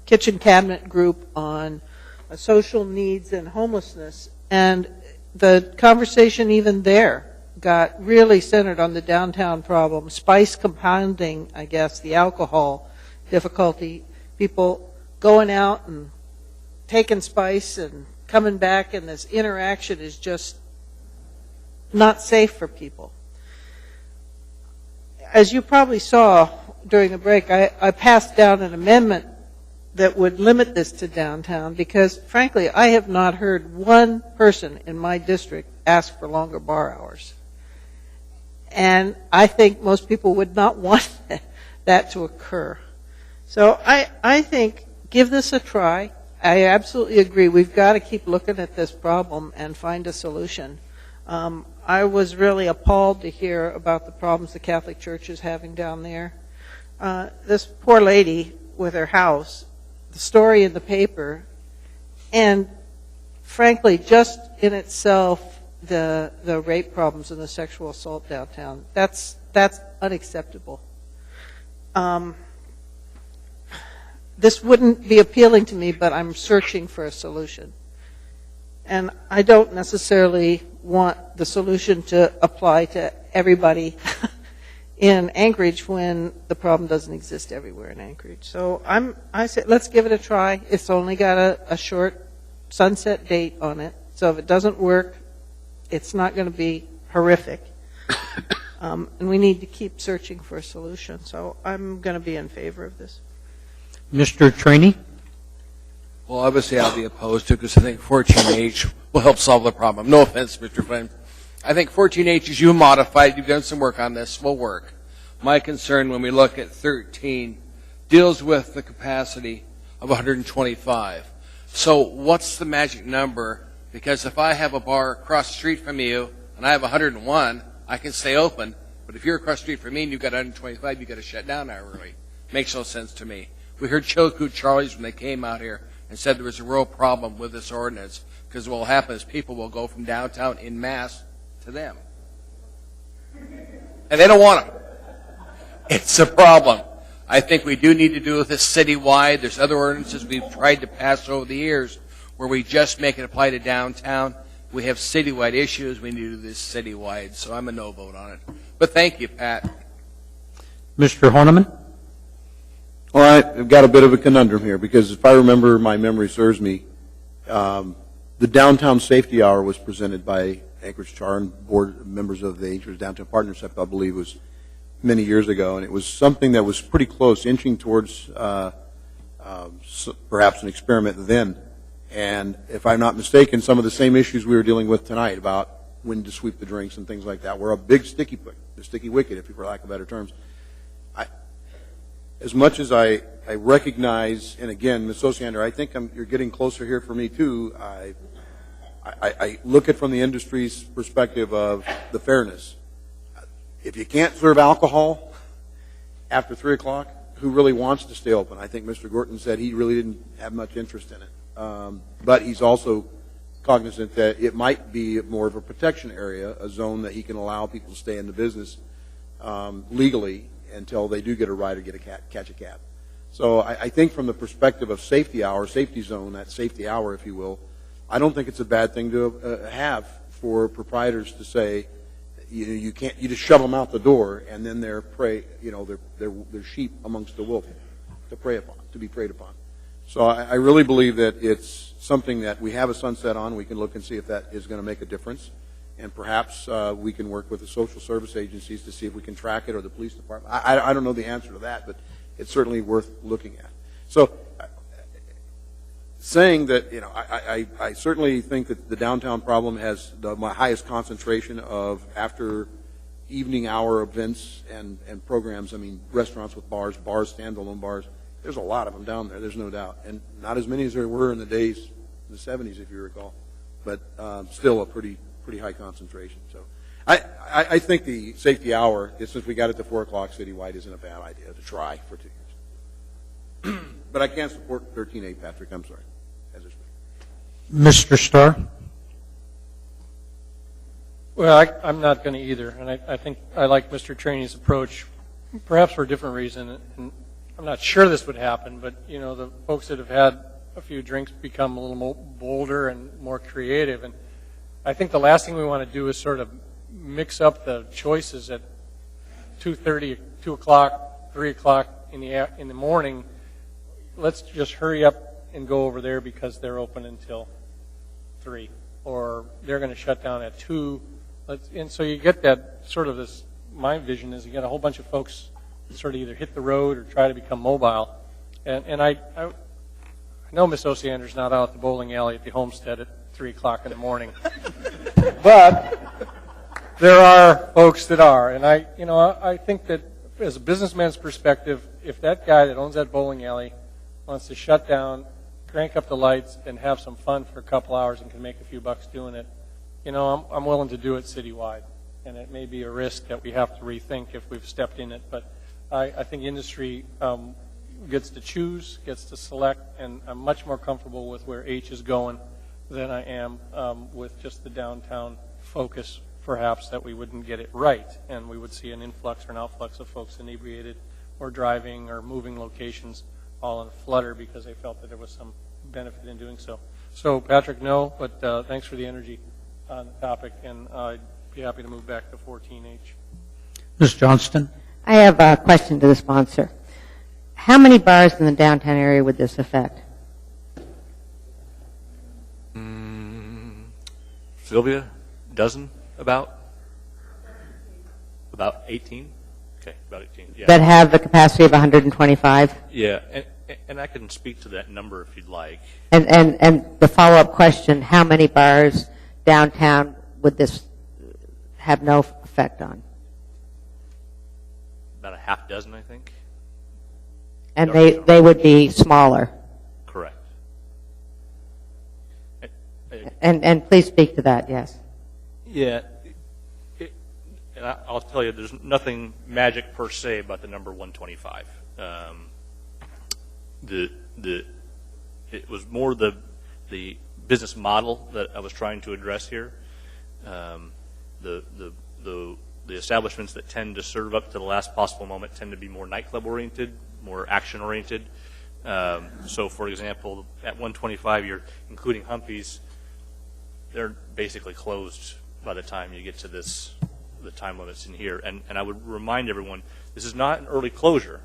kitchen cabinet group on social needs and homelessness, and the conversation even there got really centered on the downtown problem, spice compounding, I guess, the alcohol difficulty, people going out and taking spice and coming back, and this interaction is just not safe for people. As you probably saw during the break, I passed down an amendment that would limit this to downtown because, frankly, I have not heard one person in my district ask for longer bar hours. And I think most people would not want that to occur. So I think give this a try. I absolutely agree. We've got to keep looking at this problem and find a solution. I was really appalled to hear about the problems the Catholic Church is having down there. This poor lady with her house, the story in the paper, and frankly, just in itself, the rape problems and the sexual assault downtown, that's unacceptable. This wouldn't be appealing to me, but I'm searching for a solution. And I don't necessarily want the solution to apply to everybody in Anchorage when the problem doesn't exist everywhere in Anchorage. So I say let's give it a try. It's only got a short sunset date on it. So if it doesn't work, it's not going to be horrific. And we need to keep searching for a solution. So I'm going to be in favor of this. Mr. Trainee? Well, obviously I'll be opposed to it because I think 14H will help solve the problem. No offense, Mr. Flynn. I think 14H, as you modified, you've done some work on this, will work. My concern when we look at 13 deals with the capacity of 125. So what's the magic number? Because if I have a bar across the street from you and I have 101, I can stay open. But if you're across the street from me and you've got 125, you've got to shut down hourly. Makes no sense to me. We heard Chilkoot Charlie's when they came out here and said there was a real problem with this ordinance because what will happen is people will go from downtown en masse to them. And they don't want them. It's a problem. I think we do need to do this citywide. There's other ordinances we've tried to pass over the years where we just make it apply to downtown. We have citywide issues. We need to do this citywide. So I'm a no vote on it. But thank you, Pat. Mr. Horniman? All right, I've got a bit of a conundrum here because if I remember, my memory serves me, the Downtown Safety Hour was presented by Anchorage Char and board members of the Anchorage Downtown Partnership, I believe, was many years ago, and it was something that was pretty close, inching towards perhaps an experiment then. And if I'm not mistaken, some of the same issues we were dealing with tonight about when to sweep the drinks and things like that were a big sticky wicket, if for lack of better terms. As much as I recognize, and again, Ms. Osiander, I think you're getting closer here for me too. I look at from the industry's perspective of the fairness. If you can't serve alcohol after 3 o'clock, who really wants to stay open? I think Mr. Gorton said he really didn't have much interest in it. But he's also cognizant that it might be more of a protection area, a zone that he can allow people to stay in the business legally until they do get a ride or catch a cab. So I think from the perspective of safety hour, safety zone, that safety hour, if you will, I don't think it's a bad thing to have for proprietors to say, you can't, you just shove them out the door and then they're prey, they're sheep amongst the wolf to prey upon, to be preyed upon. So I really believe that it's something that we have a sunset on. We can look and see if that is going to make a difference. And perhaps we can work with the social service agencies to see if we can track it, or the police department. I don't know the answer to that, but it's certainly worth looking at. So saying that, I certainly think that the downtown problem has my highest concentration of after evening hour events and programs. I mean, restaurants with bars, standalone bars. There's a lot of them down there, there's no doubt. And not as many as there were in the days, in the 70s, if you recall. But still a pretty high concentration. So I think the safety hour, since we got it to 4 o'clock citywide, isn't a bad idea to try for 2 years. But I can't support 13A, Patrick. I'm sorry. Mr. Starr? Well, I'm not going to either, and I think I like Mr. Trainey's approach, perhaps for a different reason. And I'm not sure this would happen, but the folks that have had a few drinks become a little more bolder and more creative, and I think the last thing we want to do is sort of mix up the choices at 2:30, 2 o'clock, 3 o'clock in the morning. Let's just hurry up and go over there because they're open until 3, or they're going to shut down at 2. And so you get that sort of this. My vision is you get a whole bunch of folks that sort of either hit the road or try to become mobile. And I know Miss Osiander's not out at the bowling alley at the Homestead at 3 o'clock in the morning, but there are folks that are. And I think that as a businessman's perspective, if that guy that owns that bowling alley wants to shut down, crank up the lights, and have some fun for a couple hours and can make a few bucks doing it, I'm willing to do it citywide. And it may be a risk that we have to rethink if we've stepped in it. But I think industry gets to choose, gets to select, and I'm much more comfortable with where H is going than I am with just the downtown focus, perhaps, that we wouldn't get it right, and we would see an influx or an outflux of folks inebriated or driving or moving locations all in a flutter because they felt that there was some benefit in doing so. So, Patrick, no, but thanks for the energy on the topic, and I'd be happy to move back to 14H. Ms. Johnston? I have a question to the sponsor. How many bars in the downtown area would this affect? Sylvia, dozen about 18. Okay, about 18. Yeah. That have the capacity of 125? Yeah, and I can speak to that number if you'd like. And the follow-up question: how many bars downtown would this have no effect on? About a half dozen, I think. And they would be smaller. Correct. And please speak to that, yes. Yeah. And I'll tell you, there's nothing magic per se about the number 125. it was more the business model that I was trying to address here. The establishments that tend to serve up to the last possible moment tend to be more nightclub oriented, more action oriented. So, for example, at 125, you're including Humpies. They're basically closed by the time you get to the time limits in here. And I would remind everyone, this is not an early closure.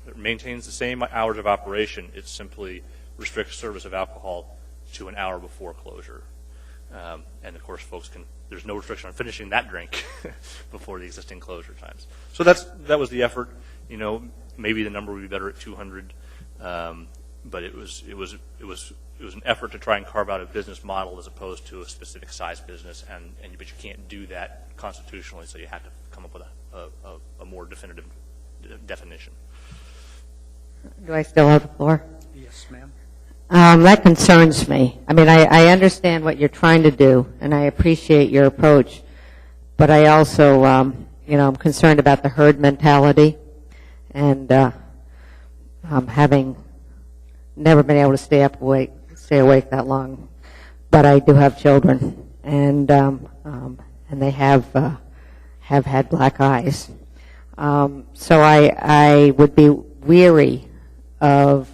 It maintains the same hours of operation. It simply restricts service of alcohol to an hour before closure. And of course, there's no restriction on finishing that drink before the existing closure times. So that was the effort. Maybe the number would be better at 200, but it was an effort to try and carve out a business model as opposed to a specific size business, but you can't do that constitutionally, so you have to come up with a more definitive definition. Do I still have the floor? Yes, ma'am. That concerns me. I mean, I understand what you're trying to do, and I appreciate your approach, but I also, I'm concerned about the herd mentality, and having never been able to stay awake that long, but I do have children, and they have had black eyes, so I would be weary of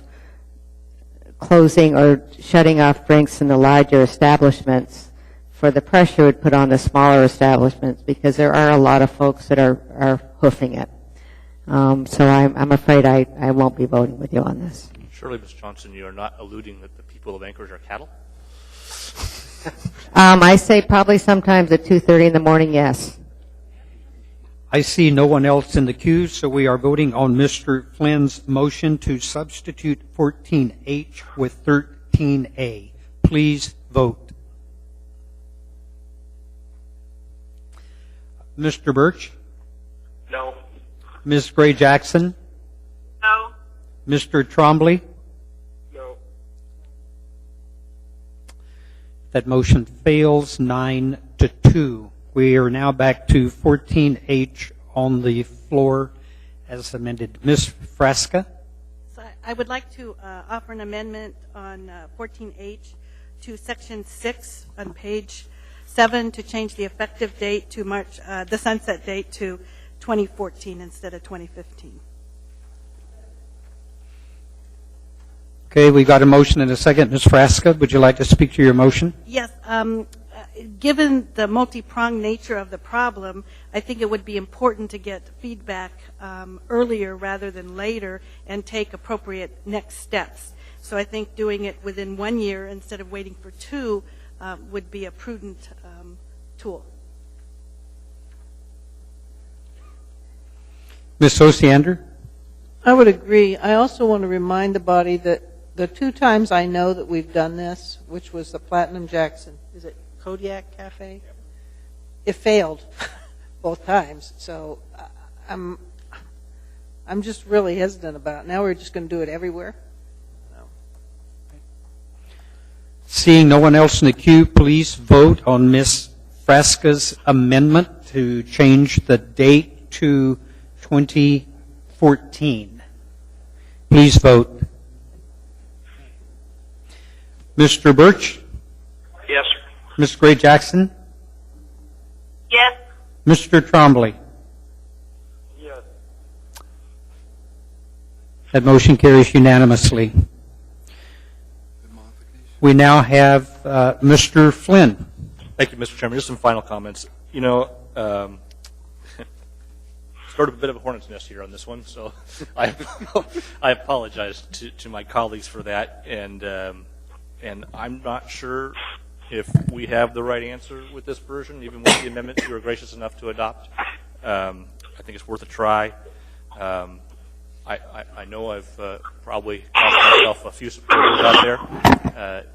closing or shutting off drinks in the larger establishments for the pressure it would put on the smaller establishments, because there are a lot of folks that are hoofing it. So I'm afraid I won't be voting with you on this. Surely, Ms. Johnson, you are not alluding that the people of Anchorage are cattle? I say probably sometimes at 2:30 in the morning, yes. I see no one else in the queue, so we are voting on Mr. Flynn's motion to substitute 14H with 13A. Please vote. Mr. Birch? No. Ms. Gray Jackson? No. Mr. Trombley? No. That motion fails 9-2. We are now back to 14H on the floor as amended. Ms. Frasca? So I would like to offer an amendment on 14H to Section 6 on page 7 to change the effective date to the sunset date to 2014 instead of 2015. Okay, we got a motion and a second. Ms. Frasca, would you like to speak to your motion? Yes. Given the multi-pronged nature of the problem, I think it would be important to get feedback earlier rather than later and take appropriate next steps. So I think doing it within 1 year instead of waiting for 2 would be a prudent tool. Ms. Osiander? I would agree. I also want to remind the body that the 2 times I know that we've done this, which was the Platinum Jackson, is it Kodiak Cafe? It failed both times. So I'm just really hesitant about it. Now we're just going to do it everywhere. Seeing no one else in the queue, please vote on Ms. Frasca's amendment to change the date to 2014. Please vote. Mr. Birch? Yes. Ms. Gray Jackson? Yes. Mr. Trombley? Yes. That motion carries unanimously. We now have Mr. Flynn. Thank you, Mr. Chairman. Just some final comments. Sort of a bit of a hornet's nest here on this one, so I apologize to my colleagues for that, and I'm not sure if we have the right answer with this version, even with the amendment you were gracious enough to adopt. I think it's worth a try. I know I've probably cost myself a few supporters out there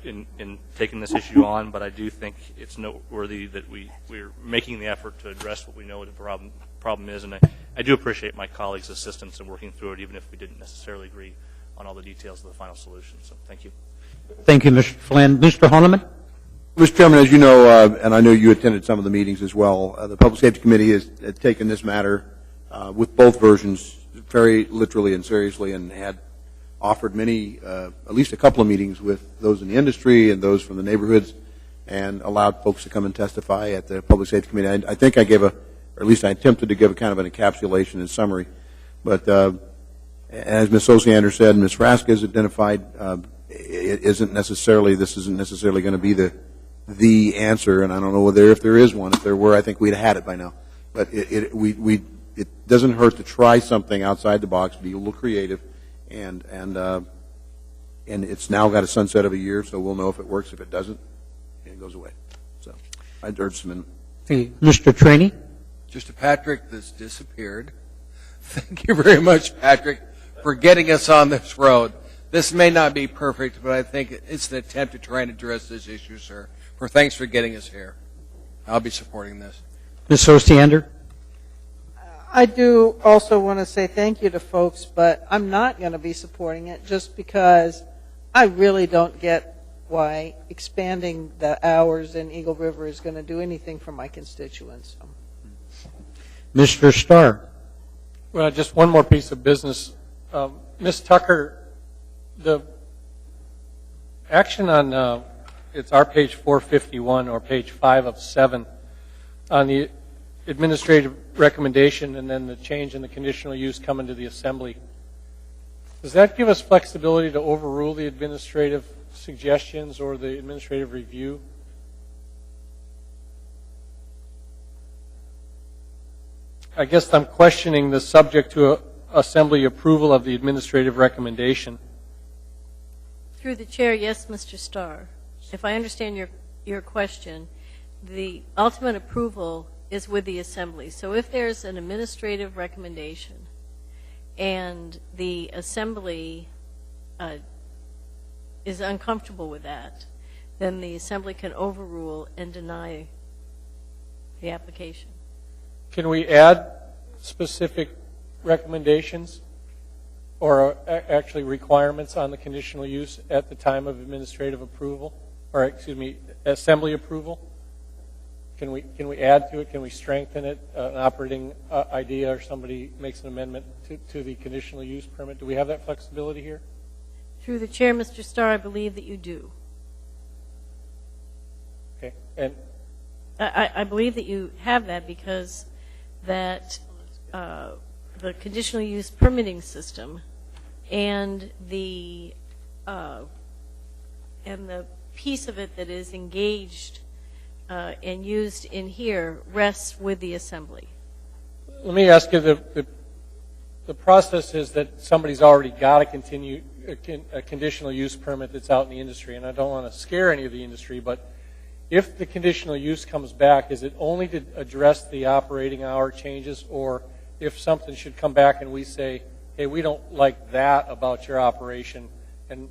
in taking this issue on, but I do think it's noteworthy that we're making the effort to address what we know the problem is, and I do appreciate my colleagues' assistance in working through it, even if we didn't necessarily agree on all the details of the final solution. So thank you. Thank you, Mr. Flynn. Mr. Honeman? Mr. Chairman, as you know, and I know you attended some of the meetings as well, the Public Safety Committee has taken this matter with both versions very literally and seriously and had offered many, at least a couple of meetings with those in the industry and those from the neighborhoods, and allowed folks to come and testify at the Public Safety Committee. I think I gave or at least I attempted to give a kind of an encapsulation and summary. But as Ms. Osiander said, and Ms. Rask has identified, this isn't necessarily going to be the answer, and I don't know if there is one. If there were, I think we'd have had it by now. But it doesn't hurt to try something outside the box, be a little creative, and it's now got a sunset of a year, so we'll know if it works. If it doesn't, it goes away. So I'd urge some amendment. Mr. Trainee? Mr. Patrick, this disappeared. Thank you very much, Patrick, for getting us on this road. This may not be perfect, but I think it's an attempt to try and address this issue, sir. Thanks for getting us here. I'll be supporting this. Ms. Osiander? I do also want to say thank you to folks, but I'm not going to be supporting it just because I really don't get why expanding the hours in Eagle River is going to do anything for my constituents. Mr. Starr? Well, just one more piece of business. Ms. Tucker, the action on, it's our page 451 or page 5 of 7 on the administrative recommendation and then the change in the conditional use coming to the assembly. Does that give us flexibility to overrule the administrative suggestions or the administrative review? I guess I'm questioning the subject to assembly approval of the administrative recommendation. Through the chair, yes, Mr. Starr. If I understand your question, the ultimate approval is with the assembly. So if there's an administrative recommendation and the assembly is uncomfortable with that, then the assembly can overrule and deny the application. Can we add specific recommendations or actually requirements on the conditional use at the time of administrative approval, or excuse me, assembly approval? Can we add to it? Can we strengthen it? An operating idea or somebody makes an amendment to the conditional use permit. Do we have that flexibility here? Through the chair, Mr. Starr, I believe that you do. Okay. And I believe that you have that because that the conditional use permitting system and the piece of it that is engaged and used in here rests with the assembly. Let me ask you, the process is that somebody's already got a conditional use permit that's out in the industry, and I don't want to scare any of the industry, but if the conditional use comes back, is it only to address the operating hour changes, or if something should come back and we say, hey, we don't like that about your operation, and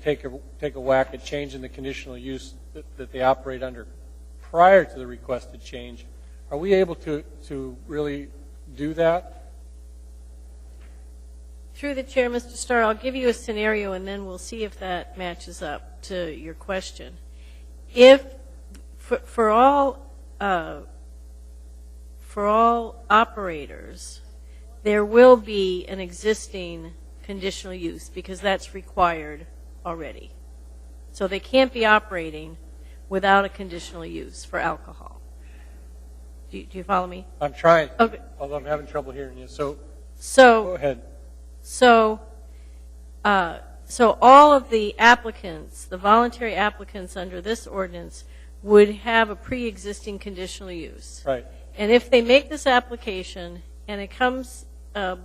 take a whack at changing the conditional use that they operate under prior to the requested change, are we able to really do that? Through the chair, Mr. Starr, I'll give you a scenario and then we'll see if that matches up to your question. If for all operators, there will be an existing conditional use because that's required already. So they can't be operating without a conditional use for alcohol. Do you follow me? I'm trying, okay. Although I'm having trouble hearing you. So go ahead. So all of the applicants, the voluntary applicants under this ordinance, would have a pre-existing conditional use. Right. And if they make this application and it comes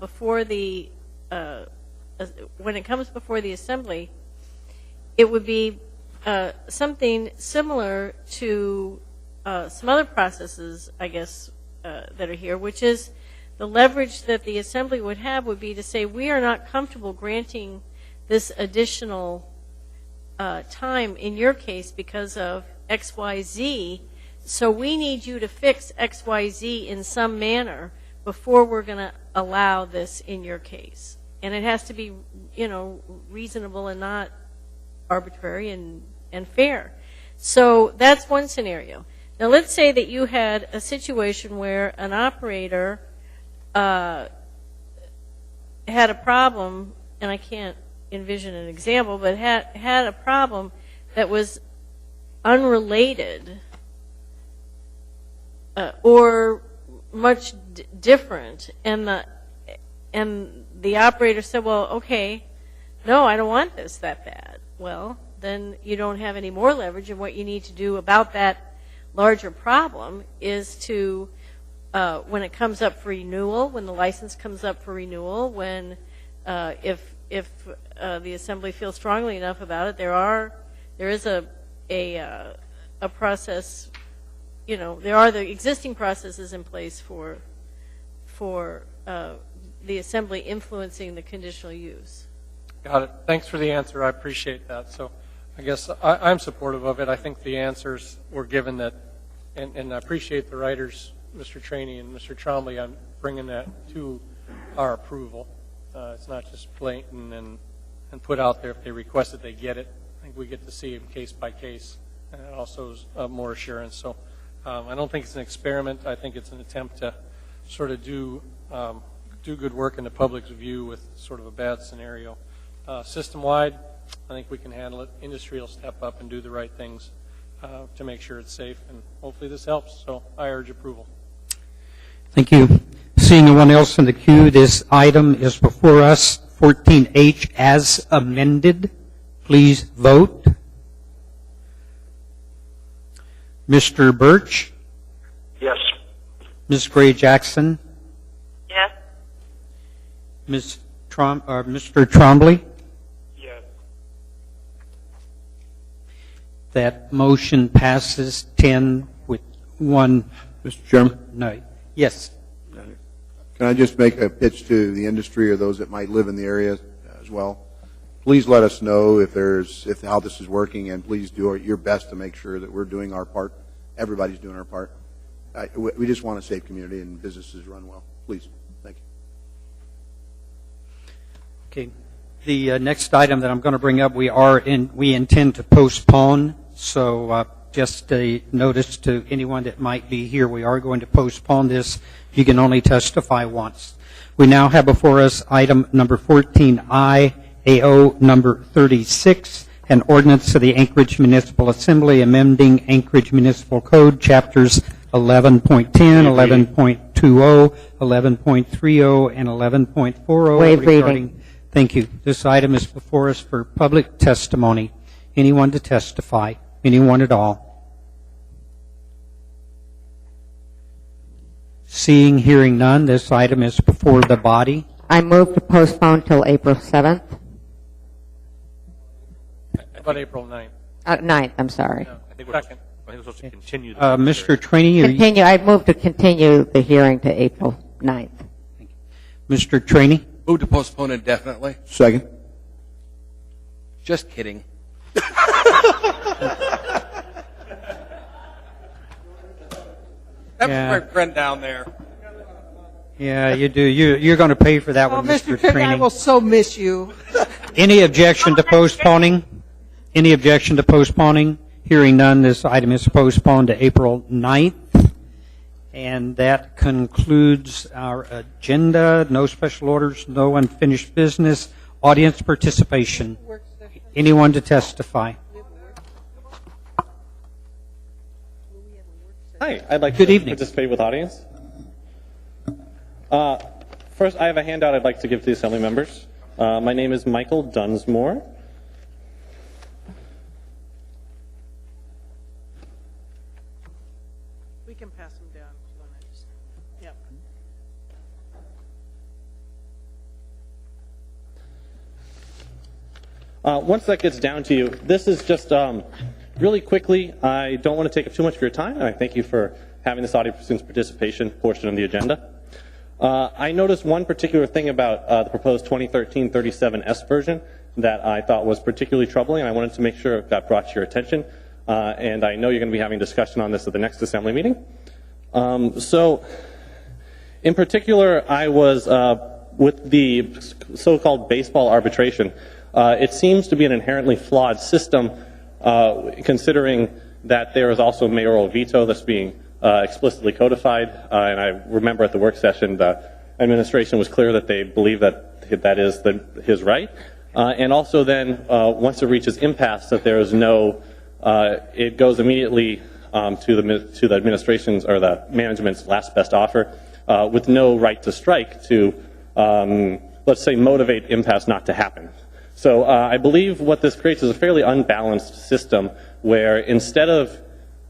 before the when it comes before the assembly, it would be something similar to some other processes, I guess, that are here, which is the leverage that the assembly would have would be to say, we are not comfortable granting this additional time in your case because of XYZ, so we need you to fix XYZ in some manner before we're going to allow this in your case. And it has to be, reasonable and not arbitrary and fair. So that's one scenario. Now let's say that you had a situation where an operator had a problem, and I can't envision an example, but had a problem that was unrelated or much different, and the operator said, well, okay, no, I don't want this that bad. Well, then you don't have any more leverage, and what you need to do about that larger problem is to, when it comes up for renewal, when the license comes up for renewal, when if the assembly feels strongly enough about it, there is a process. There are the existing processes in place for the assembly influencing the conditional use. Got it. Thanks for the answer. I appreciate that. So I guess I'm supportive of it. I think the answers were given that, and I appreciate the writers, Mr. Trainey and Mr. Trombley, on bringing that to our approval. It's not just blatant and put out there. If they request it, they get it. I think we get to see them case by case, and it also is more assurance. So I don't think it's an experiment. I think it's an attempt to sort of do good work in the public's view with sort of a bad scenario. System-wide, I think we can handle it. Industry will step up and do the right things to make sure it's safe, and hopefully this helps. So I urge approval. Thank you. Seeing no one else in the queue, this item is before us, 14H as amended. Please vote. Mr. Birch? Yes. Ms. Gray-Jackson? Yes. Mr. Trombley? Yes. That motion passes 10 with 1 Mr. Chairman? no. Yes. Can I just make a pitch to the industry or those that might live in the area as well? Please let us know if how this is working, and please do your best to make sure that we're doing our part. Everybody's doing our part. We just want a safe community and businesses run well. Please. Thank you. Okay. The next item that I'm going to bring up, we intend to postpone. So just a notice to anyone that might be here, we are going to postpone this. You can only testify once. We now have before us item number 14I, AO number 36, an ordinance of the Anchorage Municipal Assembly amending Anchorage Municipal Code, chapters 11.10, 11.20, 11.30, and 11.40. Waive reading. Thank you. This item is before us for public testimony. Anyone to testify? Anyone at all? Seeing, hearing none, this item is before the body. I move to postpone till April 7th. About April 9th. 9th, I'm sorry. No, I think second. we're supposed to continue. Mr. Trainey, Continue. I move to continue the hearing to April 9th. Mr. Trainey? Move to postpone indefinitely. Second. Just kidding. That's Yeah. my friend down there. Yeah, you do. You're going to pay for that Oh, one, Mr. Mr. Trainey, I Trainey. will so miss you. Any objection to postponing? Any objection to postponing? Hearing none, this item is postponed to April 9th. And that concludes our agenda. No special orders, no unfinished business. Audience participation. Anyone to testify? Hi, I'd like Good to evening. participate with audience. First, I have a handout I'd like to give to the Assembly members. My name is Michael Dunsmore. We can pass them down. Yep. Once that gets down to you, this is just really quickly. I don't want to take up too much of your time, and I thank you for having this audience students participation portion of the agenda. I noticed one particular thing about the proposed 2013 37S version that I thought was particularly troubling, and I wanted to make sure it got brought to your attention. And I know you're going to be having discussion on this at the next Assembly meeting. So, in particular, I was with the so-called baseball arbitration. It seems to be an inherently flawed system, considering that there is also mayoral veto that's being explicitly codified. And I remember at the work session, the administration was clear that they believe that that is his right. And also then, once it reaches impasse, that there is no, it goes immediately to the administration's or the management's last best offer with no right to strike to, let's say, motivate impasse not to happen. So I believe what this creates is a fairly unbalanced system where instead of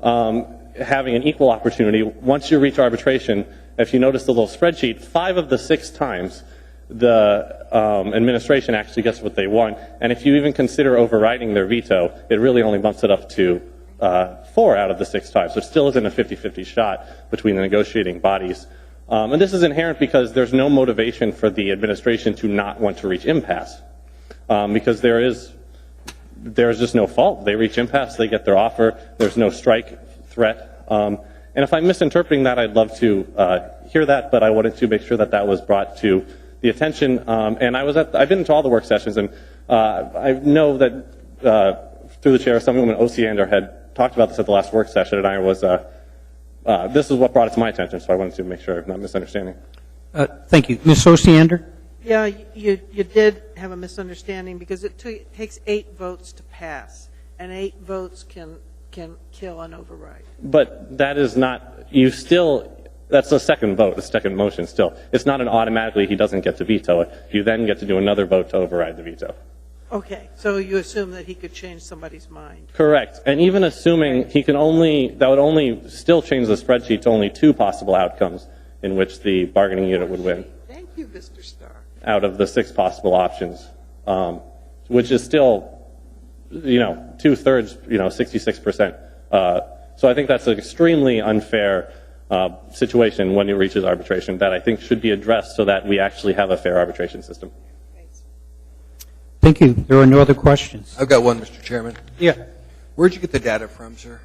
having an equal opportunity, once you reach arbitration, if you notice the little spreadsheet, 5 of the 6 times the administration actually gets what they want. And if you even consider overriding their veto, it really only bumps it up to 4 out of the 6 times. So it still isn't a 50-50 shot between the negotiating bodies. And this is inherent because there's no motivation for the administration to not want to reach impasse. Because there's just no fault. They reach impasse, they get their offer, there's no strike threat. And if I'm misinterpreting that, I'd love to hear that, but I wanted to make sure that that was brought to the attention. And I've been to all the work sessions, and I know that through the chair, Assemblywoman Osiander had talked about this at the last work session, and I was, this is what brought it to my attention, so I wanted to make sure I'm not misunderstanding. Thank you. Ms. Osiander? Yeah, you did have a misunderstanding because it takes 8 votes to pass, and 8 votes can kill an override. But that is not, that's a second vote, a second motion still. It's not an automatically he doesn't get to veto it. You then get to do another vote to override the veto. Okay, so you assume that he could change somebody's mind. Correct. And even assuming that would only still change the spreadsheet to only 2 possible outcomes in which the bargaining unit would win. Thank you, Mr. Starr. Out of the 6 possible options, which is still, 2/3, 66%. So I think that's an extremely unfair situation when it reaches arbitration that I think should be addressed so that we actually have a fair arbitration system. Thank you. There are no other questions. I've got one, Mr. Chairman. Yeah. Where'd you get the data from, sir?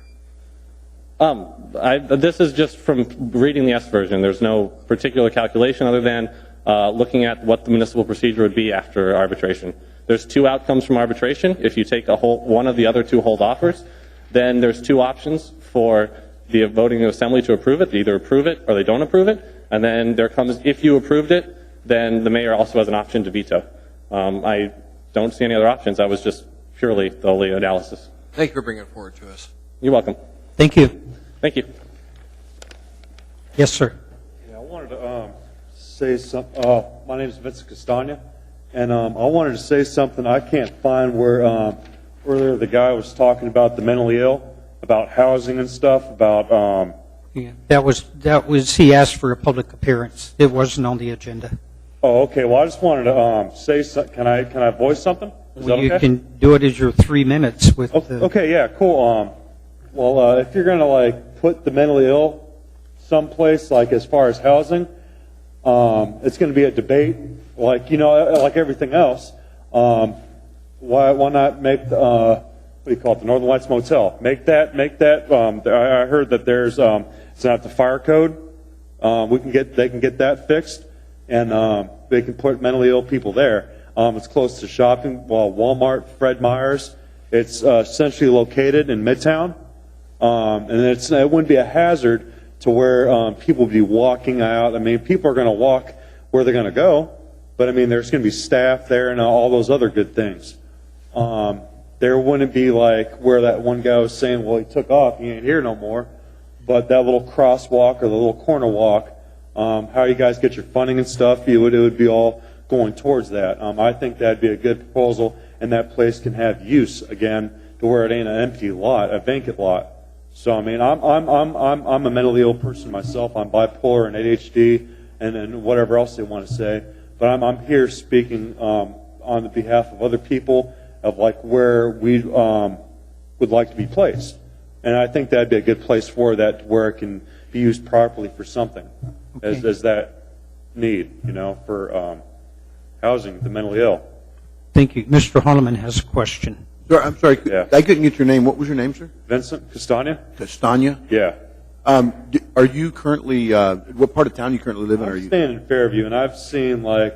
This is just from reading the S version. There's no particular calculation other than looking at what the municipal procedure would be after arbitration. There's 2 outcomes from arbitration. If you take one of the other 2 hold offers, then there's 2 options for the voting assembly to approve it. They either approve it or they don't approve it. And then there comes, if you approved it, then the mayor also has an option to veto. I don't see any other options. That was just purely the only analysis. Thank you for bringing it forward to us. You're welcome. Thank you. Thank you. Yes, sir. Yeah, I wanted to say something. My name is Vincent Castagna, and I wanted to say something. I can't find where earlier the guy was talking about the mentally ill, about housing and stuff, about. Yeah, that was he asked for a public appearance. It wasn't on the agenda. Oh, okay. Well, I just wanted to say something. Can I voice something? Is that okay? You can do it as your 3 minutes with. Okay. Yeah. Cool. Well, if you're gonna put the mentally ill someplace, as far as housing, it's going to be a debate, like everything else. Why not make the what do you call it, the Northern Lights Motel? Make that. I heard that there's it's not the fire code. They can get that fixed, and they can put mentally ill people there. It's close to shopping. Well, Walmart, Fred Meyer's. It's essentially located in Midtown, and it wouldn't be a hazard to where people would be walking out. I mean, people are going to walk where they're going to go, but I mean, there's going to be staff there and all those other good things. There wouldn't be where that one guy was saying, well, he took off, he ain't here no more, but that little crosswalk or the little corner walk, how you guys get your funding and stuff, it would be all going towards that. I think that'd be a good proposal, and that place can have use again to where it ain't an empty lot, a vacant lot. So I mean, I'm a mentally ill person myself. I'm bipolar and ADHD and whatever else they want to say. But I'm here speaking on the behalf of other people of where we would like to be placed. And I think that'd be a good place for that, where it can be used properly for something, as that need, for housing the mentally ill. Thank you. Mr. Holloman has a question. Sir, I'm sorry. Yeah. I couldn't get your name. What was your name, sir? Vincent Castagna. Castagna? Yeah. Are you currently, what part of town you currently live in? I'm staying in Fairview, and I've seen, I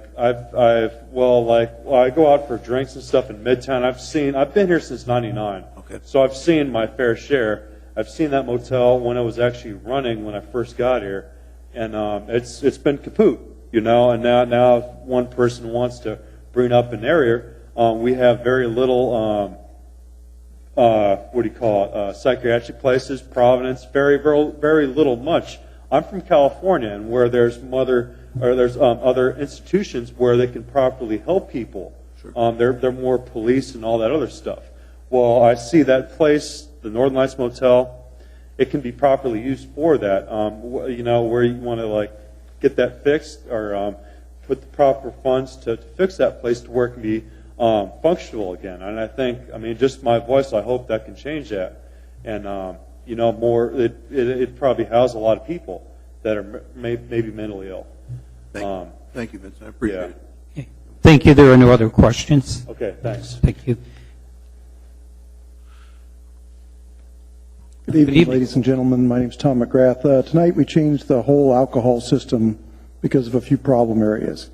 go out for drinks and stuff in Midtown. I've been here since '99. Okay. So I've seen my fair share. I've seen that motel when it was actually running when I first got here, and it's been kaput, and now one person wants to bring up an area. We have very little, psychiatric places, Providence, very little much. I'm from California, and where there's other institutions where they can properly help people. Sure. They're more police and all that other stuff. Well, I see that place, the Northern Lights Motel, it can be properly used for that. Where you want to get that fixed or put the proper funds to fix that place to where it can be functional again. And I think, just my voice, I hope that can change that. And it probably houses a lot of people that are maybe mentally ill. Thank you, Vincent. I appreciate it. Okay. Thank you. There are no other questions. Okay, thanks. Thank you. Good evening, ladies and gentlemen. My name is Tom McGrath. Tonight we changed the whole alcohol system because of a few problem areas.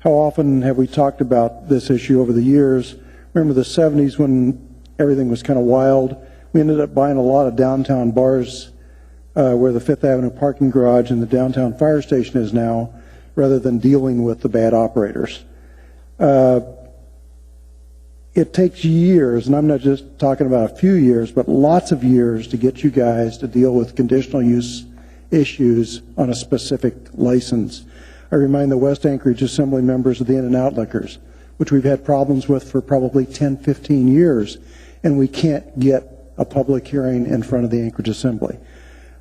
How often have we talked about this issue over the years? Remember the 70s when everything was kind of wild? We ended up buying a lot of downtown bars where the Fifth Avenue parking garage and the downtown fire station is now, rather than dealing with the bad operators. It takes years, and I'm not just talking about a few years, but lots of years to get you guys to deal with conditional use issues on a specific license. I remind the West Anchorage Assembly members of the In-N-Out Liquors, which we've had problems with for probably 10, 15 years, and we can't get a public hearing in front of the Anchorage Assembly.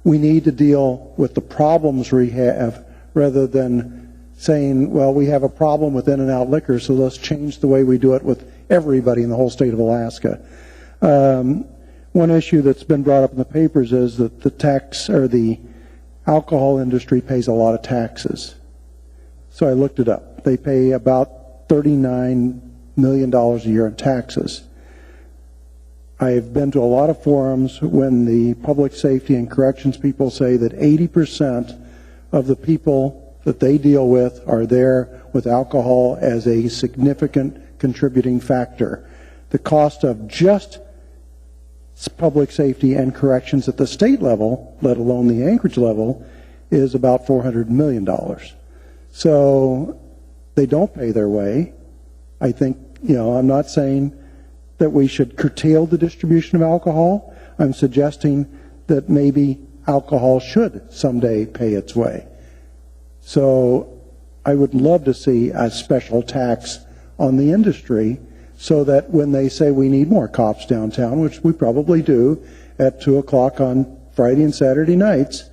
We need to deal with the problems we have rather than saying, well, we have a problem with In-N-Out Liquor, so let's change the way we do it with everybody in the whole state of Alaska. One issue that's been brought up in the papers is that the alcohol industry pays a lot of taxes. So I looked it up. They pay about $39 million a year in taxes. I've been to a lot of forums when the public safety and corrections people say that 80% of the people that they deal with are there with alcohol as a significant contributing factor. The cost of just public safety and corrections at the state level, let alone the Anchorage level, is about $400 million. So they don't pay their way. I think, I'm not saying that we should curtail the distribution of alcohol. I'm suggesting that maybe alcohol should someday pay its way. So I would love to see a special tax on the industry so that when they say we need more cops downtown, which we probably do at 2 o'clock on Friday and Saturday nights,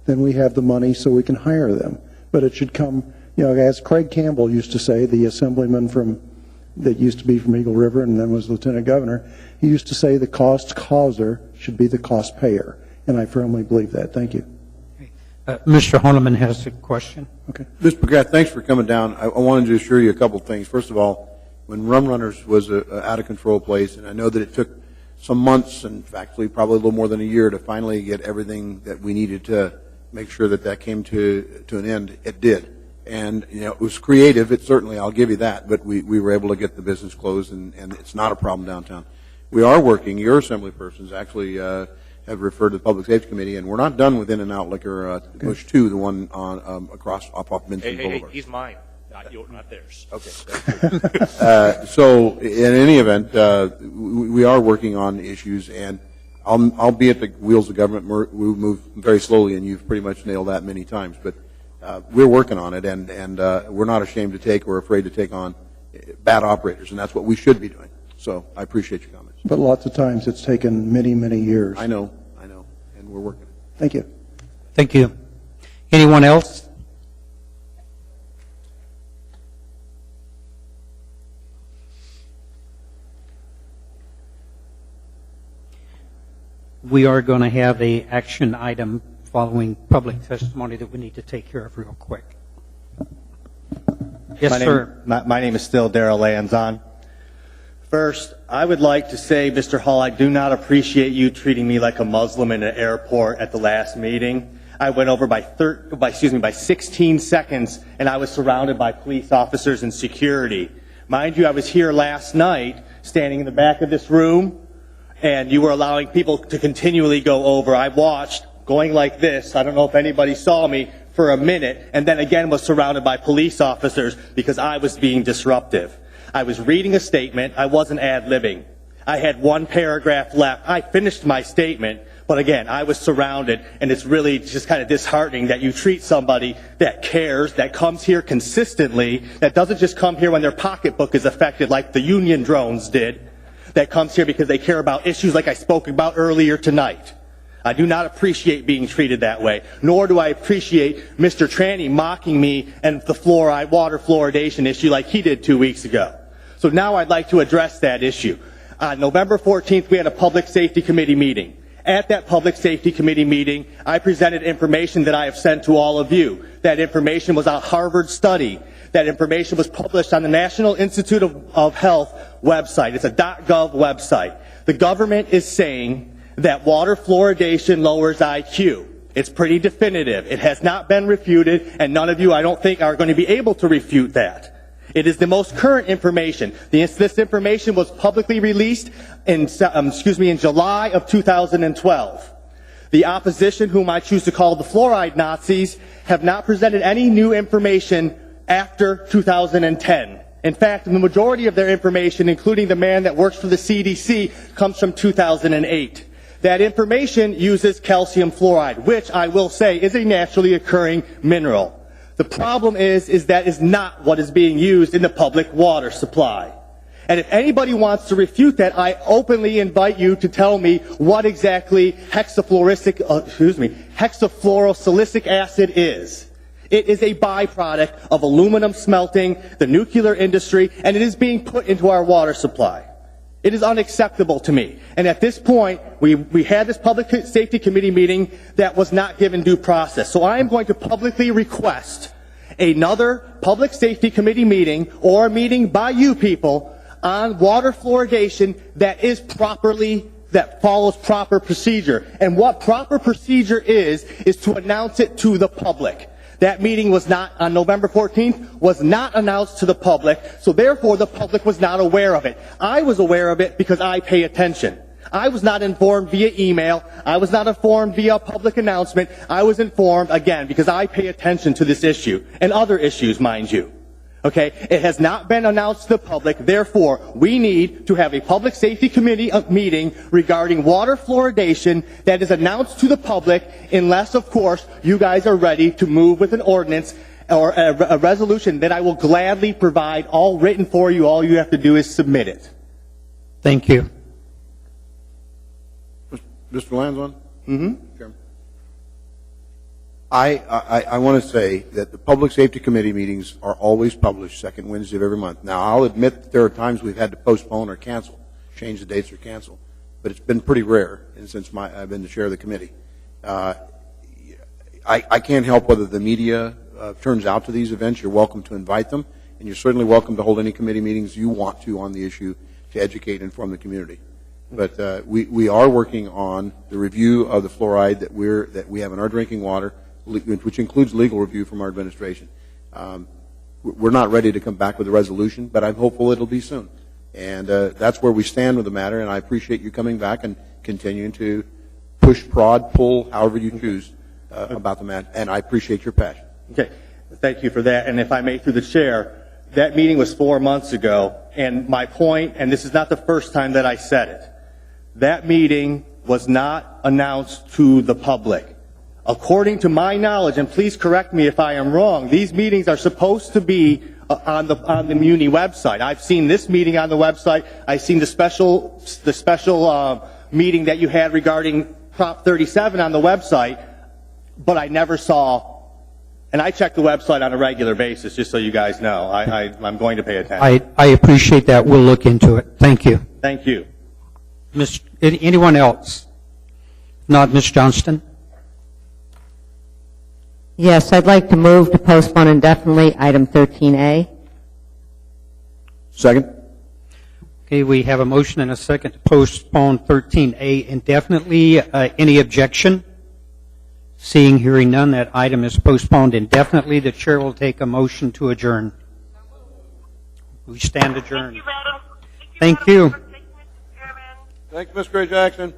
then we have the money so we can hire them. But it should come, as Craig Campbell used to say, the assemblyman that used to be from Eagle River and then was lieutenant governor, he used to say the cost causer should be the cost payer. And I firmly believe that. Thank you. Mr. Horniman has a question. Okay. Mr. McGrath, thanks for coming down. I wanted to assure you a couple of things. First of all, when Rum Runners was an out-of-control place, and I know that it took some months, and actually probably a little more than a year, to finally get everything that we needed to make sure that came to an end, it did. And, it was creative. It certainly, I'll give you that, but we were able to get the business closed, and it's not a problem downtown. We are working. Your assembly persons actually have referred to the Public Safety Committee, and we're not done with In-N-Out Liquor, Bush 2, the one on across off Benson Boulevard. He's mine, not theirs. Okay. So in any event, we are working on issues, and I'll be at the wheels of government. We move very slowly, and you've pretty much nailed that many times. But we're working on it, and we're not ashamed to take or afraid to take on bad operators, and that's what we should be doing. So I appreciate your comments. But lots of times it's taken many, many years. I know, and we're working. Thank you. Thank you. Anyone else? We are going to have an action item following public testimony that we need to take care of real quick. Yes, sir. My name is still Darrell Lanzon. First, I would like to say, Mr. Hall, I do not appreciate you treating me like a Muslim in an airport at the last meeting. I went over by 16 seconds, and I was surrounded by police officers and security. Mind you, I was here last night, standing in the back of this room, and you were allowing people to continually go over. I watched, going like this, I don't know if anybody saw me, for a minute, and then again was surrounded by police officers because I was being disruptive. I was reading a statement. I wasn't ad-libbing. I had one paragraph left. I finished my statement, but again, I was surrounded, and it's really just kind of disheartening that you treat somebody that cares, that comes here consistently, that doesn't just come here when their pocketbook is affected like the union drones did, that comes here because they care about issues like I spoke about earlier tonight. I do not appreciate being treated that way, nor do I appreciate Mr. Tranny mocking me and the fluoride, water fluoridation issue like he did 2 weeks ago. So now I'd like to address that issue. On November 14th, we had a Public Safety Committee meeting. At that Public Safety Committee meeting, I presented information that I have sent to all of you. That information was a Harvard study. That information was published on the National Institute of Health website. It's a .gov website. The government is saying that water fluoridation lowers IQ. It's pretty definitive. It has not been refuted, and none of you, I don't think, are going to be able to refute that. It is the most current information. This information was publicly released in July of 2012. The opposition, whom I choose to call the fluoride Nazis, have not presented any new information after 2010. In fact, the majority of their information, including the man that works for the CDC, comes from 2008. That information uses calcium fluoride, which I will say is a naturally occurring mineral. The problem is that is not what is being used in the public water supply. And if anybody wants to refute that, I openly invite you to tell me what exactly hexafluorosilicic acid is. It is a byproduct of aluminum smelting, the nuclear industry, and it is being put into our water supply. It is unacceptable to me. And at this point, we had this Public Safety Committee meeting that was not given due process. So I am going to publicly request another Public Safety Committee meeting or a meeting by you people on water fluoridation that follows proper procedure. And what proper procedure is to announce it to the public. That meeting was not, on November 14th, was not announced to the public, so therefore the public was not aware of it. I was aware of it because I pay attention. I was not informed via email. I was not informed via public announcement. I was informed, again, because I pay attention to this issue, and other issues, mind you. Okay? It has not been announced to the public, therefore, we need to have a Public Safety Committee meeting regarding water fluoridation that is announced to the public, unless, of course, you guys are ready to move with an ordinance or a resolution that I will gladly provide all written for you. All you have to do is submit it. Thank you. Mr. Lanzon? Mm-hmm. Chairman. I want to say that the Public Safety Committee meetings are always published second Wednesday of every month. Now, I'll admit that there are times we've had to postpone or cancel, change the dates or cancel, but it's been pretty rare since I've been the chair of the committee. I can't help whether the media turns out to these events. You're welcome to invite them, and you're certainly welcome to hold any committee meetings you want to on the issue to educate and inform the community. But we are working on the review of the fluoride that we have in our drinking water, which includes legal review from our administration. We're not ready to come back with a resolution, but I'm hopeful it'll be soon. And that's where we stand with the matter, and I appreciate you coming back and continuing to push, prod, pull, however you choose about the matter, and I appreciate your passion. Okay, thank you for that. And if I may, through the chair, that meeting was 4 months ago, and my point, and this is not the first time that I said it, that meeting was not announced to the public. According to my knowledge, and please correct me if I am wrong, these meetings are supposed to be on the Muni website. I've seen this meeting on the website. I've seen the special meeting that you had regarding Prop 37 on the website, but I never saw, and I check the website on a regular basis, just so you guys know. I'm going to pay attention. I appreciate that. We'll look into it. Thank you. Thank you. Anyone else? Not Ms. Johnston? Yes, I'd like to move to postpone indefinitely item 13A. Second. Okay, we have a motion and a second to postpone 13A indefinitely. Any objection? Seeing, hearing none, that item is postponed indefinitely. The chair will take a motion to adjourn. We stand adjourned. Thank you, Ms. Gray Jackson.